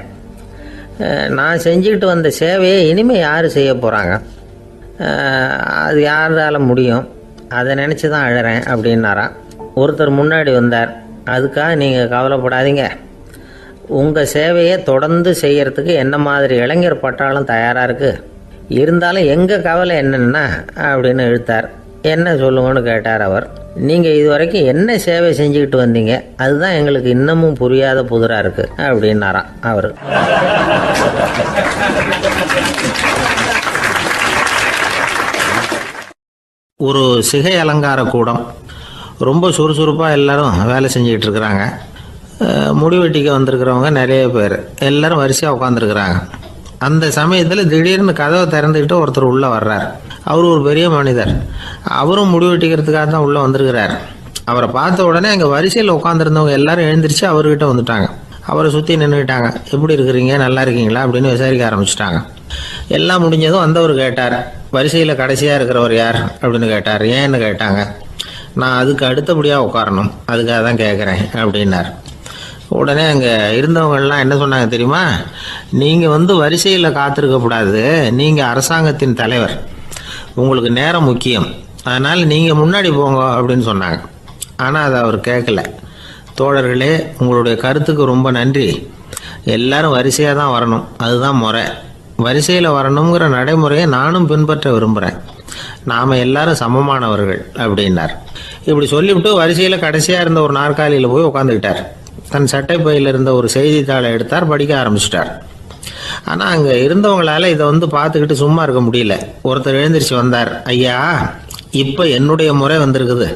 நான் செஞ்சுக்கிட்டு வந்த சேவையை இனிமேல் யார் செய்ய போகிறாங்க, அது யாரால் முடியும், அதை நினச்சி தான் அழறேன் அப்படின்னாராம். ஒருத்தர் முன்னாடி வந்தார். அதுக்காக நீங்கள் கவலைப்படாதீங்க, உங்கள் சேவையை தொடர்ந்து செய்கிறதுக்கு என்ன மாதிரி இளைஞர் பட்டாலும் தயாராக இருக்குது, இருந்தாலும் எங்கள் கவலை என்னென்னா அப்படின்னு இழுத்தார். என்ன சொல்லுங்கன்னு கேட்டார் அவர். நீங்கள் இது வரைக்கும் என்ன சேவை செஞ்சுக்கிட்டு வந்தீங்க, அதுதான் எங்களுக்கு இன்னமும் புரியாத புதிராக இருக்குது அப்படின்னாராம் அவர். ஒரு சிகை அலங்கார கூடம், ரொம்ப சுறுசுறுப்பாக எல்லாரும் வேலை செஞ்சுக்கிட்டு இருக்கிறாங்க. முடிவெட்டிக்க வந்திருக்கிறவங்க நிறைய பேர், எல்லாரும் வரிசையாக உட்காந்துருக்குறாங்க. அந்த சமயத்தில் திடீர்னு கதவை திறந்துக்கிட்டு ஒருத்தர் உள்ளே வர்றார். அவர் ஒரு பெரிய மனிதர், அவரும் முடிவெட்டிக்கிறதுக்காக தான் உள்ளே வந்திருக்கிறார். அவரை பார்த்த உடனே அங்கே வரிசையில் உட்காந்துருந்தவங்க எல்லாரும் எழுந்திரிச்சு அவர்கிட்ட வந்துட்டாங்க. அவரை சுற்றி நின்றுக்கிட்டாங்க. எப்படி இருக்கிறீங்க, நல்லா இருக்கீங்களா அப்படின்னு விசாரிக்க ஆரம்பிச்சிட்டாங்க. எல்லாம் முடிஞ்சதும் வந்தவர் கேட்டார், வரிசையில் கடைசியாக இருக்கிறவர் யார் அப்படின்னு கேட்டார். ஏன்னு கேட்டாங்க. நான் அதுக்கு அடுத்தபடியாக உட்காரணும், அதுக்காக தான் கேட்குறேன் அப்படின்னார். உடனே அங்கே இருந்தவங்கெல்லாம் என்ன சொன்னாங்க தெரியுமா? நீங்கள் வரிசையில் காத்திருக்கக்கூடாது, நீங்கள் அரசாங்கத்தின் தலைவர், உங்களுக்கு நேரம் முக்கியம், அதனால் நீங்கள் முன்னாடி போங்க அப்படின்னு சொன்னாங்க. ஆனால் அதை அவர் கேட்கல. தோழர்களே, உங்களுடைய கருத்துக்கு ரொம்ப நன்றி. எல்லாரும் வரிசையாக தான் வரணும், அதுதான் முறை. வரிசையில் வரணுங்கிற நடைமுறையை நானும் பின்பற்ற விரும்புகிறேன். நாம் எல்லாரும் சமமானவர்கள் அப்படின்னார். இப்படி சொல்லிவிட்டு வரிசையில் கடைசியாக இருந்த ஒரு நாற்காலியில் போய் உட்காந்துக்கிட்டார். தன் சட்டை பையில் இருந்த ஒரு செய்தித்தாளை எடுத்தார், படிக்க ஆரம்பிச்சிட்டார். ஆனால் அங்கே இருந்தவங்களால இதை பார்த்துக்கிட்டு சும்மா இருக்க முடியல. ஒருத்தர் எழுந்திரிச்சு வந்தார். ஐயா, இப்போ என்னுடைய முறை வந்திருக்குது,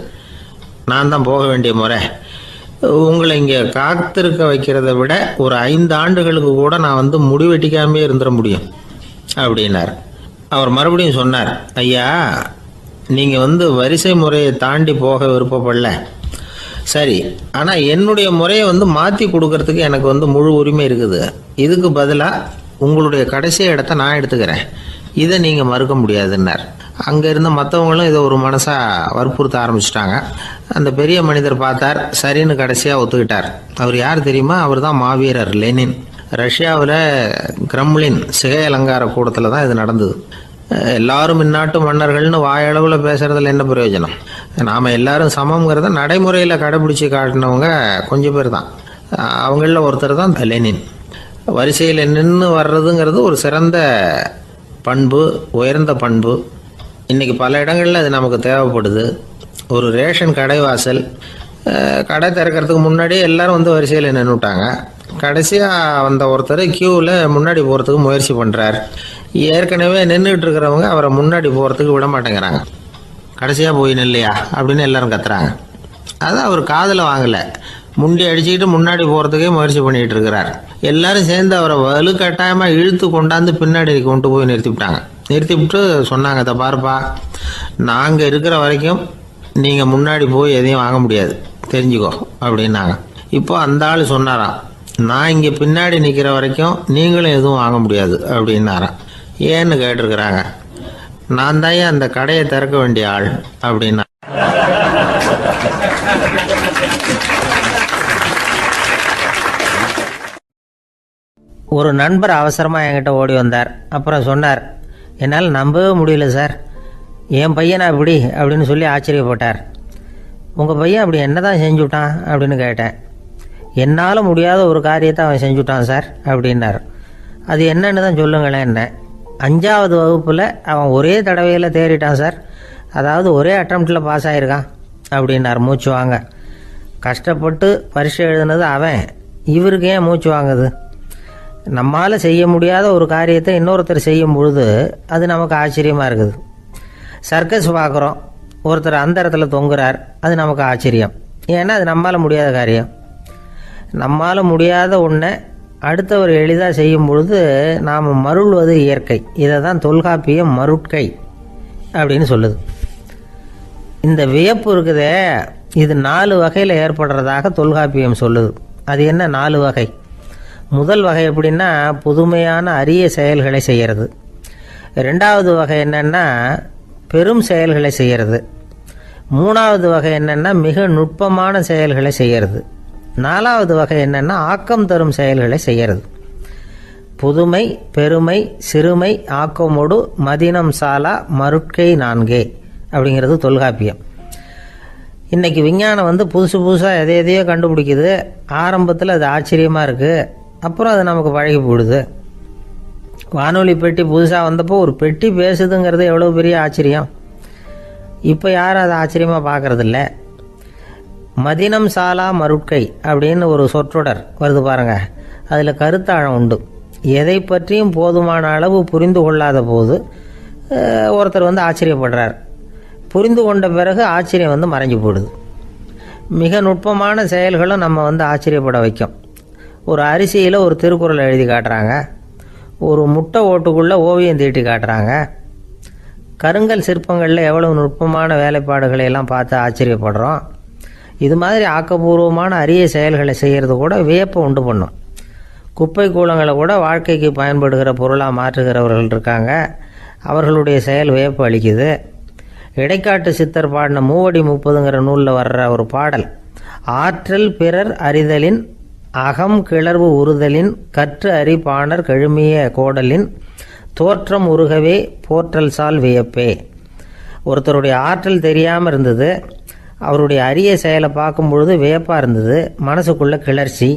நான் தான் போக வேண்டிய முறை. உங்களை இங்கே காத்திருக்க வைக்கிறத விட ஒரு 5 ஆண்டுகளுக்கு கூட நான் முடிவெட்டிக்காமே இருந்துட முடியும் அப்படின்னார். அவர் மறுபடியும் சொன்னார், ஐயா, நீங்கள் வரிசை முறையை தாண்டி போக விருப்பப்படல, சரி, ஆனால் என்னுடைய முறையை மாற்றி கொடுக்கறதுக்கு எனக்கு முழு உரிமை இருக்குது. இதுக்கு பதிலாக உங்களுடைய கடைசி இடத்த நான் எடுத்துக்கிறேன், இதை நீங்கள் மறுக்க முடியாதுன்னார். அங்கே இருந்த மற்றவங்களும் இதை ஒரு மனசாக வற்புறுத்த ஆரம்பிச்சிட்டாங்க. அந்த பெரிய மனிதர் பார்த்தார், சரின்னு கடைசியாக ஒத்துக்கிட்டார். அவர் யார் தெரியுமா? அவர் தான் மாவீரர் லெனின். ரஷ்யாவில் கிரெம்ளின் சிகை அலங்கார கூடத்தில் தான் இது நடந்தது. எல்லாரும் இந்நாட்டு மன்னர்கள்னு வாயளவில் பேசுறதுல என்ன பிரயோஜனம்? நாம் எல்லாரும் சமங்கிறத நடைமுறையில் கடைபிடிச்சி காட்டினவங்க கொஞ்சம் பேர் தான். அவங்களில் ஒருத்தர் தான் லெனின். வரிசையில் நின்று வர்றதுங்கிறது ஒரு சிறந்த பண்பு, உயர்ந்த பண்பு. இன்றைக்கி பல இடங்களில் அது நமக்கு தேவைப்படுது. ஒரு ரேஷன் கடை வாசல், கடை திறக்கிறதுக்கு முன்னாடியே எல்லாரும் வரிசையில் நின்றுட்டாங்க. கடைசியாக வந்த ஒருத்தர் க்யூவில் முன்னாடி போகிறதுக்கு முயற்சி பண்ணுறார். ஏற்கனவே நின்றுட்டு இருக்கிறவங்க அவரை முன்னாடி போகிறதுக்கு விட மாட்டேங்கிறாங்க. கடைசியாக போய் நில்லையா அப்படின்னு எல்லாரும் கத்துறாங்க. அது அவர் காதில் வாங்கலை. முண்டி அடிச்சுக்கிட்டு முன்னாடி போகிறதுக்கே முயற்சி பண்ணிகிட்டு இருக்கிறார். எல்லாரும் சேர்ந்து அவரை வலுக்கட்டாயமாக இழுத்து கொண்டாந்து பின்னாடி கொண்டு போய் நிறுத்திவிட்டு சொன்னாங்க, இதை பாருப்பா, நாங்கள் இருக்கிற வரைக்கும் நீங்கள் முன்னாடி போய் எதையும் வாங்க முடியாது, தெரிஞ்சுக்கோ அப்படின்னாங்க. இப்போ அந்த ஆள் சொன்னாராம், நான் இங்கே பின்னாடி நிற்கிற வரைக்கும் நீங்களும் எதுவும் வாங்க முடியாது அப்படின்னாராம். ஏன்னு கேட்டிருக்கிறாங்க. நான் தான் அந்த கடையை திறக்க வேண்டிய ஆள் அப்படின்னா. ஒரு நண்பர் அவசரமாக என்கிட்ட ஓடி வந்தார். அப்புறம் சொன்னார், என்னால் நம்பவே முடியல சார், என் பையனா இப்படி அப்படின்னு சொல்லி ஆச்சரியப்பட்டார். உங்கள் பையன் அப்படி என்ன தான் செஞ்சுட்டான் அப்படின்னு கேட்டேன். என்னால் முடியாத ஒரு காரியத்தை அவன் செஞ்சுட்டான் சார் அப்படின்னார். அது என்னன்னு தான் சொல்லுங்களேன். என்ன 5வது வகுப்பில் அவன் ஒரே தடவையில் தேறிட்டான் சார், அதாவது ஒரே அட்டம்ப்டில் பாஸ் ஆகிருக்கான் அப்படின்னார் மூச்சு வாங்க. கஷ்டப்பட்டு பரீட்சை எழுதுனது அவன், இவருக்கு ஏன் மூச்சு வாங்குது? நம்மால் செய்ய முடியாத ஒரு காரியத்தை இன்னொருத்தர் செய்யும் பொழுது அது நமக்கு ஆச்சரியமாக இருக்குது. சர்க்கஸ் பார்க்குறோம், ஒருத்தர் அந்த இடத்துல தொங்குறார், அது நமக்கு ஆச்சரியம். ஏன்னா அது நம்மால் முடியாத காரியம். நம்மால் முடியாத ஒன்றை அடுத்தவர் எளிதாக செய்யும் பொழுது நாம் மருள்வது இயற்கை. இதை தான் தொல்காப்பியம் மருட்கை அப்படின்னு சொல்லுது. இந்த வியப்பு இருக்குதே, இது 4 வகையில் ஏற்படுறதாக தொல்காப்பியம் சொல்லுது. அது என்ன 4 வகை? முதல் வகை எப்படின்னா, புதுமையான அரிய செயல்களை செய்கிறது. 2வது வகை என்னென்னா பெரும் செயல்களை செய்கிறது. 3வது வகை என்னென்னா மிக நுட்பமான செயல்களை செய்கிறது. 4வது வகை என்னென்னா ஆக்கம் தரும் செயல்களை செய்கிறது. புதுமை, பெருமை, சிறுமை, ஆக்கமோடு மதினம் சாலா மருட்கை 4 அப்படிங்கிறது தொல்காப்பியம். இன்றைக்கி விஞ்ஞானம் புதுசு புதுசாக எதையோ கண்டுபிடிக்குது. ஆரம்பத்தில் அது ஆச்சரியமாக இருக்குது, அப்புறம் அது நமக்கு பழகி போடுது. வானொலி பெட்டி புதுசாக வந்தப்போ ஒரு பெட்டி பேசுதுங்கிறது எவ்வளோ பெரிய ஆச்சரியம். இப்போ யாரும் அதை ஆச்சரியமாக பார்க்குறதில்ல. மதினம் சாலா மருட்கை அப்படின்னு ஒரு சொற்றொடர் வருது பாருங்கள், அதில் கருத்தாழம் உண்டு. எதை பற்றியும் போதுமான அளவு புரிந்து கொள்ளாத போது ஒருத்தர் ஆச்சரியப்படுறார். புரிந்து கொண்ட பிறகு ஆச்சரியம் மறைஞ்சு போடுது. மிக நுட்பமான செயல்களும் நம்ம ஆச்சரியப்பட வைக்கும். ஒரு அரிசியில் ஒரு திருக்குறள் எழுதி காட்டுறாங்க, ஒரு முட்டை ஓட்டுக்குள்ளே ஓவியம் தீட்டி காட்டுறாங்க. கருங்கல் சிற்பங்களில் எவ்வளவு நுட்பமான வேலைப்பாடுகளை எல்லாம் பார்த்து ஆச்சரியப்படுறோம். இது மாதிரி ஆக்கப்பூர்வமான அரிய செயல்களை செய்கிறது கூட வியப்பை உண்டு பண்ணும். குப்பை கூலங்களை கூட வாழ்க்கைக்கு பயன்படுகிற பொருளாக மாற்றுகிறவர்கள் இருக்காங்க, அவர்களுடைய செயல் வியப்பு அளிக்குது. இடைக்காட்டு சித்தர் பாடின 30 நூலில் வர்ற ஒரு பாடல், ஆற்றல் பிறர் அறிதலின் அகம் கிளர்வு உறுதலின் கற்று அறி பாணர் கழுமிய கோடலின் தோற்றம் உருகவே போற்றல் சால் வியப்பே. ஒருத்தருடைய ஆற்றல் தெரியாமல் இருந்தது, அவருடைய அரிய செயலை பார்க்கும் பொழுது வியப்பாக இருந்தது, மனசுக்குள்ள கிளர்ச்சி.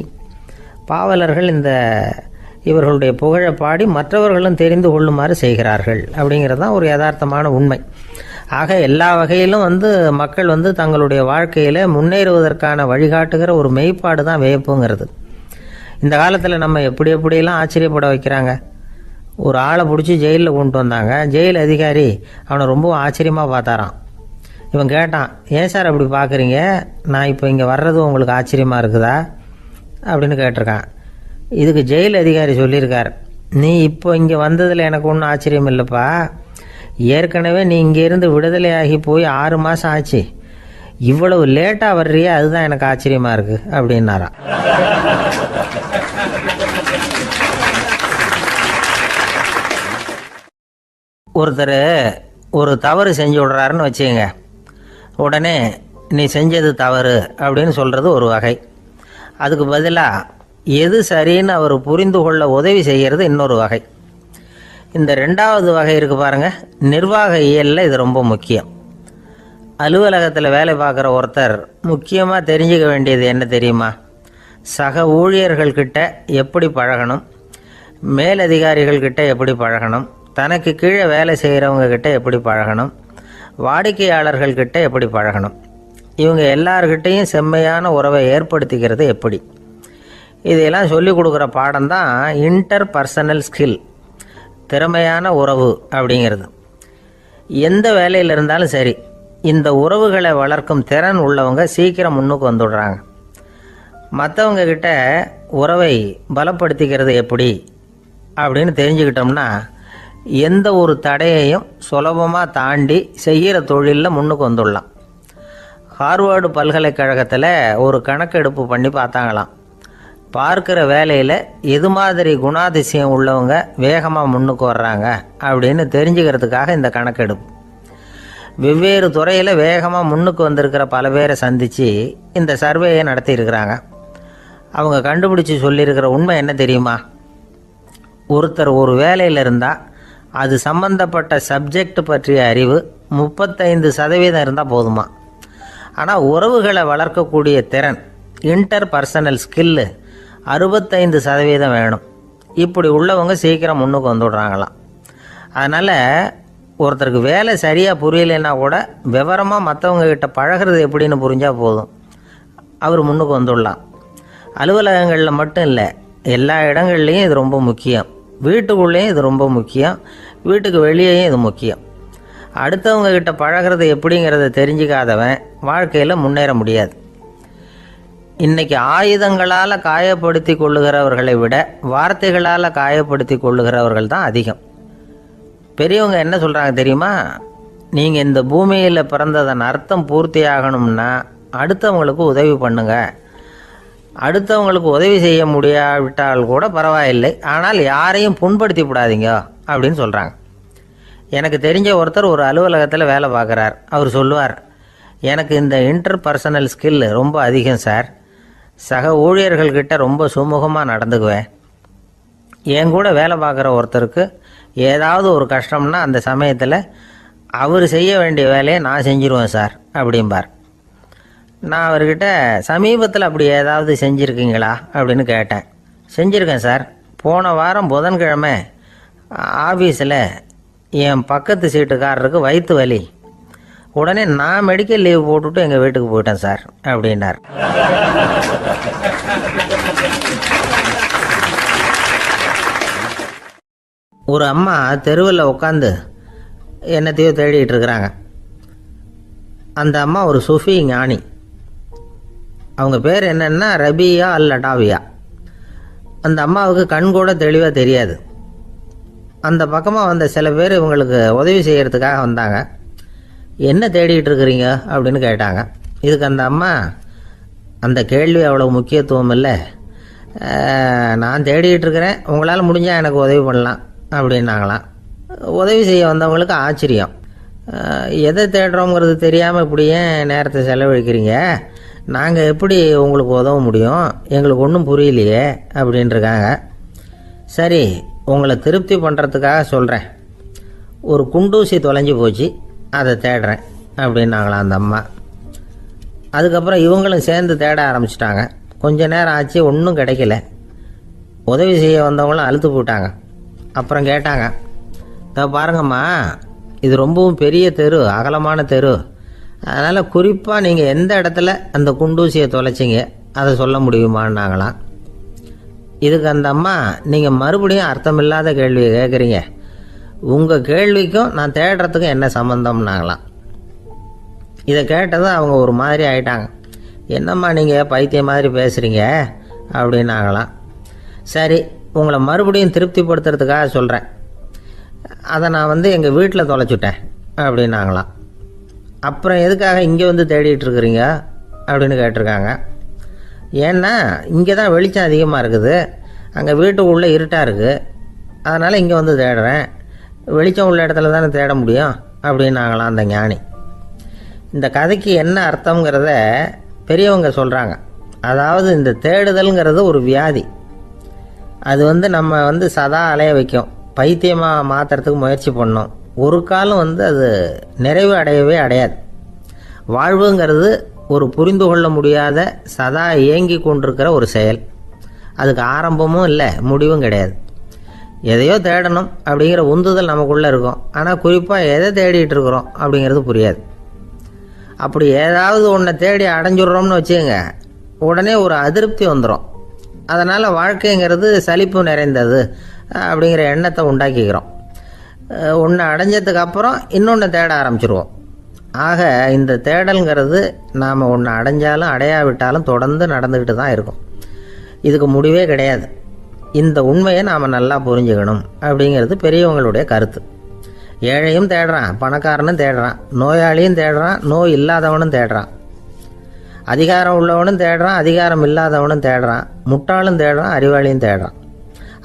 பாவலர்கள் இவர்களுடைய புகழை பாடி மற்றவர்களும் தெரிந்து கொள்ளுமாறு செய்கிறார்கள் அப்படிங்கிறது தான் ஒரு யதார்த்தமான உண்மை. ஆக எல்லா வகையிலும் மக்கள் தங்களுடைய வாழ்க்கையில் முன்னேறுவதற்கான வழிகாட்டுகிற ஒரு மெய்ப்பாடு தான் வியப்புங்கிறது. இந்த காலத்தில் நம்ம எப்படியெல்லாம் ஆச்சரியப்பட வைக்கிறாங்க. ஒரு ஆளை பிடிச்சி ஜெயிலில் கொண்டு வந்தாங்க. ஜெயில் அதிகாரி அவனை ரொம்ப ஆச்சரியமாக பார்த்தாரான். இவன் கேட்டான், ஏன் சார் அப்படி பார்க்குறீங்க, நான் இப்போ இங்கே வர்றது உங்களுக்கு ஆச்சரியமாக இருக்குதா அப்படின்னு கேட்டிருக்கான். இதுக்கு ஜெயில் அதிகாரி சொல்லியிருக்கார், நீ இப்போ இங்கே வந்ததில் எனக்கு ஒன்றும் ஆச்சரியம் இல்லைப்பா, ஏற்கனவே நீ இங்கேருந்து விடுதலையாகி போய் 6 மாதம் ஆச்சு, இவ்வளவு லேட்டாக வர்றியே அதுதான் எனக்கு ஆச்சரியமாக இருக்குது அப்படின்னாராம். ஒருத்தர் ஒரு தவறு செஞ்சு விடுறாருன்னு வச்சுக்கங்க, உடனே நீ செஞ்சது தவறு அப்படின்னு சொல்கிறது ஒரு வகை. அதுக்கு பதிலாக எது சரின்னு அவர் புரிந்து கொள்ள உதவி செய்கிறது இன்னொரு வகை. இந்த 2வது வகை இருக்குது பாருங்கள், நிர்வாக இயலில் இது ரொம்ப முக்கியம். அலுவலகத்தில் வேலை பார்க்குற ஒருத்தர் முக்கியமாக தெரிஞ்சுக்க வேண்டியது என்ன தெரியுமா? சக ஊழியர்கள்கிட்ட எப்படி பழகணும், மேலதிகாரிகள்கிட்ட எப்படி பழகணும், தனக்கு கீழே வேலை செய்கிறவங்க கிட்ட எப்படி பழகணும், வாடிக்கையாளர்கள்கிட்ட எப்படி பழகணும், இவங்க எல்லார்கிட்டையும் செம்மையான உறவை ஏற்படுத்திக்கிறது எப்படி, இதையெல்லாம் சொல்லிக் கொடுக்குற பாடம் தான் இன்டர் பர்சனல் ஸ்கில், திறமையான உறவு அப்படிங்கிறது. எந்த வேலையில் இருந்தாலும் சரி, இந்த உறவுகளை வளர்க்கும் திறன் உள்ளவங்க சீக்கிரம் முன்னுக்கு வந்துடுறாங்க. மற்றவங்க கிட்ட உறவை பலப்படுத்திக்கிறது எப்படி அப்படின்னு தெரிஞ்சுக்கிட்டோம்னா எந்த ஒரு தடையையும் சுலபமாக தாண்டி செய்கிற தொழிலில் முன்னுக்கு வந்துடலாம். ஹார்வர்டு பல்கலைக்கழகத்தில் ஒரு கணக்கெடுப்பு பண்ணி பார்த்தாங்களாம். பார்க்குற வேலையில் எது மாதிரி குணாதிசயம் உள்ளவங்க வேகமாக முன்னுக்கு வர்றாங்க அப்படின்னு தெரிஞ்சுக்கிறதுக்காக இந்த கணக்கெடுப்பு. வெவ்வேறு துறையில் வேகமாக முன்னுக்கு வந்திருக்கிற பல பேரை சந்தித்து இந்த சர்வேயை நடத்தியிருக்கிறாங்க. அவங்க கண்டுபிடிச்சி சொல்லியிருக்கிற உண்மை என்ன தெரியுமா? ஒருத்தர் ஒரு வேலையில் இருந்தால் அது சம்பந்தப்பட்ட சப்ஜெக்ட் பற்றிய அறிவு 35% இருந்தால் போதுமா. ஆனால் உறவுகளை வளர்க்கக்கூடிய திறன், இன்டர் பர்சனல் ஸ்கில்லு 65% வேணும். இப்படி உள்ளவங்க சீக்கிரம் முன்னுக்கு வந்துடுறாங்களாம். அதனால் ஒருத்தருக்கு வேலை சரியாக புரியலைன்னா கூட விவரமாக மற்றவங்க கிட்ட பழகிறது எப்படின்னு புரிஞ்சால் போதும், அவர் முன்னுக்கு வந்துடலாம். அலுவலகங்களில் மட்டும் இல்லை, எல்லா இடங்கள்லையும் இது ரொம்ப முக்கியம். வீட்டுக்குள்ளேயும் இது ரொம்ப முக்கியம், வீட்டுக்கு வெளியேயும் இது முக்கியம். அடுத்தவங்க கிட்ட பழகிறது எப்படிங்கிறத தெரிஞ்சிக்காதவன் வாழ்க்கையில் முன்னேற முடியாது. இன்றைக்கி ஆயுதங்களால் காயப்படுத்தி கொள்ளுகிறவர்களை விட வார்த்தைகளால் காயப்படுத்தி கொள்ளுகிறவர்கள் தான் அதிகம். பெரியவங்க என்ன சொல்கிறாங்க தெரியுமா? நீங்கள் இந்த பூமியில் பிறந்ததன் அர்த்தம் பூர்த்தி ஆகணும்னா அடுத்தவங்களுக்கு உதவி பண்ணுங்க. அடுத்தவங்களுக்கு உதவி செய்ய முடியாவிட்டால் கூட பரவாயில்லை, ஆனால் யாரையும் புண்படுத்தி விடாதீங்க அப்படின்னு சொல்கிறாங்க. எனக்கு தெரிஞ்ச ஒருத்தர் ஒரு அலுவலகத்தில் வேலை பார்க்குறார். அவர் சொல்லுவார், எனக்கு இந்த இன்டர் பர்சனல் ஸ்கில் ரொம்ப அதிகம் சார், சக ஊழியர்கள்கிட்ட ரொம்ப சுமூகமாக நடந்துக்குவேன். என் கூட வேலை பார்க்குற ஒருத்தருக்கு ஏதாவது ஒரு கஷ்டம்னா அந்த சமயத்தில் அவர் செய்ய வேண்டிய வேலையை நான் செஞ்சிருவேன் சார் அப்படிம்பார். நான் அவர்கிட்ட சமீபத்தில் அப்படி ஏதாவது செஞ்சுருக்கீங்களா அப்படின்னு கேட்டேன். செஞ்சுருக்கேன் சார். போன வாரம் புதன்கிழமை ஆஃபீஸில் என் பக்கத்து சீட்டுக்காரருக்கு வயிற்று வலி, உடனே நான் மெடிக்கல் லீவ் போட்டுவிட்டு எங்கள் வீட்டுக்கு போயிட்டேன் சார் அப்படின்னார். ஒரு அம்மா தெருவில் உட்காந்து என்னத்தையோ தேடிட்டு இருக்கிறாங்க. அந்த அம்மா ஒரு சூஃபி ஞானி. அவங்க பேர் என்னென்னா ரபியா அல் அடாவியா. அந்த அம்மாவுக்கு கண் கூட தெளிவாக தெரியாது. அந்த பக்கமாக வந்த சில பேர் இவங்களுக்கு உதவி செய்கிறதுக்காக வந்தாங்க. என்ன தேடிட்டு இருக்கிறீங்க அப்படின்னு கேட்டாங்க. இதுக்கு அந்த அம்மா, அந்த கேள்வி அவ்வளோ முக்கியத்துவம் இல்லை, நான் தேடிட்டு இருக்கிறேன், உங்களால் முடிஞ்சால் எனக்கு உதவி பண்ணலாம் அப்படின்னாங்களாம். உதவி செய்ய வந்தவங்களுக்கு ஆச்சரியம். எதை தேடுறோங்கிறது தெரியாமல் இப்படி ஏன் நேரத்தை செலவழிக்கிறீங்க, நாங்கள் எப்படி உங்களுக்கு உதவ முடியும், எங்களுக்கு ஒன்றும் புரியலையே அப்படின்ட்டுருக்காங்க. சரி, உங்களை திருப்தி பண்ணுறதுக்காக சொல்கிறேன். ஒரு குண்டூசி தொலைஞ்சி போச்சு, அதை தேடுறேன் அப்படின்னாங்களாம் அந்த அம்மா. அதுக்கப்புறம் இவங்களும் சேர்ந்து தேட ஆரம்பிச்சிட்டாங்க. கொஞ்ச நேரம் ஆச்சு, ஒன்றும் கிடைக்கல. உதவி செய்ய வந்தவங்களும் அழுத்து போட்டாங்க. அப்புறம் கேட்டாங்க, இதை பாருங்கம்மா, இது ரொம்பவும் பெரிய தெரு, அகலமான தெரு. அதனால் குறிப்பாக நீங்கள் எந்த இடத்துல அந்த குண்டூசியை தொலைச்சிங்க அதை சொல்ல முடியுமான்னாங்களாம். இதுக்கு அந்த அம்மா, நீங்கள் மறுபடியும் அர்த்தமில்லாத கேள்வியை கேட்குறீங்க, உங்கள் கேள்விக்கும் நான் தேடுறதுக்கும் என்ன சம்மந்தம்னாங்களாம். இதை கேட்டதும் அவங்க ஒரு மாதிரி ஆயிட்டாங்க. என்னம்மா நீங்கள் பைத்தியம் மாதிரி பேசுகிறீங்க அப்படின்னாங்களாம். சரி, உங்களை மறுபடியும் திருப்திப்படுத்துறதுக்காக சொல்கிறேன். அதை நான் எங்கள் வீட்டில் தொலைச்சுட்டேன் அப்படின்னாங்களாம். அப்புறம் எதுக்காக இங்கே தேடிட்டு இருக்கிறீங்க அப்படின்னு கேட்டிருக்காங்க. ஏன்னா இங்கே தான் வெளிச்சம் அதிகமாக இருக்குது, அங்கே வீட்டுக்குள்ளே இருட்டாக இருக்குது, அதனால் இங்கே தேடுறேன். வெளிச்சம் உள்ள இடத்துல தானே தேட முடியும் அப்படின்னாங்களாம் அந்த ஞானி. இந்த கதைக்கு என்ன அர்த்தங்கிறத பெரியவங்க சொல்கிறாங்க. அதாவது இந்த தேடுதல்ங்கிறது ஒரு வியாதி. அது நம்ம சதா அலைய வைக்கும், பைத்தியமாக மாற்றுறதுக்கு முயற்சி பண்ணோம். ஒரு காலம் அது நிறைவு அடையவே அடையாது. வாழ்வுங்கிறது ஒரு புரிந்து கொள்ள முடியாத சதா இயங்கி கொண்டிருக்கிற ஒரு செயல். அதுக்கு ஆரம்பமும் இல்லை, முடிவும் கிடையாது. எதையோ தேடணும் அப்படிங்கிற உந்துதல் நமக்குள்ளே இருக்கும். ஆனால் குறிப்பாக எதை தேடிட்டு இருக்கிறோம் அப்படிங்கிறது புரியாது. அப்படி ஏதாவது ஒன்றை தேடி அடைஞ்சிடுறோம்னு வச்சுக்கோங்க, உடனே ஒரு அதிருப்தி வந்துடும். அதனால் வாழ்க்கைங்கிறது சலிப்பு நிறைந்தது அப்படிங்கிற எண்ணத்தை உண்டாக்கிக்கிறோம். ஒன்று அடைஞ்சதுக்கு அப்புறம் இன்னொன்று தேட ஆரம்பிச்சிருவோம். ஆக இந்த தேடல்ங்கிறது நாம் ஒன்று அடைஞ்சாலும் அடையாவிட்டாலும் தொடர்ந்து நடந்துக்கிட்டு தான் இருக்கும். இதுக்கு முடிவே கிடையாது. இந்த உண்மையை நாம் நல்லா புரிஞ்சுக்கணும் அப்படிங்கிறது பெரியவங்களுடைய கருத்து. ஏழையும் தேடுறான், பணக்காரனும் தேடுறான், நோயாளியும் தேடுறான், நோய் இல்லாதவனும் தேடுறான், அதிகாரம் உள்ளவனும் தேடுறான், அதிகாரம் இல்லாதவனும் தேடுறான், முட்டாளும் தேடுறான், அறிவாளியும் தேடுறான்.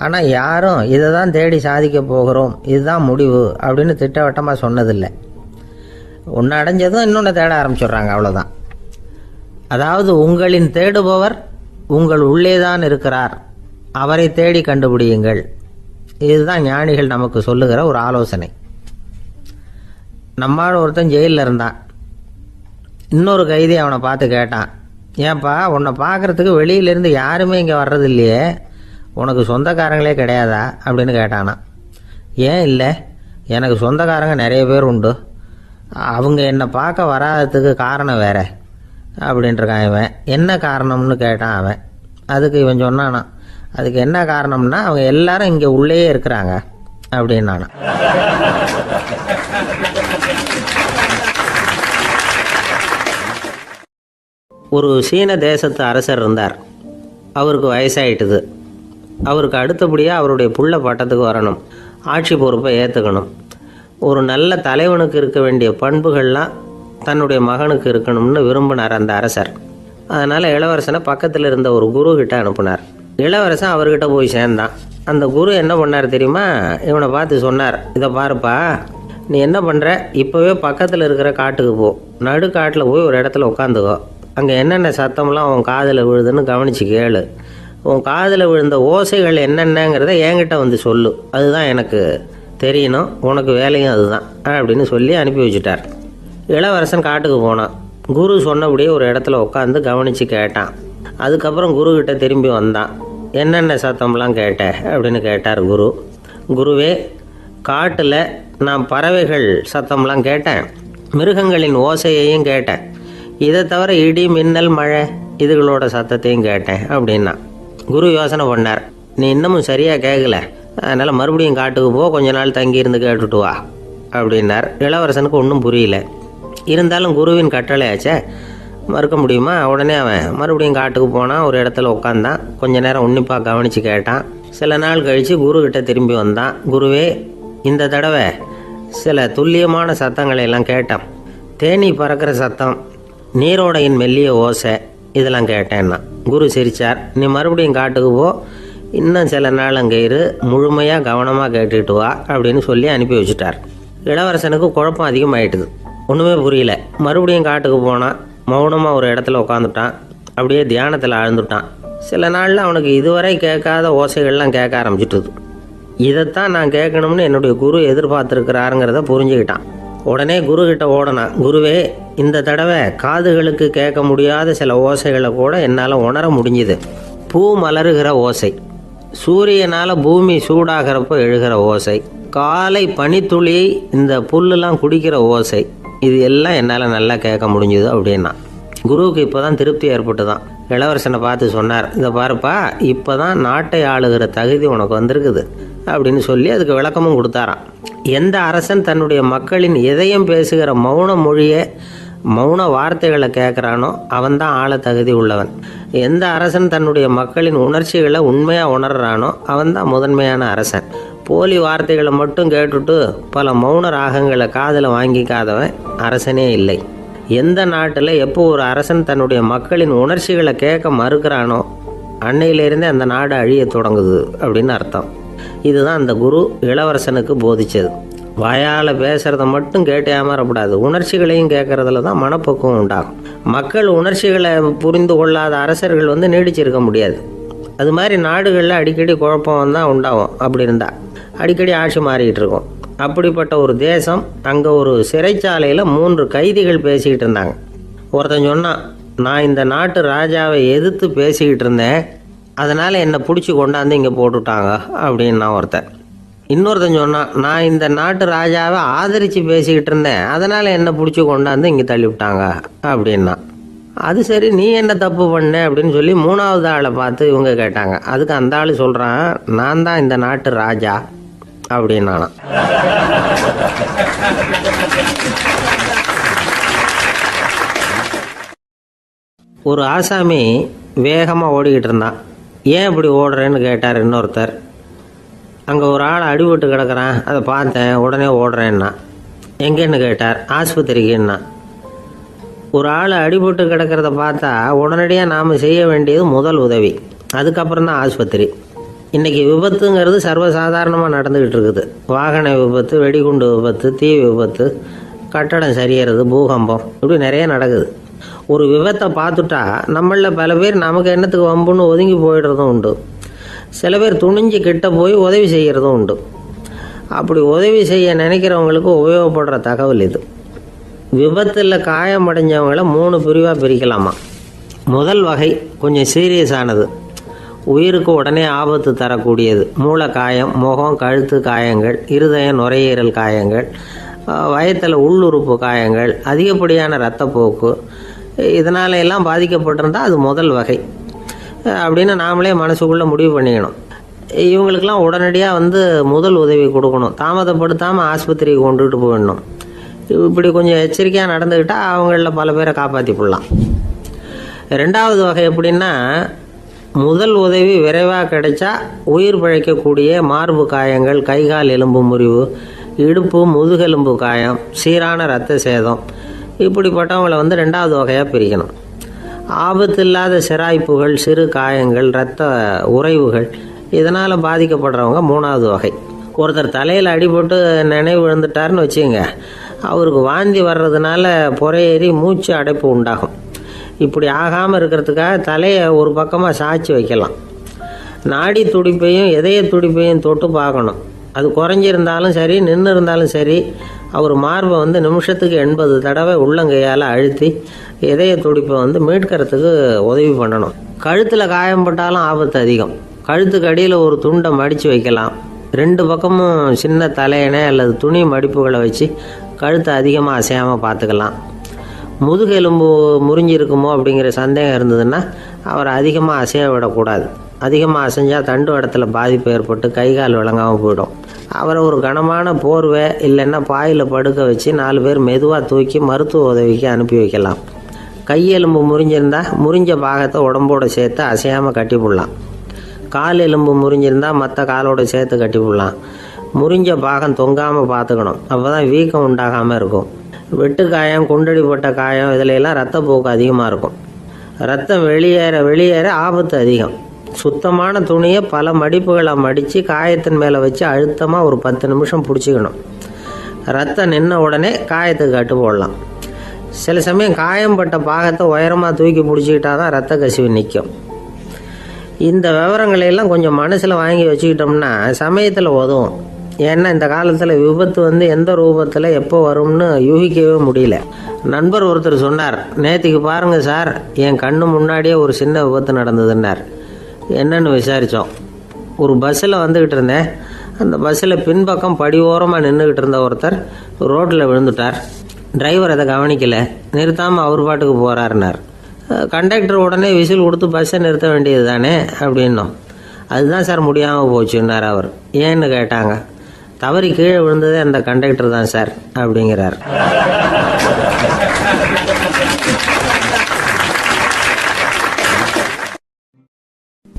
ஆனால் யாரும் இதை தான் தேடி சாதிக்க போகிறோம், இதுதான் முடிவு அப்படின்னு திட்டவட்டமாக சொன்னதில்லை. ஒன்று அடைஞ்சதும் இன்னொன்று தேட ஆரம்பிச்சிடுறாங்க, அவ்வளோதான். அதாவது உங்களின் தேடுபவர் உங்கள் உள்ளே தான் இருக்கிறார், அவரை தேடி கண்டுபிடியுங்கள். இதுதான் ஞானிகள் நமக்கு சொல்லுகிற ஒரு ஆலோசனை. நம்மால் ஒருத்தன் ஜெயிலில் இருந்தான். இன்னொரு கைதி அவனை பார்த்து கேட்டான், ஏன்பா உன்னை பார்க்குறதுக்கு வெளியிலேருந்து யாருமே இங்கே வர்றது இல்லையே, உனக்கு சொந்தக்காரங்களே கிடையாதா அப்படின்னு கேட்டானா. ஏன் இல்லை, எனக்கு சொந்தக்காரங்க நிறைய பேர் உண்டு, அவங்க என்னை பார்க்க வராததுக்கு காரணம் வேற அப்படின்ட்டுருக்கான் இவன். என்ன காரணம்னு கேட்டான் அவன். அதுக்கு இவன் சொன்னானா, அதுக்கு என்ன காரணம்னா அவங்க எல்லாரும் இங்கே உள்ளேயே இருக்கிறாங்க அப்படின்னானா. ஒரு சீன தேசத்து அரசர் இருந்தார். அவருக்கு வயசாயிட்டுது. அவருக்கு அடுத்தபடியாக அவருடைய புள்ள பட்டத்துக்கு வரணும், ஆட்சி பொறுப்பை ஏற்றுக்கணும். ஒரு நல்ல தலைவனுக்கு இருக்க வேண்டிய பண்புகள்லாம் தன்னுடைய மகனுக்கு இருக்கணும்னு விரும்பினார் அந்த அரசர். அதனால் இளவரசனை பக்கத்தில் இருந்த ஒரு குரு கிட்ட அனுப்புனார். இளவரசன் அவர்கிட்ட போய் சேர்ந்தான். அந்த குரு என்ன பண்ணார் தெரியுமா, இவனை பார்த்து சொன்னார், இதை பாருப்பா, நீ என்ன பண்ணுற, இப்போவே பக்கத்தில் இருக்கிற காட்டுக்கு போ, நடு காட்டில் போய் ஒரு இடத்துல உட்காந்துக்கோ, அங்கே என்னென்ன சத்தம்லாம் உன் காதில் விழுதுன்னு கவனித்து கேளு, உன் காதில் விழுந்த ஓசைகள் என்னென்னங்கிறத என்கிட்ட சொல்லு, அதுதான் எனக்கு தெரியணும், உனக்கு வேலையும் அதுதான் அப்படின்னு சொல்லி அனுப்பி வச்சுட்டார். இளவரசன் காட்டுக்கு போனான். குரு சொன்னபடியே ஒரு இடத்துல உட்காந்து கவனித்து கேட்டான். அதுக்கப்புறம் குருக்கிட்ட திரும்பி வந்தான். என்னென்ன சத்தம்லாம் கேட்ட அப்படின்னு கேட்டார் குரு. குருவே, காட்டில் நான் பறவைகள் சத்தம்லாம் கேட்டேன், மிருகங்களின் ஓசையையும் கேட்டேன், இதை தவிர இடி மின்னல் மழை இதுகளோட சத்தத்தையும் கேட்டேன் அப்படின்னா. குரு யோசனை பண்ணார், நீ இன்னமும் சரியாக கேட்கல, அதனால் மறுபடியும் காட்டுக்கு போ, கொஞ்ச நாள் தங்கியிருந்து கேட்டுட்டு வா அப்படின்னார். இளவரசனுக்கு ஒன்றும் புரியல. இருந்தாலும் குருவின் கட்டளையாச்சே, மறுக்க முடியுமா? உடனே அவன் மறுபடியும் காட்டுக்கு போனான். ஒரு இடத்துல உட்காந்தான். கொஞ்ச நேரம் உன்னிப்பாக கவனித்து கேட்டான். சில நாள் கழித்து குருக்கிட்ட திரும்பி வந்தான். குருவே, இந்த தடவை சில துல்லியமான சத்தங்களை எல்லாம் கேட்டான். தேனி பறக்கிற சத்தம், நீரோடையின் மெல்லிய ஓசை, இதெல்லாம் கேட்டேன்னா. குரு சிரித்தார். நீ மறுபடியும் காட்டுக்கு போ, இன்னும் சில நாள் அங்கே இரு, முழுமையாக கவனமாக கேட்டுக்கிட்டு வா அப்படின்னு சொல்லி அனுப்பி வச்சுட்டார். இளவரசனுக்கு குழப்பம் அதிகமாகிட்டுது, ஒன்றுமே புரியல. மறுபடியும் காட்டுக்கு போனான். மௌனமாக ஒரு இடத்துல உட்காந்துட்டான். அப்படியே தியானத்தில் ஆழ்ந்துட்டான். சில நாளில் அவனுக்கு இதுவரை கேட்காத ஓசைகள்லாம் கேட்க ஆரம்பிச்சிட்டுது. இதைத்தான் நான் கேட்கணும்னு என்னுடைய குரு எதிர்பார்த்துருக்கிறாருங்கிறத புரிஞ்சுக்கிட்டான். உடனே குரு கிட்ட ஓடனான். குருவே, இந்த தடவை காதுகளுக்கு கேட்க முடியாத சில ஓசைகளை கூட என்னால் உணர முடிஞ்சுது. பூ மலருகிற ஓசை, சூரியனால் பூமி சூடாகிறப்போ எழுகிற ஓசை, காலை பனித்துளி இந்த புல்லுலாம் குடிக்கிற ஓசை, இது எல்லாம் என்னால் நல்லா கேட்க முடிஞ்சுது அப்படின்னா. குருவுக்கு இப்போ தான் திருப்தி ஏற்பட்டு தான் இளவரசனை பார்த்து சொன்னார், இதை பாருப்பா, இப்போ தான் நாட்டை ஆளுகிற தகுதி உனக்கு வந்திருக்குது அப்படின்னு சொல்லி அதுக்கு விளக்கமும் கொடுத்தாராம். எந்த அரசன் தன்னுடைய மக்களின் இதயம் பேசுகிற மௌன மொழியை, மௌன வார்த்தைகளை கேட்குறானோ அவன்தான் ஆள தகுதி உள்ளவன். எந்த அரசன் தன்னுடைய மக்களின் உணர்ச்சிகளை உண்மையாக உணர்றானோ அவன்தான் முதன்மையான அரசன். போலி வார்த்தைகளை மட்டும் கேட்டுட்டு பல மௌன ராகங்களை காதில் வாங்கிக்காதவன் அரசனே இல்லை. எந்த நாட்டில் எப்போ ஒரு அரசன் தன்னுடைய மக்களின் உணர்ச்சிகளை கேட்க மறுக்கிறானோ அன்னையிலேருந்தே அந்த நாடு அழிய தொடங்குது அப்படின்னு அர்த்தம். இதுதான் அந்த குரு இளவரசனுக்கு போதிச்சது. வாயால் பேசுகிறத மட்டும் கேட்டு ஏமாறக்கூடாது, உணர்ச்சிகளையும் கேட்கறதுல தான் மனப்பக்குவம் உண்டாகும். மக்கள் உணர்ச்சிகளை புரிந்து கொள்ளாத அரசர்கள் நீடிச்சிருக்க முடியாது. அது மாதிரி நாடுகளில் அடிக்கடி குழப்பம் தான் உண்டாகும். அப்படி இருந்தால் அடிக்கடி ஆட்சி மாறிக்கிட்டு இருக்கும். அப்படிப்பட்ட ஒரு தேசம், அங்கே ஒரு சிறைச்சாலையில் 3 கைதிகள் பேசிக்கிட்டு இருந்தாங்க. ஒருத்தன் சொன்னான், நான் இந்த நாட்டு ராஜாவை எதிர்த்து பேசிக்கிட்டு இருந்தேன், அதனால் என்னை பிடிச்சி கொண்டாந்து இங்கே போட்டுட்டாங்க அப்படின்னா ஒருத்தன். இன்னொருத்தன் சொன்னான், நான் இந்த நாட்டு ராஜாவை ஆதரித்து பேசிக்கிட்டு இருந்தேன், அதனால் என்னை பிடிச்சி கொண்டாந்து இங்கே தள்ளிவிட்டாங்க அப்படின்னா. அது சரி, நீ என்ன தப்பு பண்ண அப்படின்னு சொல்லி 3வது ஆளை பார்த்து இவங்க கேட்டாங்க. அதுக்கு அந்த ஆள் சொல்கிறான், நான் தான் இந்த நாட்டு ராஜா அப்படின்னானா. ஒரு ஆசாமி வேகமாக ஓடிக்கிட்டு இருந்தான். ஏன் இப்படி ஓடுறேன்னு கேட்டார் இன்னொருத்தர். அங்கே ஒரு ஆள் அடிபட்டு கிடக்கிறான், அதை பார்த்தேன், உடனே ஓடுறேன்னா. எங்கேன்னு கேட்டார். ஆஸ்பத்திரிக்குன்னா. ஒரு ஆள் அடிபட்டு கிடக்கிறத பார்த்தா உடனடியாக நாம் செய்ய வேண்டியது முதல் உதவி, அதுக்கப்புறம் தான் ஆஸ்பத்திரி. இன்றைக்கி விபத்துங்கிறது சர்வசாதாரணமாக நடந்துக்கிட்டு இருக்குது. வாகன விபத்து, வெடிகுண்டு விபத்து, தீ விபத்து, கட்டடம் சரியறது, பூகம்பம், இப்படி நிறைய நடக்குது. ஒரு விபத்தை பார்த்துட்டா நம்மளில் பல பேர் நமக்கு என்னத்துக்கு வம்புன்னு ஒதுங்கி போயிடுறதும் உண்டு. சில பேர் துணிஞ்சு கிட்ட போய் உதவி செய்கிறதும் உண்டு. அப்படி உதவி செய்ய நினைக்கிறவங்களுக்கு உபயோகப்படுற தகவல் இது. விபத்தில் காயமடைஞ்சவங்களை 3 பிரிவாக பிரிக்கலாமா. முதல் வகை கொஞ்சம் சீரியஸானது, உயிருக்கு உடனே ஆபத்து தரக்கூடியது. மூளை காயம், முகம், கழுத்து காயங்கள், இருதயம், நுரையீரல் காயங்கள், வயத்தில் உள்ளுறுப்பு காயங்கள், அதிகப்படியான இரத்தப்போக்கு, இதனால எல்லாம் பாதிக்கப்பட்டிருந்தால் அது முதல் வகை அப்படின்னு நாமளே மனசுக்குள்ளே முடிவு பண்ணிக்கணும். இவங்களுக்கெல்லாம் உடனடியாக முதல் உதவி கொடுக்கணும். தாமதப்படுத்தாமல் ஆஸ்பத்திரிக்கு கொண்டுகிட்டு போயிடணும். இப்படி கொஞ்சம் எச்சரிக்கையாக நடந்துக்கிட்டால் அவங்களில் பல பேரை காப்பாற்றி போடலாம். 2வது வகை எப்படின்னா, முதல் உதவி விரைவாக கிடைச்சா உயிர் பிழைக்கக்கூடிய மார்பு காயங்கள், கைகால் எலும்பு முறிவு, இடுப்பு முதுகெலும்பு காயம், சீரான இரத்த சேதம், இப்படிப்பட்டவங்களை 2வது வகையாக பிரிக்கணும். ஆபத்து இல்லாத சிராய்ப்புகள், சிறு காயங்கள், இரத்த உறைவுகள், இதனால் பாதிக்கப்படுறவங்க 3வது வகை. ஒருத்தர் தலையில் அடிபட்டு நினைவு விழுந்துட்டாருன்னு வச்சுங்க, அவருக்கு வாந்தி வர்றதுனால புறையேறி மூச்சு அடைப்பு உண்டாகும். இப்படி ஆகாமல் இருக்கிறதுக்காக தலையை ஒரு பக்கமாக சாய்ச்சி வைக்கலாம். நாடி துடிப்பையும் இதய துடிப்பையும் தொட்டு பார்க்கணும். அது குறைஞ்சிருந்தாலும் சரி, நின்று இருந்தாலும் சரி, அவர் மார்பை நிமிஷத்துக்கு 80 தடவை உள்ளங்கையால் அழுத்தி இதய துடிப்பை மீட்கிறதுக்கு உதவி பண்ணணும். கழுத்தில் காயம்பட்டாலும் ஆபத்து அதிகம். கழுத்துக்கு அடியில் ஒரு துண்டை மடித்து வைக்கலாம். 2 பக்கமும் சின்ன தலையணை அல்லது துணி மடிப்புகளை வச்சு கழுத்தை அதிகமாக அசையாமல் பார்த்துக்கலாம். முதுகெலும்பு முறிஞ்சிருக்குமோ அப்படிங்கிற சந்தேகம் இருந்ததுன்னா அவரை அதிகமாக அசைய விடக்கூடாது. அதிகமாக அசைஞ்சால் தண்டு இடத்துல பாதிப்பு ஏற்பட்டு கைகால் விளங்காமல் போயிடும். அவரை ஒரு கனமான போர்வை இல்லைன்னா பாயில் படுக்க வச்சு 4 பேர் மெதுவாக தூக்கி மருத்துவ உதவிக்கு அனுப்பி வைக்கலாம். கையெலும்பு முறிஞ்சிருந்தால் முறிஞ்ச பாகத்தை உடம்போடு சேர்த்து அசையாமல் கட்டி போடலாம். கால் எலும்பு முறிஞ்சிருந்தால் மற்ற காலோடு சேர்த்து கட்டி போடலாம். முறிஞ்ச பாகம் தொங்காமல் பார்த்துக்கணும், அப்போ தான் வீக்கம் உண்டாகாமல் இருக்கும். வெட்டு காயம், குண்டடிப்பட்ட காயம், இதிலெல்லாம் ரத்தப்போக்கு அதிகமாக இருக்கும். ரத்தம் வெளியேற ஆபத்து அதிகம். சுத்தமான துணியை பல மடிப்புகளை மடித்து காயத்தின் மேலே வச்சு அழுத்தமாக ஒரு 10 நிமிஷம் பிடிச்சிக்கணும். ரத்தம் நின்ன உடனே காயத்துக்கு கட்டு போடலாம். சில சமயம் காயம்பட்ட பாகத்தை உயரமாக தூக்கி பிடிச்சிக்கிட்டா தான் ரத்த கசிவு நிற்கும். இந்த விவரங்களையெல்லாம் கொஞ்சம் மனசில் வாங்கி வச்சுக்கிட்டோம்னா சமயத்தில் உதவும். ஏன்னா இந்த காலத்தில் விபத்து எந்த ரூபத்தில் எப்போ வரும்னு யூகிக்கவே முடியல. நண்பர் ஒருத்தர் சொன்னார், நேற்றுக்கு பாருங்கள் சார், என் கண்ணு முன்னாடியே ஒரு சின்ன விபத்து நடந்ததுன்னார். என்னன்னு விசாரித்தோம். ஒரு பஸ்ஸில் வந்துக்கிட்டு இருந்தேன். அந்த பஸ்ஸில் பின்பக்கம் படி ஓரமாக நின்றுக்கிட்டு இருந்த ஒருத்தர் ரோட்டில் விழுந்துட்டார். டிரைவர் அதை கவனிக்கலை, நிறுத்தாமல் அவர் பாட்டுக்கு போகிறாருனார். கண்டக்டர் உடனே விசில் கொடுத்து பஸ்ஸை நிறுத்த வேண்டியது தானே அப்படின்னோம். அதுதான் சார் முடியாமல் போச்சுன்னார் அவர். ஏன்னு கேட்டாங்க. தவறி கீழே விழுந்ததே அந்த கண்டக்டர் தான் சார் அப்படிங்கிறார்.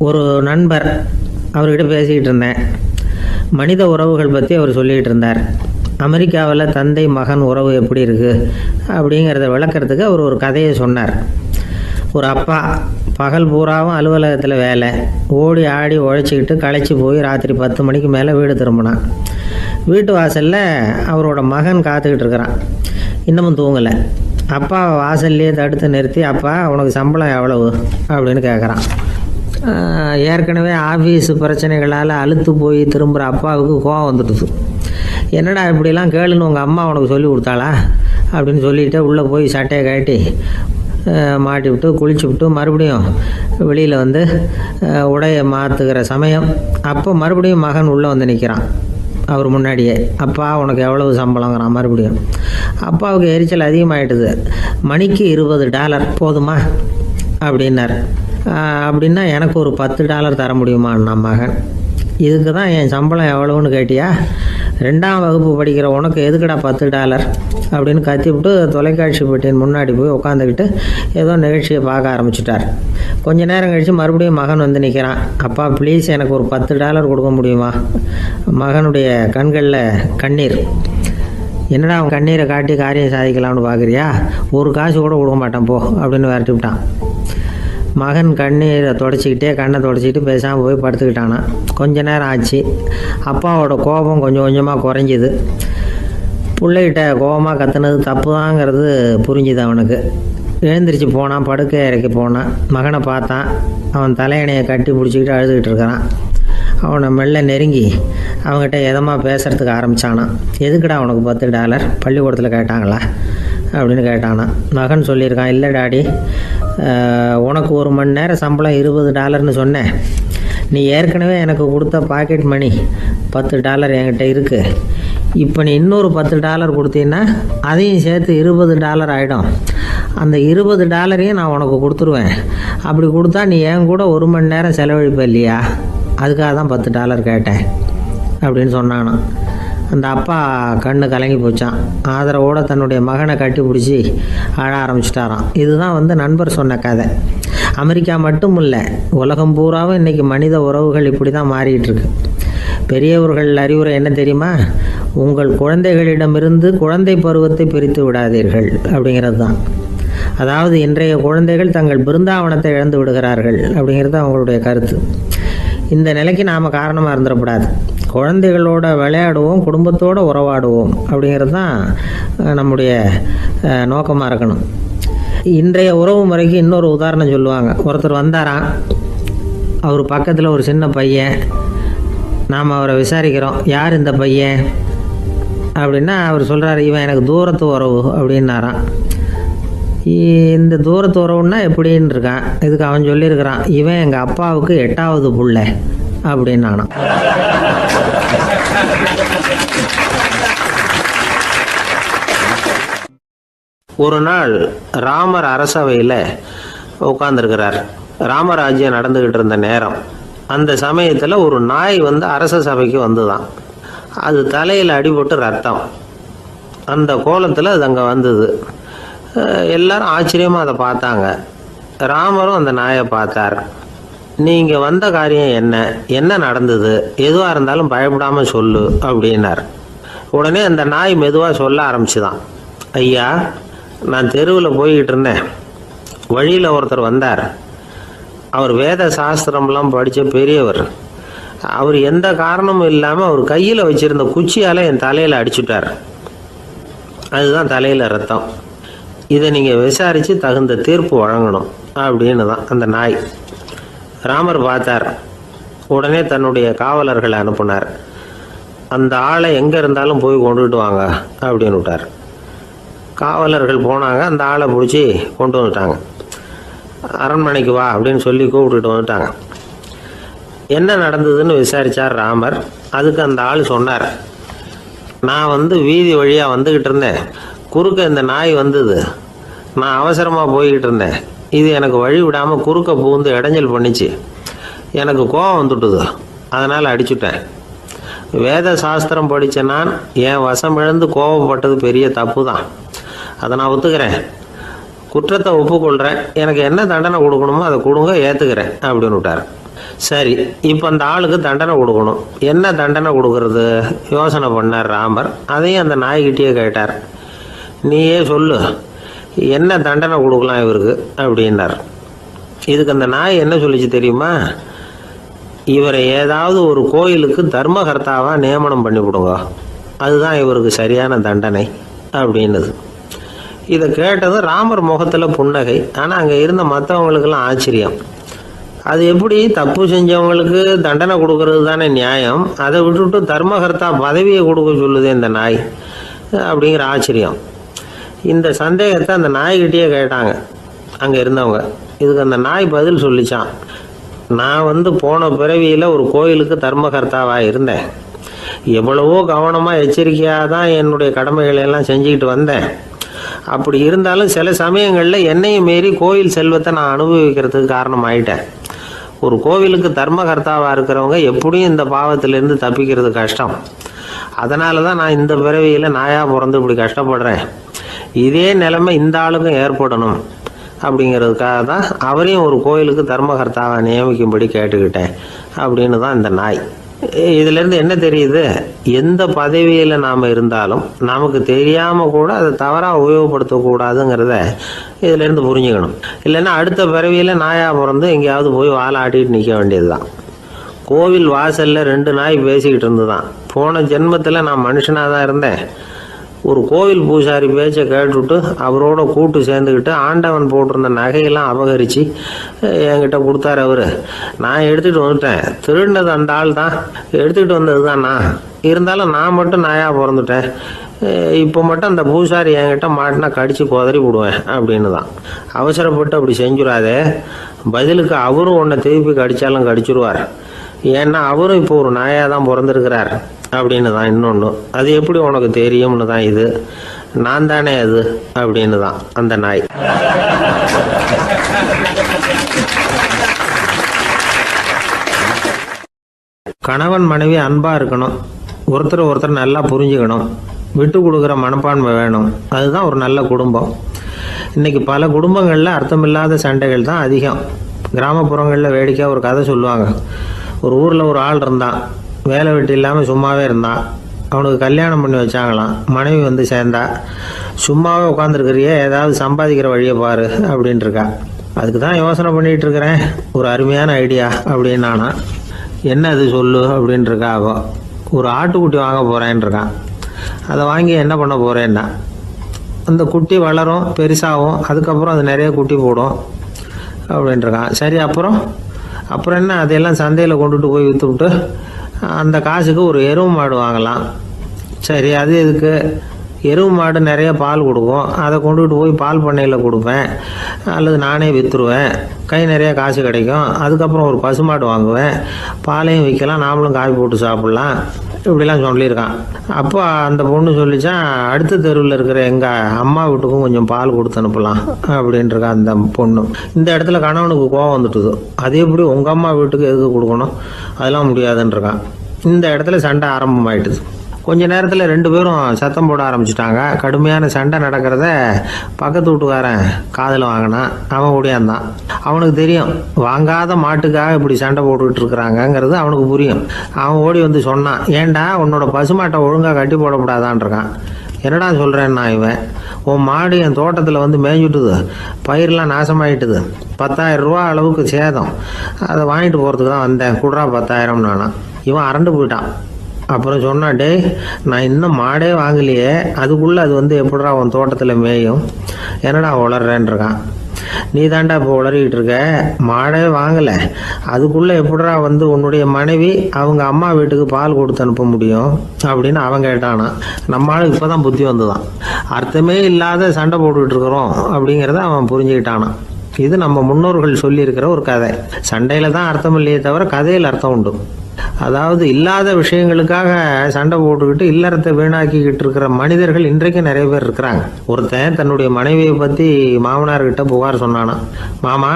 ஒரு நண்பர், அவர்கிட்ட பேசிக்கிட்டு இருந்தேன். மனித உறவுகள் பற்றி அவர் சொல்லிகிட்டு இருந்தார். அமெரிக்காவில் தந்தை மகன் உறவு எப்படி இருக்குது அப்படிங்கிறத விளக்கிறதுக்கு அவர் ஒரு கதையை சொன்னார். ஒரு அப்பா பகல் பூராவும் அலுவலகத்தில் வேலை, ஓடி ஆடி உழைச்சிக்கிட்டு களைச்சி போய் ராத்திரி 10 மணிக்கு மேலே வீடு திரும்பினான். வீட்டு வாசலில் அவரோட மகன் காத்துக்கிட்டு இருக்கிறான். இன்னமும் தூங்கலை. அப்பா வாசல்லையே தடுத்து நிறுத்தி, அப்பா உனக்கு சம்பளம் எவ்வளவு அப்படின்னு கேட்குறான். ஏற்கனவே ஆஃபீஸ் பிரச்சனைகளால் அழுத்து போய் திரும்புகிற அப்பாவுக்கு கோவம் வந்துடுது. என்னடா இப்படிலாம் கேளுன்னு உங்கள் அம்மா உனக்கு சொல்லி கொடுத்தாளா அப்படின்னு சொல்லிவிட்டு உள்ளே போய் சட்டையை கட்டி மாட்டி விட்டு குளிச்சு விட்டு மறுபடியும் வெளியில் உடையை மாற்றுகிற சமயம் அப்போ மறுபடியும் மகன் உள்ளே நிற்கிறான் அவர் முன்னாடியே. அப்பா உனக்கு எவ்வளவு சம்பளங்கிறான் மறுபடியும். அப்பாவுக்கு எரிச்சல் அதிகமாகிட்டுது. மணிக்கு $20 போதுமா அப்படின்னார். அப்படின்னா எனக்கு ஒரு $10 தர முடியுமான்னா மகன். இதுக்கு தான் என் சம்பளம் எவ்வளவுன்னு கேட்டியா? 2ஆம் வகுப்பு படிக்கிற உனக்கு எதுக்குடா $10 அப்படின்னு கத்திவிட்டு தொலைக்காட்சி பெட்டியின் முன்னாடி போய் உட்காந்துக்கிட்டு ஏதோ நிகழ்ச்சியை பார்க்க ஆரம்பிச்சிட்டார். கொஞ்ச நேரம் கழித்து மறுபடியும் மகன் நிற்கிறான். அப்பா ப்ளீஸ் எனக்கு ஒரு $10 கொடுக்க முடியுமா? மகனுடைய கண்களில் கண்ணீர். என்னடா அவன் கண்ணீரை காட்டி காரியம் சாதிக்கலாம்னு பார்க்குறியா? ஒரு காசு கூட கொடுக்க மாட்டான் போ அப்படின்னு விரட்டி விட்டான். மகன் கண்ணீரை தொடச்சிக்கிட்டே கண்ணை தொடச்சிக்கிட்டு பேசாமல் போய் படுத்துக்கிட்டானா. கொஞ்ச நேரம் ஆச்சு. அப்பாவோட கோபம் கொஞ்சம் கொஞ்சமாக குறைஞ்சிது. பிள்ளைகிட்ட கோபமாக கத்துனது தப்பு தாங்கிறது புரிஞ்சுது அவனுக்கு. எழுந்திரிச்சு போனான், படுக்கை இறக்கி போனான். மகனை பார்த்தான். அவன் தலையணையை கட்டி பிடிச்சிக்கிட்டு அழுதுகிட்டு இருக்கிறான். அவனை மெல்ல நெருங்கி அவங்ககிட்ட எதமாக பேசுகிறதுக்கு ஆரம்பித்தானான். எதுக்குடா உனக்கு $10 பள்ளிக்கூடத்தில் கேட்டாங்களா அப்படின்னு கேட்டானான். மகன் சொல்லியிருக்கான், இல்லை டாடி, உனக்கு 1 மணி நேரம் சம்பளம் $20ன்னு சொன்னேன். நீ ஏற்கனவே எனக்கு கொடுத்த பாக்கெட் மணி $10 என்கிட்ட இருக்குது. இப்போ நீ இன்னொரு $10 கொடுத்தீங்கன்னா அதையும் சேர்த்து $20 ஆகிடும். அந்த $20 நான் உனக்கு கொடுத்துருவேன். அப்படி கொடுத்தா நீ என் கூட 1 மணி நேரம் செலவழிப்ப இல்லையா? அதுக்காக தான் $10 கேட்டேன் அப்படின்னு சொன்னானான். அந்த அப்பா கண்ணு கலங்கி போச்சான். ஆதரவோடு தன்னுடைய மகனை கட்டி பிடிச்சி அழ ஆரம்பிச்சிட்டாராம். இதுதான் நண்பர் சொன்ன கதை. அமெரிக்கா மட்டும் இல்லை, உலகம் பூராவும் இன்றைக்கி மனித உறவுகள் இப்படி தான் மாறிட்டு இருக்கு. பெரியவர்கள் அறிவுரை என்ன தெரியுமா? உங்கள் குழந்தைகளிடமிருந்து குழந்தை பருவத்தை பிரித்து விடாதீர்கள் அப்படிங்கிறது தான். அதாவது இன்றைய குழந்தைகள் தங்கள் பிருந்தாவனத்தை இழந்து விடுகிறார்கள் அப்படிங்கிறது அவங்களுடைய கருத்து. இந்த நிலைக்கு நாம் காரணமாக இருந்துடக்கூடாது. குழந்தைகளோட விளையாடுவோம், குடும்பத்தோடு உறவாடுவோம் அப்படிங்கிறது தான் நம்முடைய நோக்கமாக இருக்கணும். இன்றைய உறவு முறைக்கு இன்னொரு உதாரணம் சொல்லுவாங்க. ஒருத்தர் வந்தாராம். அவர் பக்கத்தில் ஒரு சின்ன பையன். நாம் அவரை விசாரிக்கிறோம், யார் இந்த பையன் அப்படின்னா அவர் சொல்கிறார், இவன் எனக்கு தூரத்து உறவு அப்படின்னாராம். இந்த தூரத்து உறவுன்னா எப்படின்னு இருக்கான். இதுக்கு அவன் சொல்லியிருக்கிறான், இவன் எங்கள் அப்பாவுக்கு 8வது புள்ள அப்படின்னானான். ஒரு நாள் ராமர் அரசவையில் உட்கார்ந்துருக்கிறார். ராமராஜ்யம் நடந்துக்கிட்டு இருந்த நேரம். அந்த சமயத்தில் ஒரு நாய் அரச சபைக்கு வந்துதான். அது தலையில் அடிபட்டு ரத்தம். அந்த கோலத்தில் அது அங்கே வந்தது. எல்லாரும் ஆச்சரியமாக அதை பார்த்தாங்க. ராமரும் அந்த நாயை பார்த்தார். நீங்கள் வந்த காரியம் என்ன நடந்தது, எதுவாக இருந்தாலும் பயப்படாமல் சொல்லு அப்படின்னார். உடனே அந்த நாய் மெதுவாக சொல்ல ஆரம்பிச்சுதான். ஐயா, நான் தெருவில் போய்கிட்டு இருந்தேன். வழியில் ஒருத்தர் வந்தார். அவர் வேத சாஸ்திரம்லாம் படித்த பெரியவர். அவர் எந்த காரணமும் இல்லாமல் அவர் கையில் வச்சுருந்த குச்சியால் என் தலையில் அடிச்சுட்டார். அதுதான் தலையில் ரத்தம். இதை நீங்கள் விசாரித்து தகுந்த தீர்ப்பு வழங்கணும் அப்படின்னு தான் அந்த நாய். ராமர் பார்த்தார். உடனே தன்னுடைய காவலர்களை அனுப்புனார். அந்த ஆளை எங்கே இருந்தாலும் போய் கொண்டுகிட்டு வாங்க அப்படின்னு விட்டார். காவலர்கள் போனாங்க. அந்த ஆளை பிடிச்சி கொண்டு வந்துட்டாங்க. அரண்மனைக்கு வா அப்படின்னு சொல்லி கூப்பிட்டுட்டு வந்துட்டாங்க. என்ன நடந்ததுன்னு விசாரித்தார் ராமர். அதுக்கு அந்த ஆள் சொன்னார், நான் வீதி வழியாக வந்துக்கிட்டு இருந்தேன். குறுக்க இந்த நாய் வந்தது. நான் அவசரமாக போய்கிட்டு இருந்தேன். இது எனக்கு வழி விடாமல் குறுக்க பூந்து இடைஞ்சல் பண்ணிச்சு. எனக்கு கோபம் வந்துட்டுது. அதனால் அடிச்சுட்டேன். வேத சாஸ்திரம் படித்த நான் என் வசம் இழந்து கோபப்பட்டது பெரிய தப்பு தான். அதை நான் ஒத்துக்கிறேன். குற்றத்தை ஒப்புக்கொள்கிறேன். எனக்கு என்ன தண்டனை கொடுக்கணுமோ அதை கொடுங்க, ஏற்றுக்கிறேன் அப்படின்னு விட்டார். சரி, இப்போ அந்த ஆளுக்கு தண்டனை கொடுக்கணும். என்ன தண்டனை கொடுக்கறது யோசனை பண்ணார் ராமர். அதையும் அந்த நாய்கிட்டே கேட்டார். நீயே சொல்லு, என்ன தண்டனை கொடுக்கலாம் இவருக்கு அப்படின்னார். இதுக்கு அந்த நாய் என்ன சொல்லிச்சு தெரியுமா? இவரை ஏதாவது ஒரு கோயிலுக்கு தர்மகர்த்தாவாக நியமனம் பண்ணி விடுங்க, அதுதான் இவருக்கு சரியான தண்டனை அப்படின்னுது. இதை கேட்டது ராமர் முகத்தில் புன்னகை. ஆனால் அங்கே இருந்த மற்றவங்களுக்கெல்லாம் ஆச்சரியம். அது எப்படி தப்பு செஞ்சவங்களுக்கு தண்டனை கொடுக்கறது தானே நியாயம், அதை விட்டுவிட்டு தர்மகர்த்தா பதவியை கொடுக்க சொல்லுது இந்த நாய் அப்படிங்கிற ஆச்சரியம். இந்த சந்தேகத்தை அந்த நாய்கிட்டேயே கேட்டாங்க அங்கே இருந்தவங்க. இதுக்கு அந்த நாய் பதில் சொல்லிச்சான். நான் போன பிறவியில் ஒரு கோயிலுக்கு தர்மகர்த்தாவாக இருந்தேன். எவ்வளவோ கவனமாக எச்சரிக்கையாக தான் என்னுடைய கடமைகளை எல்லாம் செஞ்சுக்கிட்டு வந்தேன். அப்படி இருந்தாலும் சில சமயங்களில் என்னையும் மீறி கோயில் செல்வத்தை நான் அனுபவிக்கிறதுக்கு காரணமாயிட்டேன். ஒரு கோவிலுக்கு தர்மகர்த்தாவாக இருக்கிறவங்க எப்படியும் இந்த பாவத்திலேருந்து தப்பிக்கிறது கஷ்டம். அதனால தான் நான் இந்த பிறவியில் நாயாக பிறந்து இப்படி கஷ்டப்படுறேன். இதே நிலைமை இந்த ஆளுக்கும் ஏற்படணும் அப்படிங்கிறதுக்காக தான் அவரையும் ஒரு கோயிலுக்கு தர்மகர்த்தாவை நியமிக்கும்படி கேட்டுக்கிட்டேன் அப்படின்னு தான் இந்த நாய். இதிலேருந்து என்ன தெரியுது? எந்த பதவியில் நாம் இருந்தாலும் நமக்கு தெரியாமல் கூட அதை தவறாக உபயோகப்படுத்தக்கூடாதுங்கிறத இதிலேருந்து புரிஞ்சுக்கணும். இல்லைன்னா அடுத்த பிறவியில் நாயாக பிறந்து எங்கேயாவது போய் வாழை ஆட்டிகிட்டு நிற்க வேண்டியது தான். கோவில் வாசலில் 2 நாய் பேசிக்கிட்டு இருந்து தான், போன ஜென்மத்தில் நான் மனுஷனாக தான் இருந்தேன். ஒரு கோவில் பூசாரி பேச்சை கேட்டுவிட்டு அவரோட கூட்டு சேர்ந்துக்கிட்டு ஆண்டவன் போட்டிருந்த நகையெல்லாம் அபகரித்து என்கிட்ட கொடுத்தாரு அவர். நான் எடுத்துகிட்டு வந்துட்டேன். திருடினது அந்த ஆள் தான், எடுத்துக்கிட்டு வந்தது தான் நான். இருந்தாலும் நான் மட்டும் நாயாக பிறந்துட்டேன். இப்போ மட்டும் அந்த பூசாரி என்கிட்ட மாட்டினா கடித்து குதறி விடுவேன் அப்படின்னு தான். அவசரப்பட்டு அப்படி செஞ்சுடாதே. பதிலுக்கு அவரும் உன்னை திருப்பி கடித்தாலும் கடிச்சிருவார். ஏன்னா அவரும் இப்போ ஒரு நாயாக தான் பிறந்திருக்கிறார் அப்படின்னு தான் இன்னொன்று. அது எப்படி உனக்கு தெரியும்னு தான் இது. நான் தானே அது அப்படின்னு தான் அந்த நாய். கணவன் மனைவி அன்பாக இருக்கணும். ஒருத்தர் நல்லா புரிஞ்சுக்கணும். விட்டு கொடுக்குற மனப்பான்மை வேணும். அதுதான் ஒரு நல்ல குடும்பம். இன்றைக்கி பல குடும்பங்களில் அர்த்தமில்லாத சண்டைகள் தான் அதிகம். கிராமப்புறங்களில் வேடிக்கையாக ஒரு கதை சொல்லுவாங்க. ஒரு ஊரில் ஒரு ஆள் இருந்தான். வேலை வெட்டி இல்லாமல் சும்மாவே இருந்தான். அவனுக்கு கல்யாணம் பண்ணி வச்சாங்களாம். மனைவி சேர்ந்தா. சும்மாவே உட்காந்துருக்கிறியே, ஏதாவது சம்பாதிக்கிற வழியை பாரு அப்படின்ட்டு இருக்கா. அதுக்கு தான் யோசனை பண்ணிகிட்டு இருக்கிறேன். ஒரு அருமையான ஐடியா அப்படின்னு நானா. என்ன அது சொல்லு அப்படின்ட்டுருக்கா. ஆகும் ஒரு ஆட்டுக்குட்டி வாங்க போகிறேன்னு இருக்கான். அதை வாங்கி என்ன பண்ண போகிறேன்னா, அந்த குட்டி வளரும், பெருசாகும், அதுக்கப்புறம் அது நிறைய குட்டி போடும் அப்படின்ட்டுருக்கான். சரி, அப்புறம் என்ன, அதையெல்லாம் சந்தையில் கொண்டுட்டு போய் விற்றுவிட்டு அந்த காசுக்கு ஒரு எருவு மாடு வாங்கலாம். சரி, அது இதுக்கு எருவு மாடு நிறைய பால் கொடுக்கும். அதை கொண்டுகிட்டு போய் பால் பண்ணையில் கொடுப்பேன், அல்லது நானே விற்றுருவேன். கை நிறைய காசு கிடைக்கும். அதுக்கப்புறம் ஒரு பசுமாடு வாங்குவேன், பாலையும் விற்கலாம், நாமளும் காய் போட்டு சாப்பிட்லாம். இப்படிலாம் சொல்லியிருக்கான். அப்போ அந்த பொண்ணு சொல்லிச்சான், அடுத்த தெருவில் இருக்கிற எங்கள் அம்மா வீட்டுக்கும் கொஞ்சம் பால் கொடுத்து அனுப்பலாம் அப்படின்ட்டுருக்கா அந்த பொண்ணு. இந்த இடத்துல கணவனுக்கு கோவம் வந்துட்டுது. அது எப்படி உங்கள் அம்மா வீட்டுக்கு எதுக்கு கொடுக்கணும், அதெல்லாம் முடியாதுன்றிருக்கான். இந்த இடத்துல சண்டை ஆரம்பமாயிட்டுது. கொஞ்ச நேரத்தில் 2 பேரும் சத்தம் போட ஆரம்பிச்சிட்டாங்க. கடுமையான சண்டை நடக்கிறத பக்கத்து வீட்டுக்காரன் காதில் வாங்கினான். அவன் ஓடியாந்தான். அவனுக்கு தெரியும், வாங்காத மாட்டுக்காக இப்படி சண்டை போட்டுக்கிட்டு இருக்கிறாங்கங்கிறது அவனுக்கு புரியும். அவன் ஓடி சொன்னான், ஏண்டா உன்னோட பசுமாட்டை ஒழுங்காக கட்டி போடக்கூடாதான்ருக்கான். என்னடா சொல்கிறேன்னா, இவன் உன் மாடு என் தோட்டத்தில் மேய்ஞ்சுட்டுது, பயிரெலாம் நாசமாயிட்டுது, 10,000 ரூபா அளவுக்கு சேதம், அதை வாங்கிட்டு போகிறதுக்கு தான் வந்தேன், குடுறா 10,000 நானா. இவன் அரண்டு போயிட்டான். அப்புறம் சொன்னா, டேய் நான் இன்னும் மாடே வாங்கலையே, அதுக்குள்ளே அது வந்து எப்படிடா உன் தோட்டத்தில் மேயும், என்னடா உளறேன்னு இருக்கான். நீ தாண்டா இப்போ உளறிக்கிட்டு இருக்க, மாடே வாங்கலை, அதுக்குள்ளே எப்படிடா வந்து உன்னுடைய மனைவி அவங்க அம்மா வீட்டுக்கு பால் கொடுத்து அனுப்ப முடியும் அப்படின்னு அவன் கேட்டானா. நம்ம ஆளுக்கு இப்போ தான் புத்தி வந்துதான். அர்த்தமே இல்லாத சண்டை போட்டுக்கிட்டு இருக்கிறோம் அப்படிங்கிறத அவன் புரிஞ்சுக்கிட்டானான். இது நம்ம முன்னோர்கள் சொல்லியிருக்கிற ஒரு கதை. சண்டையில தான் அர்த்தம் இல்லையே தவிர கதையில் அர்த்தம் உண்டு. அதாவது இல்லாத விஷயங்களுக்காக சண்டை போட்டுக்கிட்டு இல்லறத்தை வீணாக்கிக்கிட்டு இருக்கிற மனிதர்கள் இன்றைக்கு நிறைய பேர் இருக்கிறாங்க. ஒருத்தன் தன்னுடைய மனைவியை பற்றி மாமனார்கிட்ட புகார் சொன்னானா, மாமா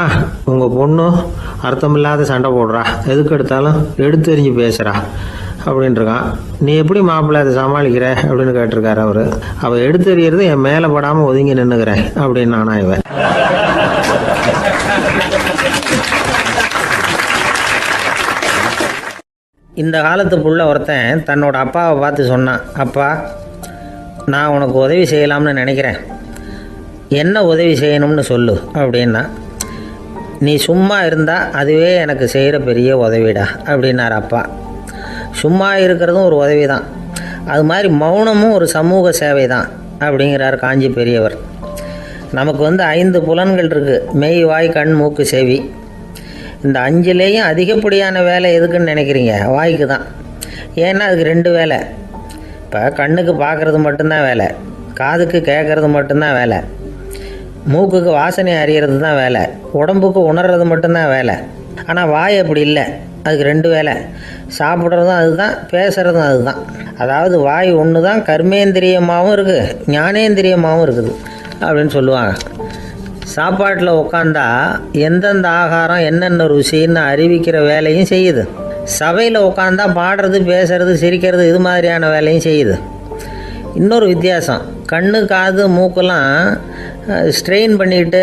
உங்கள் பொண்ணு அர்த்தமில்லாத சண்டை போடுறா, எதுக்கு எடுத்தாலும் எடுத்தெறிஞ்சு பேசுகிறா அப்படின்னு இருக்கான். நீ எப்படி மாப்பிள்ளை அதை சமாளிக்கிற அப்படின்னு கேட்டிருக்காரு அவரு. அவள் எடுத்தெறியறது என் மேலே படாமல் ஒதுங்கி நின்றுக்கிறேன் அப்படின்னு நானா இவன். இந்த காலத்து புள்ள ஒருத்தன் தன்னோட அப்பாவை பார்த்து சொன்னான், அப்பா நான் உனக்கு உதவி செய்யலாம்னு நினைக்கிறேன், என்ன உதவி செய்யணும்னு சொல்லு அப்படின்னா. நீ சும்மா இருந்தால் அதுவே எனக்கு செய்கிற பெரிய உதவிடா அப்படின்னார் அப்பா. சும்மா இருக்கிறதும் ஒரு உதவி தான், அது மாதிரி மௌனமும் ஒரு சமூக சேவை தான் அப்படிங்கிறார் காஞ்சி பெரியவர். நமக்கு வந்து 5 புலன்கள் இருக்குது, மெய் வாய் கண் மூக்கு செவி. இந்த 5லேயும் அதிகப்படியான வேலை எதுக்குன்னு நினைக்கிறீங்க? வாய்க்கு தான். ஏன்னா அதுக்கு 2 வேலை. இப்போ கண்ணுக்கு பார்க்குறது மட்டும்தான் வேலை, காதுக்கு கேட்குறது மட்டும்தான் வேலை, மூக்குக்கு வாசனை அறியறது தான் வேலை, உடம்புக்கு உணர்றது மட்டும்தான் வேலை. ஆனால் வாய் அப்படி இல்லை, அதுக்கு 2 வேலை. சாப்பிட்றதும் அதுதான், பேசுகிறதும் அதுதான். அதாவது வாய் ஒன்று தான் கர்மேந்திரியமாகவும் இருக்குது, ஞானேந்திரியமாகவும் இருக்குது அப்படின்னு சொல்லுவாங்க. சாப்பாட்டில் உட்காந்தா எந்தெந்த ஆகாரம் என்னென்ன ருசின்னு அறிவிக்கிற வேலையும் செய்யுது. சபையில் உட்காந்தா பாடுறது, பேசுறது, சிரிக்கிறது, இது மாதிரியான வேலையும் செய்யுது. இன்னொரு வித்தியாசம், கண்ணு காது மூக்கெல்லாம் ஸ்ட்ரெயின் பண்ணிக்கிட்டு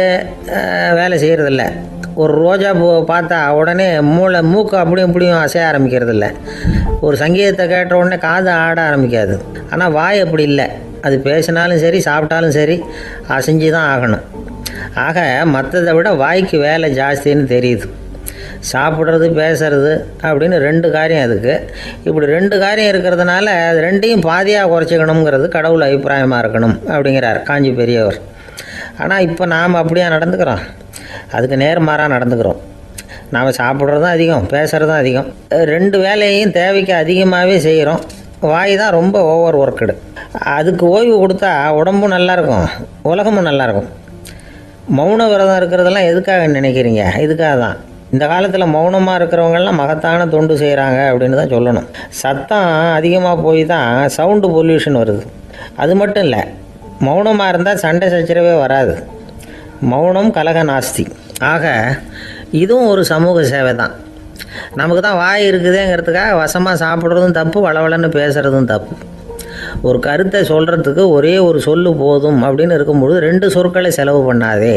வேலை செய்கிறதில்ல. ஒரு ரோஜா பூ பார்த்தா உடனே மூக்கு அப்படியும் இப்படியும் அசைய ஆரம்பிக்கிறதில்ல. ஒரு சங்கீதத்தை கேட்ட உடனே காது ஆட ஆரம்பிக்காது. ஆனால் வாய் அப்படி இல்லை, அது பேசினாலும் சரி சாப்பிட்டாலும் சரி அசைஞ்சு தான் ஆகணும். ஆக மற்றதை விட வாய்க்கு வேலை ஜாஸ்தின்னு தெரியுது. சாப்பிட்றது பேசுறது அப்படின்னு 2 காரியம் அதுக்கு. இப்படி 2 காரியம் இருக்கிறதுனால அது 2ஐயும் பாதியாக குறைச்சிக்கணுங்கிறது கடவுள் அபிப்பிராயமாக இருக்கணும் அப்படிங்கிறார் காஞ்சி பெரியவர். ஆனால் இப்போ நாம் அப்படியே நடந்துக்கிறோம், அதுக்கு நேர்மாறாக நடந்துக்கிறோம். நாம் சாப்பிட்றதும் அதிகம், பேசுகிறதும் அதிகம், 2 வேலையையும் தேவைக்கு அதிகமாகவே செய்கிறோம். வாய் தான் ரொம்ப ஓவர் ஒர்க்குடு. அதுக்கு ஓய்வு கொடுத்தா உடம்பும் நல்லாயிருக்கும், உலகமும் நல்லாயிருக்கும். மௌன விரதம் இருக்கிறதெல்லாம் எதுக்காக நினைக்கிறீங்க? இதுக்காக தான். இந்த காலத்தில் மௌனமாக இருக்கிறவங்கெல்லாம் மகத்தான தொண்டு செய்கிறாங்க அப்படின்னு தான் சொல்லணும். சத்தம் அதிகமாக போய் தான் சவுண்டு பொல்யூஷன் வருது. அது மட்டும் இல்லை, மௌனமாக இருந்தால் சண்டை சச்சரவே வராது. மௌனம் கலக நாஸ்தி. ஆக இதுவும் ஒரு சமூக சேவை தான். நமக்கு தான் வாய் இருக்குதுங்கிறதுக்காக வசமாக சாப்பிட்றதும் தப்பு, வளவளன்னு பேசுகிறதும் தப்பு. ஒரு கருத்தை சொல்கிறதுக்கு ஒரே ஒரு சொல்லு போதும் அப்படின்னு இருக்கும்பொழுது 2 சொற்களை செலவு பண்ணாதே.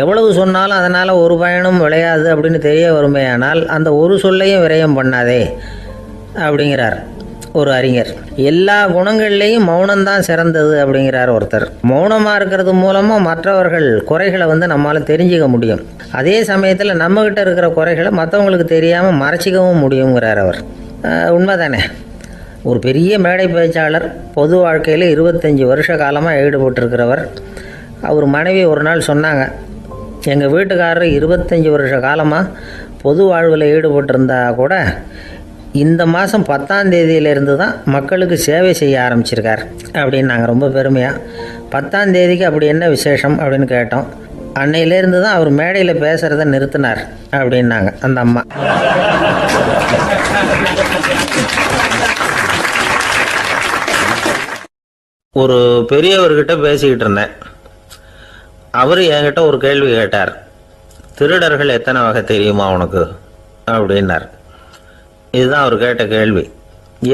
எவ்வளவு சொன்னாலும் அதனால் ஒரு பயனும் விளையாது அப்படின்னு தெரிய வருமே, ஆனால் அந்த ஒரு சொல்லையும் விரயம் பண்ணாதே அப்படிங்கிறார் ஒரு அறிஞர். எல்லா குணங்கள்லேயும் மௌனம்தான் சிறந்தது அப்படிங்கிறார் ஒருத்தர். மௌனமாக இருக்கிறது மூலமாக மற்றவர்கள் குறைகளை வந்து நம்மளால் தெரிஞ்சிக்க முடியும். அதே சமயத்தில் நம்மக்கிட்ட இருக்கிற குறைகளை மற்றவங்களுக்கு தெரியாமல் மறைச்சிக்கவும் முடியுங்கிறார் அவர். உண்மைதானே? ஒரு பெரிய மேடை பேச்சாளர், பொது வாழ்க்கையில் 25 வருஷ காலமாக ஈடுபட்டிருக்கிறவர். அவர் மனைவி ஒரு நாள் சொன்னாங்க, எங்கள் வீட்டுக்காரர் 25 வருஷ காலமாக பொது வாழ்வில் ஈடுபட்டிருந்தா கூட இந்த மாதம் 10ஆம் தேதியிலேருந்து தான் மக்களுக்கு சேவை செய்ய ஆரம்பிச்சிருக்கார் அப்படின்னு நாங்கள் ரொம்ப பெருமையாக. 10ஆம் தேதிக்கு அப்படி என்ன விசேஷம் அப்படின்னு கேட்டோம். அன்னையிலேருந்து தான் அவர் மேடையில் பேசுகிறத நிறுத்தினார் அப்படின்னாங்க அந்த அம்மா. ஒரு பெரியவர்கிட்ட பேசிக்கிட்டு இருந்தேன். அவர் என்கிட்ட ஒரு கேள்வி கேட்டார். திருடர்கள் எத்தனை வகை தெரியுமா உனக்கு அப்படின்னார். இதுதான் அவர் கேட்ட கேள்வி.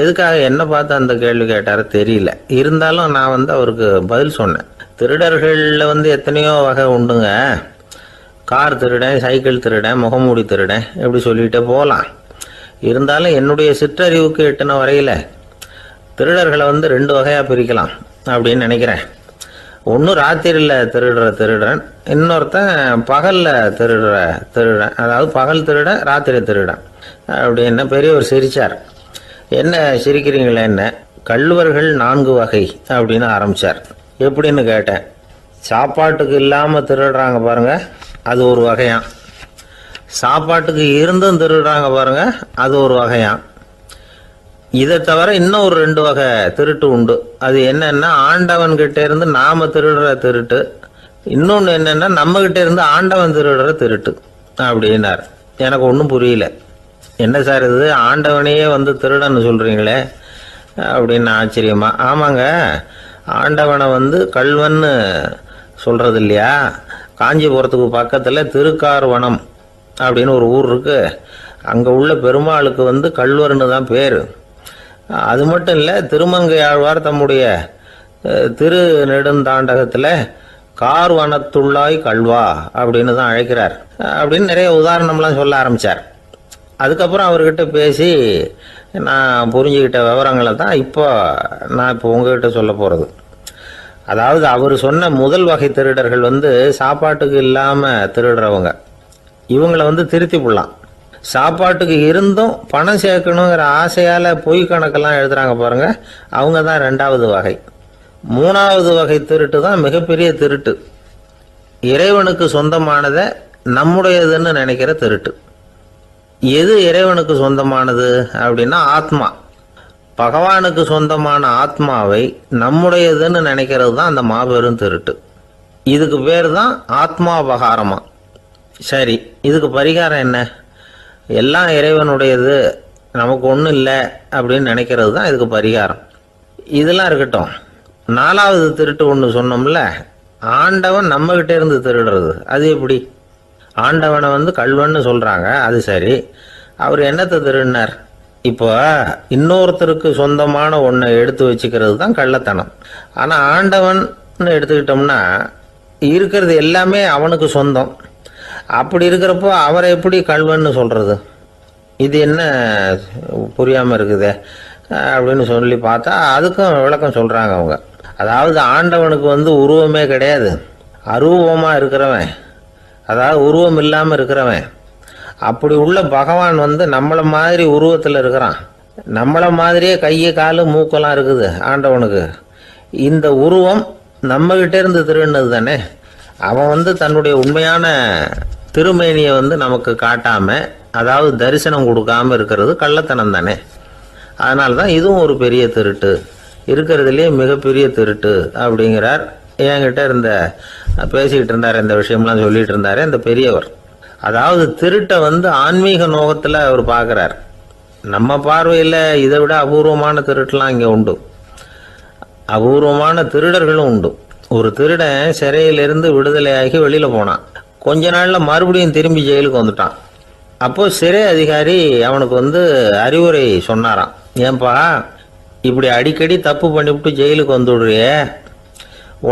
எதுக்காக என்ன பார்த்து அந்த கேள்வி கேட்டார் தெரியல. இருந்தாலும் நான் அவருக்கு பதில் சொன்னேன். திருடர்களில் எத்தனையோ வகை உண்டுங்க. கார் திருடன், சைக்கிள் திருடன், முகமூடி திருடன், எப்படி சொல்லிகிட்டே போகலாம். இருந்தாலும் என்னுடைய சிற்றறிவுக்கு எட்டின வரையில் திருடர்களை 2 வகையாக பிரிக்கலாம் அப்படின்னு நினைக்கிறேன். ஒன்று ராத்திரியில் திருடுற திருடன், இன்னொருத்தன் பகலில் திருடுற திருடன். அதாவது பகல் திருடன், ராத்திரி திருடன் அப்படின்னு பெரியவர் சிரித்தார். என்ன சிரிக்கிறீங்களே? என்ன கள்வர்கள் 4 வகை அப்படின்னு ஆரம்பித்தார். எப்படின்னு கேட்டேன். சாப்பாட்டுக்கு இல்லாமல் திருடுறாங்க பாருங்க, அது ஒரு வகையான். சாப்பாட்டுக்கு இருந்தும் திருடுறாங்க பாருங்க, அது ஒரு வகையான். இதை தவிர இன்னும் ஒரு 2 வகை திருட்டு உண்டு. அது என்னன்னா, ஆண்டவன்கிட்ட இருந்து நாம திருடுற திருட்டு, இன்னொன்று என்னன்னா நம்ம கிட்ட இருந்து ஆண்டவன் திருடுற திருட்டு அப்படின்னார். எனக்கு ஒன்றும் புரியல. என்ன சார் இது, ஆண்டவனையே வந்து திருடன்னு சொல்றீங்களே அப்படின்னு ஆச்சரியமா. ஆமாங்க, ஆண்டவனை வந்து கள்வன்னு சொல்றது இல்லையா? காஞ்சிபுரத்துக்கு பக்கத்தில் திருக்கார்வனம் அப்படின்னு ஒரு ஊர் இருக்கு. அங்கே உள்ள பெருமாளுக்கு வந்து கள்வர்னு தான் பேர். அது மட்டும் இல்லை, திருமங்கை ஆழ்வார் தம்முடைய திரு நெடுந்தாண்டகத்தில் கார்வனத்துள்ளாய் கல்வா அப்படின்னு தான் அழைக்கிறார் அப்படின்னு நிறைய உதாரணம்லாம் சொல்ல ஆரம்பித்தார். அதுக்கப்புறம் அவர்கிட்ட பேசி நான் புரிஞ்சுக்கிட்ட விவரங்களை தான் இப்போ உங்ககிட்ட சொல்ல போகிறது. அதாவது அவர் சொன்ன முதல் வகை திருடர்கள் வந்து சாப்பாட்டுக்கு இல்லாமல் திருடுறவங்க. இவங்களை வந்து திருத்தி போடலாம். சாப்பாட்டுக்கு இருந்தும் பணம் சேர்க்கணுங்கிற ஆசையால் பொய் கணக்கெல்லாம் எழுதுறாங்க பாருங்க, அவங்க தான் 2வது வகை. 3வது வகை திருட்டு தான் மிகப்பெரிய திருட்டு. இறைவனுக்கு சொந்தமானதை நம்முடையதுன்னு நினைக்கிற திருட்டு. எது இறைவனுக்கு சொந்தமானது அப்படின்னா ஆத்மா. பகவானுக்கு சொந்தமான ஆத்மாவை நம்முடையதுன்னு நினைக்கிறது தான் அந்த மாபெரும் திருட்டு. இதுக்கு பேர் தான் ஆத்மாபகாரமா. சரி, இதுக்கு பரிகாரம் என்ன? எல்லாம் இறைவனுடையது, நமக்கு ஒன்றும் இல்லை அப்படின்னு நினைக்கிறது தான் இதுக்கு பரிகாரம். இதெல்லாம் இருக்கட்டும். 4வது திருட்டு ஒன்று சொன்னோம்ல, ஆண்டவன் நம்மகிட்ட இருந்து திருடுறது. அது எப்படி? ஆண்டவனை வந்து கள்வன்னு சொல்றாங்க, அது சரி. அவர் என்னத்தை திருடினார்? இப்போ இன்னொருத்தருக்கு சொந்தமான ஒன்றை எடுத்து வச்சுக்கிறது தான் கள்ளத்தனம். ஆனால் ஆண்டவன் எடுத்துக்கிட்டோம்னா இருக்கிறது எல்லாமே அவனுக்கு சொந்தம். அப்படி இருக்கிறப்போ அவரை எப்படி கள்வன்னு சொல்றது? இது என்ன புரியாமல் இருக்குதே அப்படின்னு சொல்லி பார்த்தா அதுக்கும் விளக்கம் சொல்றாங்க அவங்க. அதாவது ஆண்டவனுக்கு வந்து உருவமே கிடையாது, அரூபமாக இருக்கிறவன், அதாவது உருவம் இல்லாமல் இருக்கிறவன். அப்படி உள்ள பகவான் வந்து நம்மளை மாதிரி உருவத்தில் இருக்கிறான். நம்மளை மாதிரியே கையை காலு மூக்கெல்லாம் இருக்குது ஆண்டவனுக்கு. இந்த உருவம் நம்மகிட்ட இருந்து திருடினது தானே. அவன் வந்து தன்னுடைய உண்மையான திருமேனியை வந்து நமக்கு காட்டாம, அதாவது தரிசனம் கொடுக்காம இருக்கிறது கள்ளத்தனம் தானே. அதனால தான் இதுவும் ஒரு பெரிய திருட்டு, இருக்கிறதுலே மிகப்பெரிய திருட்டு அப்படிங்கிறார். என்கிட்ட பேசிக்கிட்டு இருந்தார், இந்த விஷயம்லாம் சொல்லிட்டு இருந்தார் இந்த பெரியவர். அதாவது திருட்டை வந்து ஆன்மீக நோகத்தில் அவர் பார்க்குறார். நம்ம பார்வையில் இதை விட அபூர்வமான திருட்டுலாம் இங்கே உண்டு. அபூர்வமான திருடர்களும் உண்டு. ஒரு திருடன் சிறையிலிருந்து விடுதலையாகி வெளியில் போனான். கொஞ்ச நாளில் மறுபடியும் திரும்பி ஜெயிலுக்கு வந்துட்டான். அப்போது சிறை அதிகாரி அவனுக்கு வந்து அறிவுரை சொன்னாராம். ஏன்பா இப்படி அடிக்கடி தப்பு பண்ணிவிட்டு ஜெயிலுக்கு வந்துடுறியே,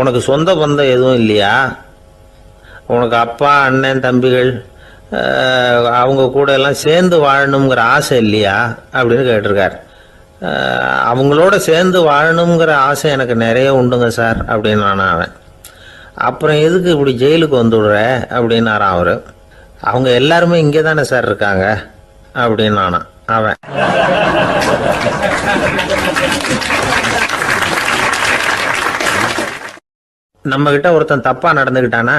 உனக்கு சொந்த பந்தம் எதுவும் இல்லையா? உனக்கு அப்பா அண்ணன் தம்பிகள் அவங்க கூட எல்லாம் சேர்ந்து வாழணுங்கிற ஆசை இல்லையா அப்படின்னு கேட்டிருக்கார். அவங்களோட சேர்ந்து வாழணுங்கிற ஆசை எனக்கு நிறைய உண்டுங்க சார் அப்படின்னு அவன். அப்புறம் எதுக்கு இப்படி ஜெயிலுக்கு வந்துடுற அப்படின்னாரான் அவர். அவங்க எல்லாருமே இங்கே தானே சார் இருக்காங்க அப்படின்னு அவன். நம்ம கிட்ட ஒருத்தன் தப்பா நடந்துக்கிட்டானா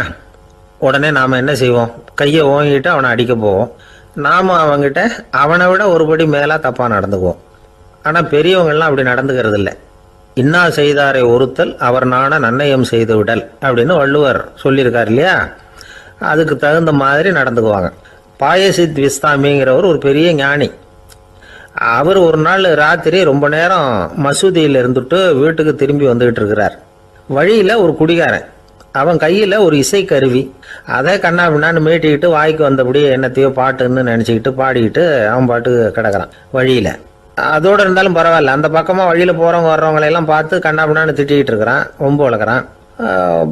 உடனே நாம என்ன செய்வோம்? கையை ஓங்கிட்டு அவனை அடிக்க போவோம். நாம அவங்கிட்ட அவனை விட ஒருபடி மேலா தப்பா நடந்துக்குவோம். ஆனா பெரியவங்கெல்லாம் அப்படி நடந்துக்கிறது இல்லை. இன்னா செய்தாரை ஒருத்தல் அவர் நாண நன்னயம் செய்து விடல் அப்படின்னு வள்ளுவர் சொல்லியிருக்கார் இல்லையா? அதுக்கு தகுந்த மாதிரி நடந்துக்குவாங்க. பாயசித் விஸ்தாமிங்கிறவர் ஒரு பெரிய ஞானி. அவர் ஒரு நாள் ராத்திரி ரொம்ப நேரம் மசூதியில் இருந்துட்டு வீட்டுக்கு திரும்பி வந்துகிட்டு இருக்கிறார். வழியில ஒரு குடிகாரன், அவன் கையில ஒரு இசைக்கருவி, அதை கண்ணா பின்னான்னு மீட்டிக்கிட்டு வாய்க்கு வந்தபடி என்னத்தையோ பாட்டுன்னு நினைச்சுக்கிட்டு பாடிக்கிட்டு அவன் பாட்டுக்கு கிடக்குறான் வழியில. அதோடு இருந்தாலும் பரவாயில்ல, அந்த பக்கமா வழியில போறவங்க வர்றவங்களையெல்லாம் பார்த்து கண்ணா பின்னான்னு திட்டிக்கிட்டு இருக்கிறான், ரொம்ப வளர்க்குறான்.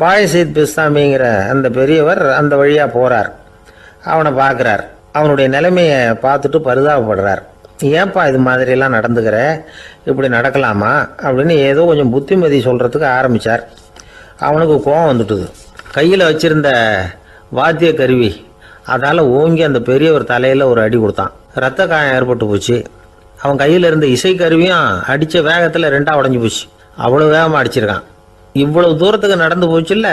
பாயசித் பிஸ்தாமிங்கிற அந்த பெரியவர் அந்த வழியா போறார். அவனை பார்க்குறார். அவனுடைய நிலைமையை பார்த்துட்டு பரிதாபப்படுறார். ஏன்பா இது மாதிரிலாம் நடந்துக்கிற, இப்படி நடக்கலாமா அப்படின்னு ஏதோ கொஞ்சம் புத்திமதி சொல்றதுக்கு ஆரம்பிச்சார். அவனுக்கு கோபம் வந்துட்டுது. கையில் வச்சிருந்த வாத்திய கருவி அதால் ஓங்கி அந்த பெரியவர் தலையில் ஒரு அடி கொடுத்தான். ரத்த காயம் ஏற்பட்டு போச்சு. அவன் கையில் இருந்த இசைக்கருவியும் அடித்த வேகத்தில் ரெண்டாக உடஞ்சி போச்சு. அவ்வளோ வேகமாக அடிச்சிருக்கான். இவ்வளவு தூரத்துக்கு நடந்து போச்சுல்ல,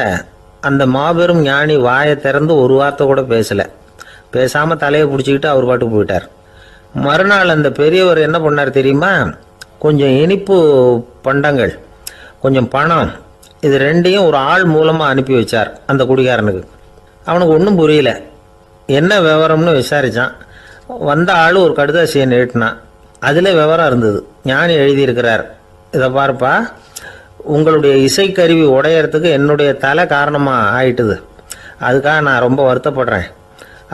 அந்த மாபெரும் ஞானி வாயை திறந்து ஒரு வார்த்தை கூட பேசலை. பேசாமல் தலையை பிடிச்சிக்கிட்டு அவர் பாட்டுக்கு போயிட்டார். மறுநாள் அந்த பெரியவர் என்ன பண்ணார் தெரியுமா? கொஞ்சம் இனிப்பு பண்டங்கள், கொஞ்சம் பணம், இது ரெண்டையும் ஒரு ஆள் மூலமாக அனுப்பி வச்சார் அந்த குடிகாரனுக்கு. அவனுக்கு ஒன்றும் புரியல. என்ன விவரம்னு விசாரித்தான். வந்த ஆள் ஒரு கடுதாசியை நீட்டினான். அதில் விவரம் இருந்தது. ஞானி எழுதியிருக்கிறார், இதை பார்ப்பா, உங்களுடைய இசைக்கருவி உடையறதுக்கு என்னுடைய தலை காரணமாக ஆயிட்டுது. அதுக்காக நான் ரொம்ப வருத்தப்படுறேன்.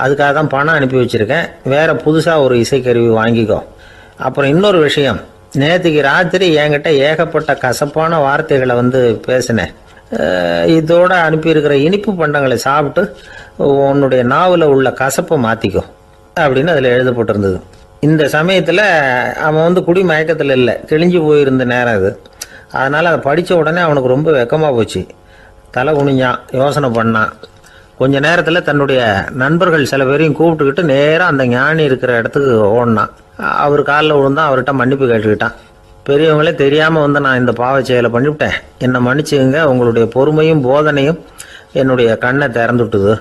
அதுக்காக தான் பணம் அனுப்பி வச்சுருக்கேன். வேறு புதுசாக ஒரு இசைக்கருவி வாங்கிக்கோ. அப்புறம் இன்னொரு விஷயம், நேற்றுக்கு ராத்திரி என்கிட்ட ஏகப்பட்ட கசப்பான வார்த்தைகளை பேசினேன். இதோடு அனுப்பியிருக்கிற இனிப்பு பண்டங்களை சாப்பிட்டு உன்னுடைய நாவில் உள்ள கசப்பை மாற்றிக்கோ அப்படின்னு அதில் எழுதப்பட்டிருந்தது. இந்த சமயத்தில் அவன் குடி மயக்கத்தில் இல்லை, கிழிஞ்சு போயிருந்த நேரம் அது. அதனால் அதை படித்த உடனே அவனுக்கு ரொம்ப வெக்கமாக போச்சு. தலை குனிஞ்சான், யோசனை பண்ணான். கொஞ்ச நேரத்தில் தன்னுடைய நண்பர்கள் சில பேரையும் கூப்பிட்டுக்கிட்டு நேராக அந்த ஞானி இருக்கிற இடத்துக்கு ஓடினான். அவர் காலில் விழுந்தான். அவர்கிட்ட மன்னிப்பு கேட்டுக்கிட்டான். பெரியவங்களே தெரியாமல் நான் இந்த பாவ செயலை பண்ணிவிட்டேன், என்னை மன்னிச்சுங்க. உங்களுடைய பொறுமையும் போதனையும் என்னுடைய கண்ணை திறந்துட்டுது.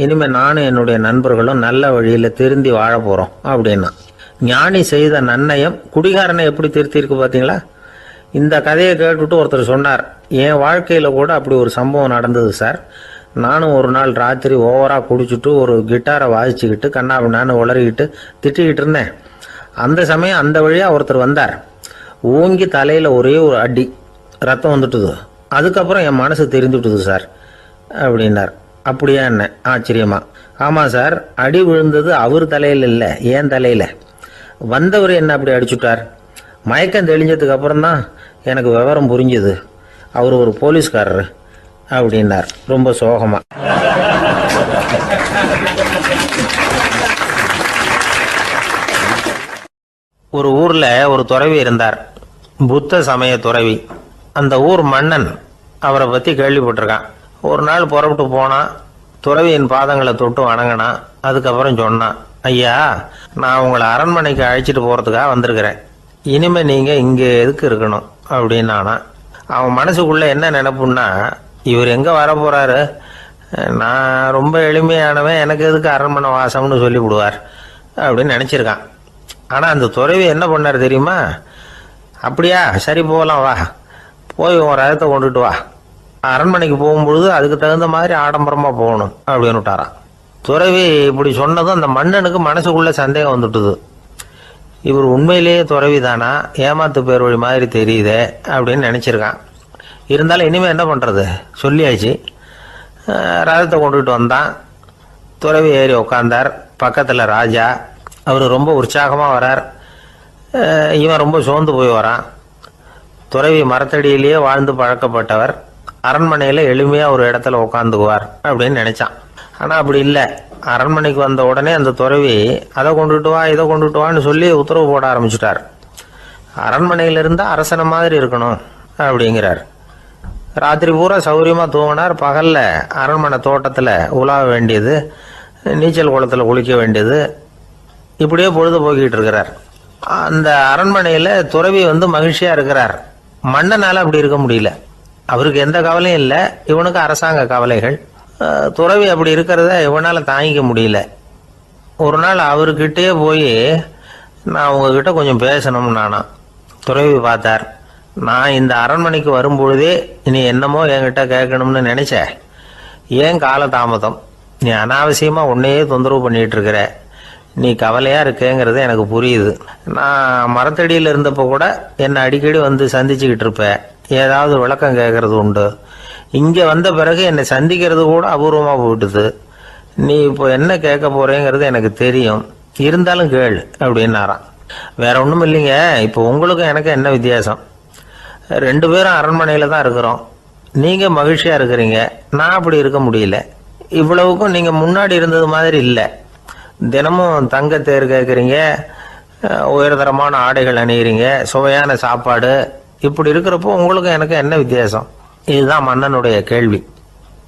இனிமேல் நானும் என்னுடைய நண்பர்களும் நல்ல வழியில் திருந்தி வாழ போகிறோம் அப்படின்னா. ஞானி செய்த நன்னயம் குடிகாரனை எப்படி திருத்திருக்கு பார்த்தீங்களா? இந்த கதையை கேட்டுவிட்டு ஒருத்தர் சொன்னார், என் வாழ்க்கையில் கூட அப்படி ஒரு சம்பவம் நடந்தது சார். நானும் ஒரு நாள் ராத்திரி ஓவராக குடிச்சிட்டு ஒரு கிட்டாரை வாசிச்சுக்கிட்டு கண்ணாபின்னான்னு உளறிக்கிட்டு திட்டிக்கிட்டு இருந்தேன். அந்த சமயம் அந்த வழியாக ஒருத்தர் வந்தார். ஓங்கி தலையில் ஒரே ஒரு அடி, ரத்தம் வந்துட்டுது. அதுக்கப்புறம் என் மனசு தெரிந்துட்டுது சார் அப்படின்னார். அப்படியா என்ன? ஆச்சரியமா. ஆமாம் சார், அடி விழுந்தது அவர் தலையில் இல்லை, என் தலையில். வந்தவர் என்ன அப்படி அடிச்சுட்டார். மயக்கம் தெளிஞ்சதுக்கு அப்புறம்தான் எனக்கு விவரம் புரிஞ்சுது. அவர் ஒரு போலீஸ்காரர் அப்படின்னார் ரொம்ப சோகமா. ஒரு ஊர்ல ஒரு துறவி இருந்தார், புத்த சமய துறவி. அந்த ஊர் மன்னன் அவரை பத்தி கேள்விப்பட்டிருக்கான். ஒரு நாள் புறப்பட்டு போனான். துறவியின் பாதங்களை தொட்டு வணங்கினான். அதுக்கப்புறம் சொன்னான், ஐயா, நான் உங்களை அரண்மனைக்கு அழைச்சிட்டு போறதுக்காக வந்திருக்கிறேன். இனிமே நீங்க இங்க எதுக்கு இருக்கணும் அப்படின்னானா. அவன் மனசுக்குள்ள என்ன நினைப்புன்னா, இவர் எங்க வர போறாரு, நான் ரொம்ப எளிமையானவன், எனக்கு எதுக்கு அரண்மனை வாசம்னு சொல்லி விடுவார் அப்படின்னு நினைச்சிருக்கான். ஆனா அந்த துறவி என்ன பண்ணார் தெரியுமா? அப்படியா, சரி போகலாம், வா, போய் உன் ரதத்தை கொண்டுட்டு வா. அரண்மனைக்கு போகும்பொழுது அதுக்கு தகுந்த மாதிரி ஆடம்பரமா போகணும் அப்படின்னு விட்டாரான். துறவி இப்படி சொன்னதும் அந்த மன்னனுக்கு மனசுக்குள்ள சந்தேகம் வந்துட்டுது. இவர் உண்மையிலேயே துறவி தானா, ஏமாத்து பேர் வழி மாதிரி தெரியுதே அப்படின்னு நினைச்சிருக்கான். இருந்தாலும் இனிமேல் என்ன பண்ணுறது, சொல்லியாச்சு. ரதத்தை கொண்டுகிட்டு வந்தான். துறவி ஏறி உட்காந்தார். பக்கத்தில் ராஜா. அவர் ரொம்ப உற்சாகமாக வரார். இவன் ரொம்ப சோர்ந்து போய் வரான். துறவி மரத்தடியிலேயே வாழ்ந்து பழக்கப்பட்டவர், அரண்மனையில் எளிமையாக ஒரு இடத்துல உட்காந்துக்குவார் அப்படின்னு நினைச்சான். ஆனால் அப்படி இல்லை. அரண்மனைக்கு வந்த உடனே அந்த துறவி அதை கொண்டுட்டு வா, இதை கொண்டுட்டு வான்னு சொல்லி உத்தரவு போட ஆரம்பிச்சுட்டார். அரண்மனையில் இருந்தால் அரசனை மாதிரி இருக்கணும் அப்படிங்கிறார். ராத்திரி பூரா சௌரியமாக தூங்கினார். பகலில் அரண்மனை தோட்டத்தில் உலாவ வேண்டியது, நீச்சல் குளத்தில் குளிக்க வேண்டியது, இப்படியே பொழுது போக்கிட்டு இருக்கிறார். அந்த அரண்மனையில் துறவி மகிழ்ச்சியாக இருக்கிறார். மன்னனால் அப்படி இருக்க முடியல. அவருக்கு எந்த கவலையும் இல்லை, இவனுக்கு அரசாங்க கவலைகள். துறவி அப்படி இருக்கிறத இவனால் தாங்கிக்க முடியல. ஒரு நாள் அவர்கிட்டே போய், நான் உங்ககிட்ட கொஞ்சம் பேசணும் நானா. துறவி பார்த்தார். நான் இந்த அரண்மனைக்கு வரும்பொழுதே நீ என்னமோ என்கிட்ட கேட்கணும்னு நினைச்ச, ஏன் காலதாமதம்? நீ அனாவசியமாக உன்னையே தொந்தரவு பண்ணிட்டு இருக்கிற, நீ கவலையாக இருக்கேங்கிறது எனக்கு புரியுது. நான் மரத்தடியில் இருந்தப்போ கூட என்னை அடிக்கடி சந்திச்சுக்கிட்டு இருப்பேன், ஏதாவது விளக்கம் கேட்கறது உண்டு. இங்கே வந்த பிறகு என்னை சந்திக்கிறது கூட அபூர்வமாக போயிட்டுது. நீ இப்போ என்ன கேட்க போறேங்கிறது எனக்கு தெரியும், இருந்தாலும் கேள் அப்படின்னாராம். வேற ஒன்றும் இல்லைங்க, இப்போ உங்களுக்கும் எனக்கு என்ன வித்தியாசம்? 2 பேரும் அரண்மனையில் தான் இருக்கிறோம். நீங்கள் மகிழ்ச்சியாக இருக்கிறீங்க, நான் அப்படி இருக்க முடியல. இவ்வளவுக்கும் நீங்கள் முன்னாடி இருந்தது மாதிரி இல்லை. தினமும் தங்க தேர் கேட்குறீங்க, உயர்தரமான ஆடைகள் அணிகிறீங்க, சுவையான சாப்பாடு. இப்படி இருக்கிறப்போ உங்களுக்கும் எனக்கு என்ன வித்தியாசம்? இதுதான் மன்னனுடைய கேள்வி.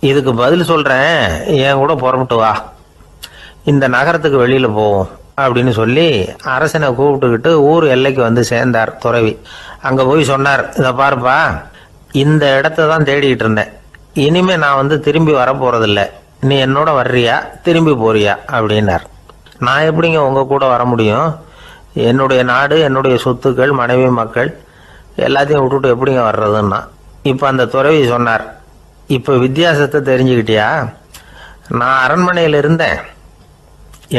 இதுக்கு பதில் சொல்கிறேன், என் கூட புறப்பட்டு வா, இந்த நகரத்துக்கு வெளியில் போவோம் அப்படின்னு சொல்லி அரசனை கூப்பிட்டுக்கிட்டு ஊர் எல்லைக்கு வந்து சேர்ந்தார் துறவி. அங்கே போய் சொன்னார், இதை பாருப்பா, இந்த இடத்த தான் தேடிட்டு இருந்தேன். இனிமே நான் வந்து திரும்பி வரப்போறதில்ல. நீ என்னோட வர்றியா திரும்பி போறியா அப்படின்னார். நான் எப்படிங்க உங்க கூட வர முடியும்? என்னுடைய நாடு, என்னுடைய சொத்துக்கள், மனைவி, மக்கள் எல்லாத்தையும் விட்டுட்டு எப்படிங்க வர்றதுன்னா. இப்போ அந்த துறவி சொன்னார், இப்போ வித்தியாசத்தை தெரிஞ்சுக்கிட்டியா? நான் அரண்மனையில் இருந்தேன்,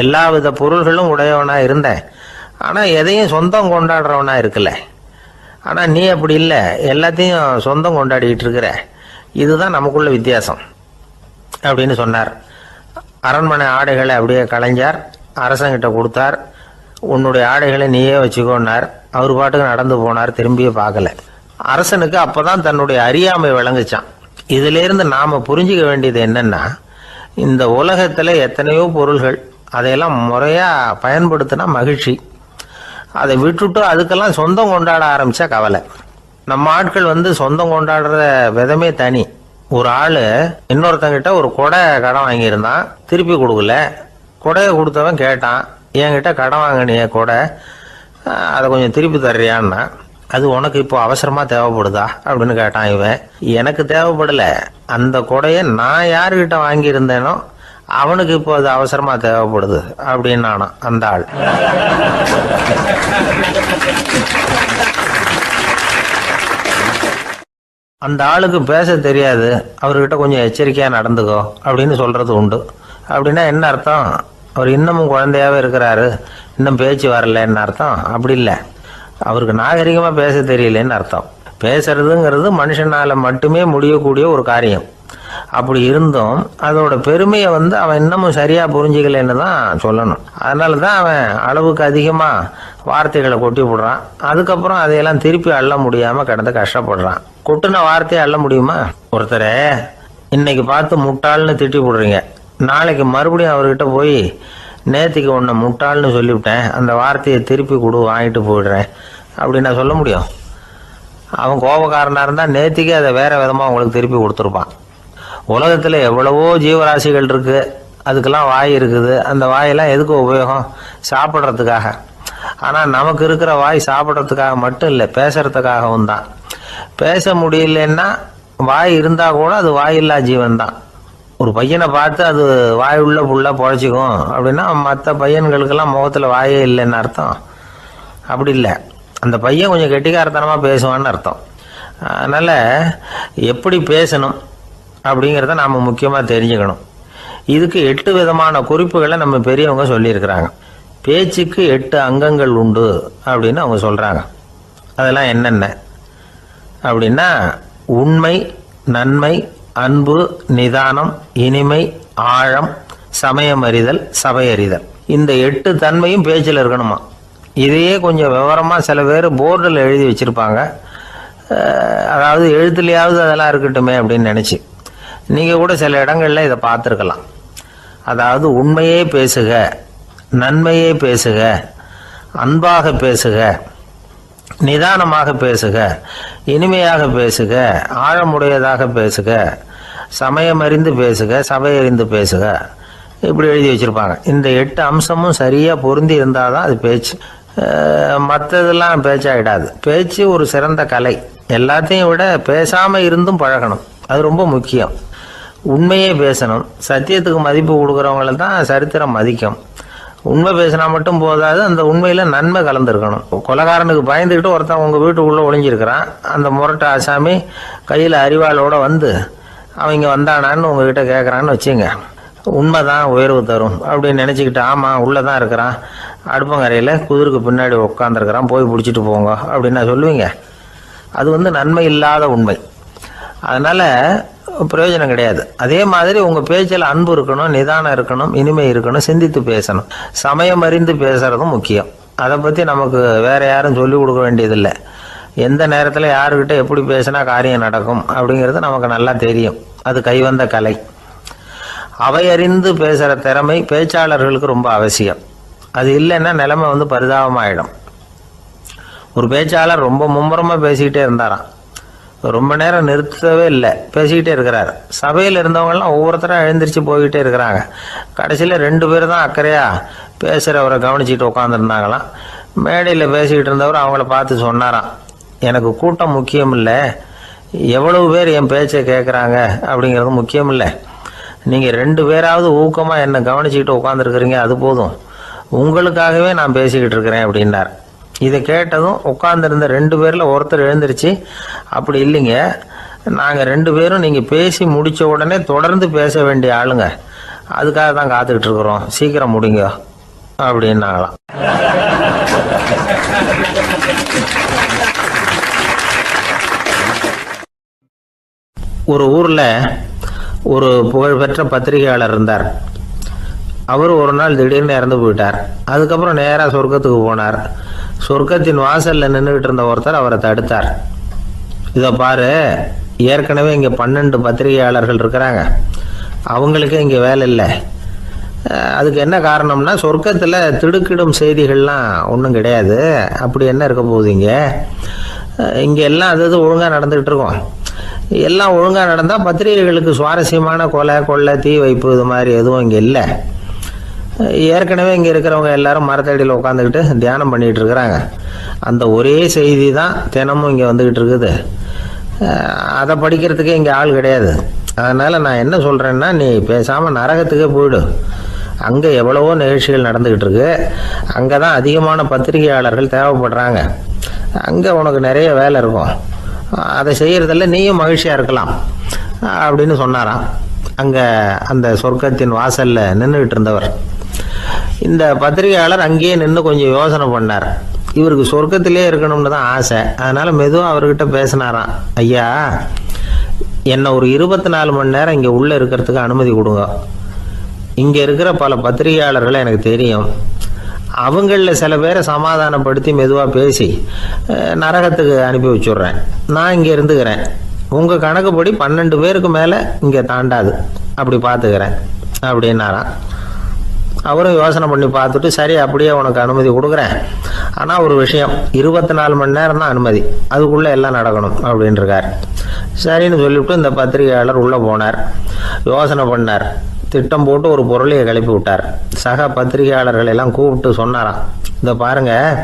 எல்லா வித பொருள்களும் உடையவனா இருந்தேன், ஆனால் எதையும் சொந்தம் கொண்டாடுறவனா இருக்கல. ஆனால் நீ அப்படி இல்லை, எல்லாத்தையும் சொந்தம் கொண்டாடிக்கிட்டு இருக்கிற. இதுதான் நமக்குள்ள வித்தியாசம் அப்படின்னு சொன்னார். அரண்மனை ஆடைகளை அப்படியே கலைஞ்சார், அரசங்கிட்ட கொடுத்தார். உன்னுடைய ஆடைகளை நீயே வச்சுக்கோன்னார். அவர் பாட்டுக்கு நடந்து போனார், திரும்பியே பார்க்கல. அரசனுக்கு அப்பதான் தன்னுடைய அறியாமை விளங்குச்சான். இதுல இருந்து நாம புரிஞ்சுக்க வேண்டியது என்னன்னா, இந்த உலகத்துல எத்தனையோ பொருள்கள், அதையெல்லாம் முறையா பயன்படுத்தினா மகிழ்ச்சி. அதை விட்டுட்டு அதுக்கெல்லாம் சொந்தம் கொண்டாட ஆரம்பிச்சா கவலை. நம்ம ஆட்கள் வந்து சொந்தம் கொண்டாடுற விதமே தனி. ஒரு ஆளு இன்னொருத்தங்கிட்ட ஒரு கொடை கடன் வாங்கியிருந்தான், திருப்பி கொடுக்கல. கொடையை கொடுத்தவன் கேட்டான், என்கிட்ட கடன் வாங்கினிய கொடை, அதை கொஞ்சம் திருப்பி தர்றியான்னா. அது உனக்கு இப்போ அவசரமா தேவைப்படுதா அப்படின்னு கேட்டான் இவன். எனக்கு தேவைப்படல, அந்த கொடையை நான் யாருக்கிட்ட வாங்கியிருந்தேனோ அவனுக்கு இப்போ அது அவசரமா தேவைப்படுது அப்படின்னு அந்த ஆள். அந்த ஆளுக்கு பேச தெரியாது, அவர்கிட்ட கொஞ்சம் எச்சரிக்கையா நடந்துக்கோ அப்படின்னு சொல்றது உண்டு. அப்படின்னா என்ன அர்த்தம்? அவர் இன்னமும் குழந்தையாவே இருக்கிறாரு, இன்னும் பேச்சு வரலன்னு அர்த்தம்? அப்படி இல்லை, அவருக்கு நாகரிகமா பேச தெரியலன்னு அர்த்தம். பேசுறதுங்கிறது மனுஷனால மட்டுமே முடியக்கூடிய ஒரு காரியம். அப்படி இருந்தும் அதோட பெருமையை வந்து அவன் இன்னமும் சரியா புரிஞ்சுக்கலன்னு தான் சொல்லணும். அதனால தான் அவன் அளவுக்கு அதிகமா வார்த்தைகளை கொட்டி விடுறான். அதுக்கப்புறம் அதையெல்லாம் திருப்பி அள்ள முடியாம கிடந்து கஷ்டப்படுறான். கொட்டுன வார்த்தையை அள்ள முடியுமா? ஒருத்தரை இன்னைக்கு பார்த்து முட்டாள்னு திட்டி விடுறீங்க, நாளைக்கு மறுபடியும் அவர்கிட்ட போய் நேத்திக்கு உன்னை முட்டாள்னு சொல்லிவிட்டேன், அந்த வார்த்தையை திருப்பி கொடு, வாங்கிட்டு போயிடுறேன் அப்படின்னு நான் சொல்ல முடியும்? அவன் கோபக்காரனா இருந்தா நேத்திக்கு அதை வேற விதமா உங்களுக்கு திருப்பி கொடுத்துருப்பான். உலகத்துல எவ்வளவோ ஜீவராசிகள் இருக்கு, அதுக்கெல்லாம் வாய் இருக்குது. அந்த வாயெல்லாம் எதுக்கு உபயோகம்? சாப்பிட்றதுக்காக. ஆனா நமக்கு இருக்கிற வாய் சாப்பிட்றதுக்காக மட்டும் இல்லை, பேசுறதுக்காகவும் தான். பேச முடியலன்னா வாய் இருந்தா கூட அது வாயில்லா ஜீவன் தான். ஒரு பையனை பார்த்து அது வாய் உள்ள புள்ள பொழைச்சிக்கும் அப்படின்னா மற்ற பையன்களுக்கெல்லாம் முகத்துல வாயே இல்லைன்னு அர்த்தம்? அப்படி இல்லை, அந்த பையன் கொஞ்சம் கெட்டிக்காரத்தனமா பேசுவான்னு அர்த்தம். அதனால எப்படி பேசணும் அப்படிங்கிறத நாம முக்கியமா தெரிஞ்சுக்கணும். இதுக்கு 8 விதமான குறிப்புகளை நம்ம பெரியவங்க சொல்லியிருக்கிறாங்க. பேச்சுக்கு 8 அங்கங்கள் உண்டு அப்படின்னு அவங்க சொல்றாங்க. அதெல்லாம் என்னென்ன அப்படின்னா, உண்மை, நன்மை, அன்பு, நிதானம், இனிமை, ஆழம், சமயம் அறிதல், சபையறிதல். இந்த 8 தன்மையும் பேச்சில் இருக்கணுமா. இதையே கொஞ்சம் விவரமா சில பேர் போர்டில் எழுதி வச்சிருப்பாங்க. அதாவது எழுத்துலையாவது அதெல்லாம் இருக்கட்டுமே அப்படின்னு நினைச்சு நீங்க கூட சில இடங்கள்ல இதை பார்த்துருக்கலாம். அதாவது உண்மையே பேசுக, நன்மையே பேசுக, அன்பாக பேசுக, நிதானமாக பேசுக, இனிமையாக பேசுக, ஆழமுடையதாக பேசுக, சமயம் அறிந்து பேசுக, சபை அறிந்து பேசுக, இப்படி எழுதி வச்சிருப்பாங்க. இந்த 8 அம்சமும் சரியா பொருந்தி இருந்தாதான் அது பேச்சு. மற்றதெல்லாம் பேச்சாயிடாது. பேச்சு ஒரு சிறந்த கலை. எல்லாத்தையும் விட பேசாம இருந்தும் பழகணும், அது ரொம்ப முக்கியம். உண்மையே பேசணும். சத்தியத்துக்கு மதிப்பு கொடுக்குறவங்கள தான் சரித்திரம் மதிக்கும். உண்மை பேசினா மட்டும் போதாது, அந்த உண்மையில நன்மை கலந்துருக்கணும். கொலைகாரனுக்கு பயந்துக்கிட்டு ஒருத்தன் உங்க வீட்டுக்குள்ள ஒளிஞ்சிருக்கிறான். அந்த முரட்டு ஆசாமி கையில அறிவாளோட வந்து அவன் இங்க வந்தானான்னு உங்ககிட்ட கேட்கறான்னு வச்சுங்க. உண்மைதான் உயர்வு தரும் அப்படின்னு நினைச்சுக்கிட்டு, ஆமா உள்ளதான் இருக்கிறான், அடுப்பங்கரையில குதிருக்கு பின்னாடி உட்காந்துருக்கிறான், போய் பிடிச்சிட்டு போங்க அப்படின்னு நான் சொல்லுவீங்க? அது வந்து நன்மை இல்லாத உண்மை. அதனால பிரயோஜனம் கிடையாது. அதே மாதிரி உங்க பேச்சில் அன்பு இருக்கணும், நிதானம் இருக்கணும், இனிமை இருக்கணும், சிந்தித்து பேசணும், சமயம் அறிந்து பேசுறதும் முக்கியம். அதை பத்தி நமக்கு வேற யாரும் சொல்லிக் கொடுக்க வேண்டியதில்லை. எந்த நேரத்துல யாருக்கிட்ட எப்படி பேசினா காரியம் நடக்கும் அப்படிங்கிறது நமக்கு நல்லா தெரியும். அது கைவந்த கலை. அவை அறிந்து பேசுற திறமை பேச்சாளர்களுக்கு ரொம்ப அவசியம். அது இல்லைன்னா நிலைமை வந்து பரிதாபமாயிடும். ஒரு பேச்சாளர் ரொம்ப மும்முரமா பேசிக்கிட்டே இருந்தாராம். ரொம்ப நேரம் நிறுத்தவே இல்லை, பேசிக்கிட்டே இருக்கிறார். சபையில் இருந்தவங்கெல்லாம் ஒவ்வொருத்தராக எழுந்திரிச்சு போய்கிட்டே இருக்கிறாங்க. கடைசியில் 2 பேர் தான் அக்கறையாக பேசுகிறவரை கவனிச்சிட்டு உட்காந்துருந்தாங்களாம். மேடையில் பேசிக்கிட்டு இருந்தவர் அவங்கள பார்த்து சொன்னாராம், எனக்கு கூட்டம் முக்கியம் இல்லை, எவ்வளவு பேர் என் பேச்சை கேட்குறாங்க அப்படிங்கிறது முக்கியம் இல்லை. நீங்கள் 2 பேராவது ஊக்கமாக என்னை கவனிச்சிக்கிட்டு உட்காந்துருக்குறீங்க, அது போதும். உங்களுக்காகவே நான் பேசிக்கிட்டு இருக்கிறேன் அப்படின்னார். இதை கேட்டதும் உட்காந்துருந்த 2 பேரில் ஒருத்தர் எழுந்திருச்சு, அப்படி இல்லைங்க, நாங்கள் 2 பேரும் நீங்கள் பேசி முடித்த உடனே தொடர்ந்து பேச வேண்டிய ஆளுங்க, அதுக்காக தான் காத்துக்கிட்டு இருக்கிறோம், சீக்கிரம் முடிங்க அப்படின்னாங்களாம். ஒரு ஊரில் ஒரு புகழ்பெற்ற பத்திரிகையாளர் இருந்தார். அவர் ஒரு நாள் திடீர்னு இறந்து போயிட்டார். அதுக்கப்புறம் நேராக சொர்க்கத்துக்கு போனார். சொர்க்கத்தின் வாசலில் நின்றுக்கிட்டு இருந்த ஒருத்தர் அவரை தடுத்தார். இதை பாரு, ஏற்கனவே இங்கே 12 பத்திரிகையாளர்கள் இருக்கிறாங்க, அவங்களுக்கே இங்கே வேலை இல்லை. அதுக்கு என்ன காரணம்னா, சொர்க்கத்தில் திடுக்கிடும் செய்திகள்லாம் ஒன்றும் கிடையாது, அப்படி என்ன இருக்க போகுது இங்கே எல்லாம் அது ஒழுங்காக நடந்துக்கிட்டு இருக்கோம். எல்லாம் ஒழுங்காக நடந்தால் பத்திரிகைகளுக்கு சுவாரஸ்யமான கொலை கொள்ளை தீ வைப்பு இது மாதிரி எதுவும் இங்கே இல்லை. ஏற்கனவே இங்கே இருக்கிறவங்க எல்லாரும் மரத்தடியில் உட்காந்துக்கிட்டு தியானம் பண்ணிகிட்டு இருக்கிறாங்க. அந்த ஒரே செய்தி தான் தினமும் இங்கே வந்துக்கிட்டு இருக்குது. அதை படிக்கிறதுக்கே இங்கே ஆள் கிடையாது. அதனால் நான் என்ன சொல்கிறேன்னா, நீ பேசாமல் நரகத்துக்கே போயிடு. அங்கே எவ்வளவோ நிகழ்ச்சிகள் நடந்துக்கிட்டு இருக்கு, அங்கே தான் அதிகமான பத்திரிகையாளர்கள் தேவைப்படுறாங்க. அங்கே உனக்கு நிறைய வேலை இருக்கும், அதை செய்கிறதில்ல நீயும் மகிழ்ச்சியாக இருக்கலாம் அப்படின்னு சொன்னாராம். அங்கே அந்த சொர்க்கத்தின் வாசலில் நின்றுக்கிட்டு இருந்தவர். இந்த பத்திரிகையாளர் அங்கேயே நின்று கொஞ்சம் யோசனை பண்ணார். இவருக்கு சொர்க்கத்திலே இருக்கணும்னு தான் ஆசை. அதனால் மெதுவாக அவர்கிட்ட பேசினாராம், ஐயா, என்னை ஒரு 24 மணி நேரம் இங்கே உள்ளே இருக்கிறதுக்கு அனுமதி கொடுங்க. இங்கே இருக்கிற பல பத்திரிகையாளர்களை எனக்கு தெரியும், அவங்களில் சில பேரை சமாதானப்படுத்தி மெதுவாக பேசி நரகத்துக்கு அனுப்பி வச்சுட்றேன். நான் இங்கே இருந்துக்கிறேன், உங்கள் கணக்குப்படி 12 பேருக்கு மேலே இங்கே தாண்டாது, அப்படி பார்த்துக்கிறேன் அப்படின்னாராம். அவரும் யோசனை பண்ணி பார்த்துட்டு, சரி அப்படியே உனக்கு அனுமதி கொடுக்குறேன், ஆனால் ஒரு விஷயம், 24 மணி நேரம் தான் அனுமதி, அதுக்குள்ளே எல்லாம் நடக்கணும் அப்படின்ட்டுருக்கார். சரின்னு சொல்லிவிட்டு இந்த பத்திரிகையாளர் உள்ளே போனார். யோசனை பண்ணார், திட்டம் போட்டு ஒரு பொருளையை கிளப்பி விட்டார். சக பத்திரிகையாளர்கள் எல்லாம் கூப்பிட்டு சொன்னாராம், இதை பாருங்கள்,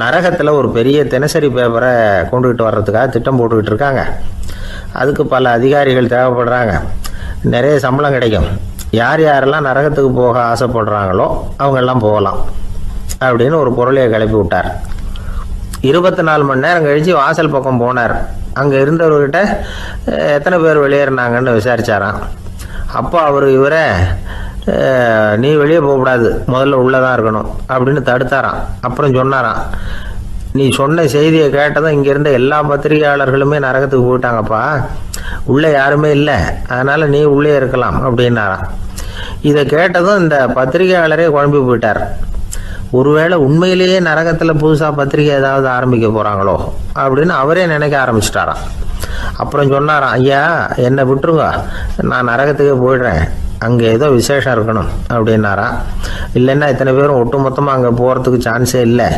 நரகத்தில் ஒரு பெரிய தினசரி பேப்பரை கொண்டுகிட்டு வர்றதுக்காக திட்டம் போட்டுக்கிட்டு இருக்காங்க. அதுக்கு பல அதிகாரிகள் தேவைப்படுறாங்க, நிறைய சம்பளம் கிடைக்கும். யார் யாரெல்லாம் நரகத்துக்கு போக ஆசைப்படுறாங்களோ அவங்கெல்லாம் போகலாம் அப்படின்னு ஒரு பொருளையை கிளப்பி விட்டார். 24 மணி நேரம் கழித்து வாசல் பக்கம் போனார். அங்கே இருந்தவர்கிட்ட எத்தனை பேர் வெளியேறினாங்கன்னு விசாரிச்சாராம். அப்போ அவர் இவரை, நீ வெளியே போகக்கூடாது, முதல்ல உள்ளே தான் இருக்கணும் அப்படின்னு தடுத்தாராம். அப்புறம் சொன்னாராம், நீ சொன்ன செய்தியை கேட்டதும் இங்கேருந்த எல்லா பத்திரிகையாளர்களுமே நரகத்துக்கு போயிட்டாங்கப்பா, உள்ளே யாருமே இல்லை, அதனால் நீ உள்ளே இருக்கலாம் அப்படின்னாராம். இதை கேட்டதும் இந்த பத்திரிகையாளரே குழம்பி போயிட்டார். ஒருவேளை உண்மையிலேயே நரகத்தில் புதுசாக பத்திரிகை ஏதாவது ஆரம்பிக்க போகிறாங்களோ அப்படின்னு அவரே நினைக்க ஆரம்பிச்சிட்டாராம். அப்புறம் சொன்னாராம், ஐயா, என்னை விட்டுருங்க, நான் நரகத்துக்கே போயிடுறேன், அங்கே ஏதோ விசேஷம் இருக்கணும் அப்படின்னாராம். இல்லைன்னா இத்தனை பேரும் ஒட்டு மொத்தமாக அங்கே போகிறதுக்கு சான்ஸே இல்லை,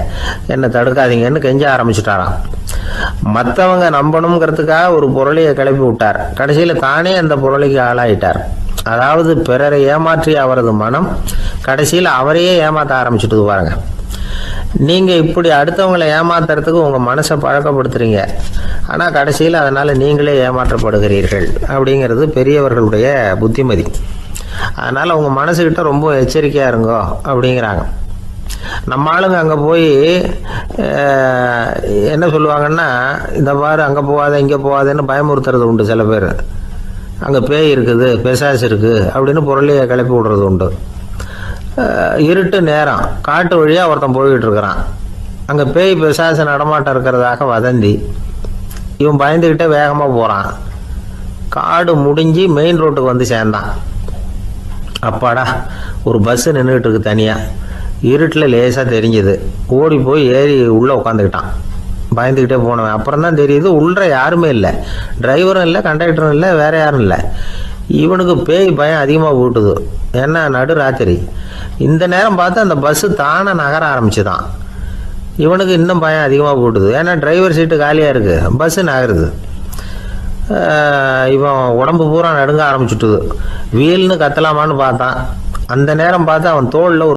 என்னை தடுக்காதீங்கன்னு கெஞ்ச ஆரம்பிச்சிட்டாராம். மற்றவங்க நம்பணுங்கிறதுக்காக ஒரு பொருளையை கிளப்பி விட்டார். கடைசியில் தானே அந்த பொருளைக்கு ஆளாயிட்டார். அதாவது பிறரை ஏமாற்றிய அவரது மனம் கடைசியில் அவரையே ஏமாற்ற ஆரம்பிச்சுட்டு பாருங்க. நீங்கள் இப்படி அடுத்தவங்களை ஏமாத்துறதுக்கு உங்கள் மனசை பழக்கப்படுத்துறீங்க, ஆனால் கடைசியில் அதனால் நீங்களே ஏமாற்றப்படுகிறீர்கள் அப்படிங்கிறது பெரியவர்களுடைய புத்திமதி. அதனால் உங்கள் மனசுக்கிட்ட ரொம்ப எச்சரிக்கையாக இருங்கோ அப்படிங்கிறாங்க. நம்ம ஆளுங்க அங்கே போய் என்ன சொல்லுவாங்கன்னா, இந்த பாரு அங்கே போகாத இங்கே போகாதேன்னு பயமுறுத்துறது உண்டு. சில பேர் அங்கே பேய் இருக்குது, பிசாசு இருக்குது அப்படின்னு பொருளையை கிளப்பி விடுறது உண்டு. இருட்டு நேரம் காட்டு வழியாக ஒருத்தன் போய்கிட்டு இருக்கிறான். அங்கே பேய் பிசாசு நடமாட்டம் இருக்கிறதாக வதந்தி. இவன் பயந்துக்கிட்டே வேகமாக போகிறான். காடு முடிஞ்சு மெயின் ரோட்டுக்கு வந்து சேர்ந்தான். அப்பாடா, ஒரு பஸ்ஸு நின்றுக்கிட்டு இருக்கு தனியாக. இருட்டில் லேசாக தெரிஞ்சுது. ஓடி போய் ஏறி உள்ளே உட்காந்துக்கிட்டான். பயந்துக்கிட்டே போனவன் அப்புறம் தான் தெரியுது, உள்ள யாருமே இல்லை, டிரைவரும் இல்லை, கண்டக்டரும் இல்லை, வேற யாரும் இல்லை. இவனுக்கு பேய் பயம் அதிகமாக போட்டுது. ஏன்னா நடு ராத்திரி. இந்த நேரம் பார்த்து அந்த பஸ்ஸு தானே நகர ஆரம்பிச்சுதான். இவனுக்கு இன்னும் பயம் அதிகமாக போட்டுது. ஏன்னா டிரைவர் சீட்டு காலியாக இருக்குது, பஸ்ஸு நகருது. இவன் உடம்பு பூரா நடுங்க ஆரம்பிச்சுட்டுது. வீல்னு கத்தலாமான்னு பார்த்தான். அந்த நேரம் பார்த்து அவன் தோளில் ஒரு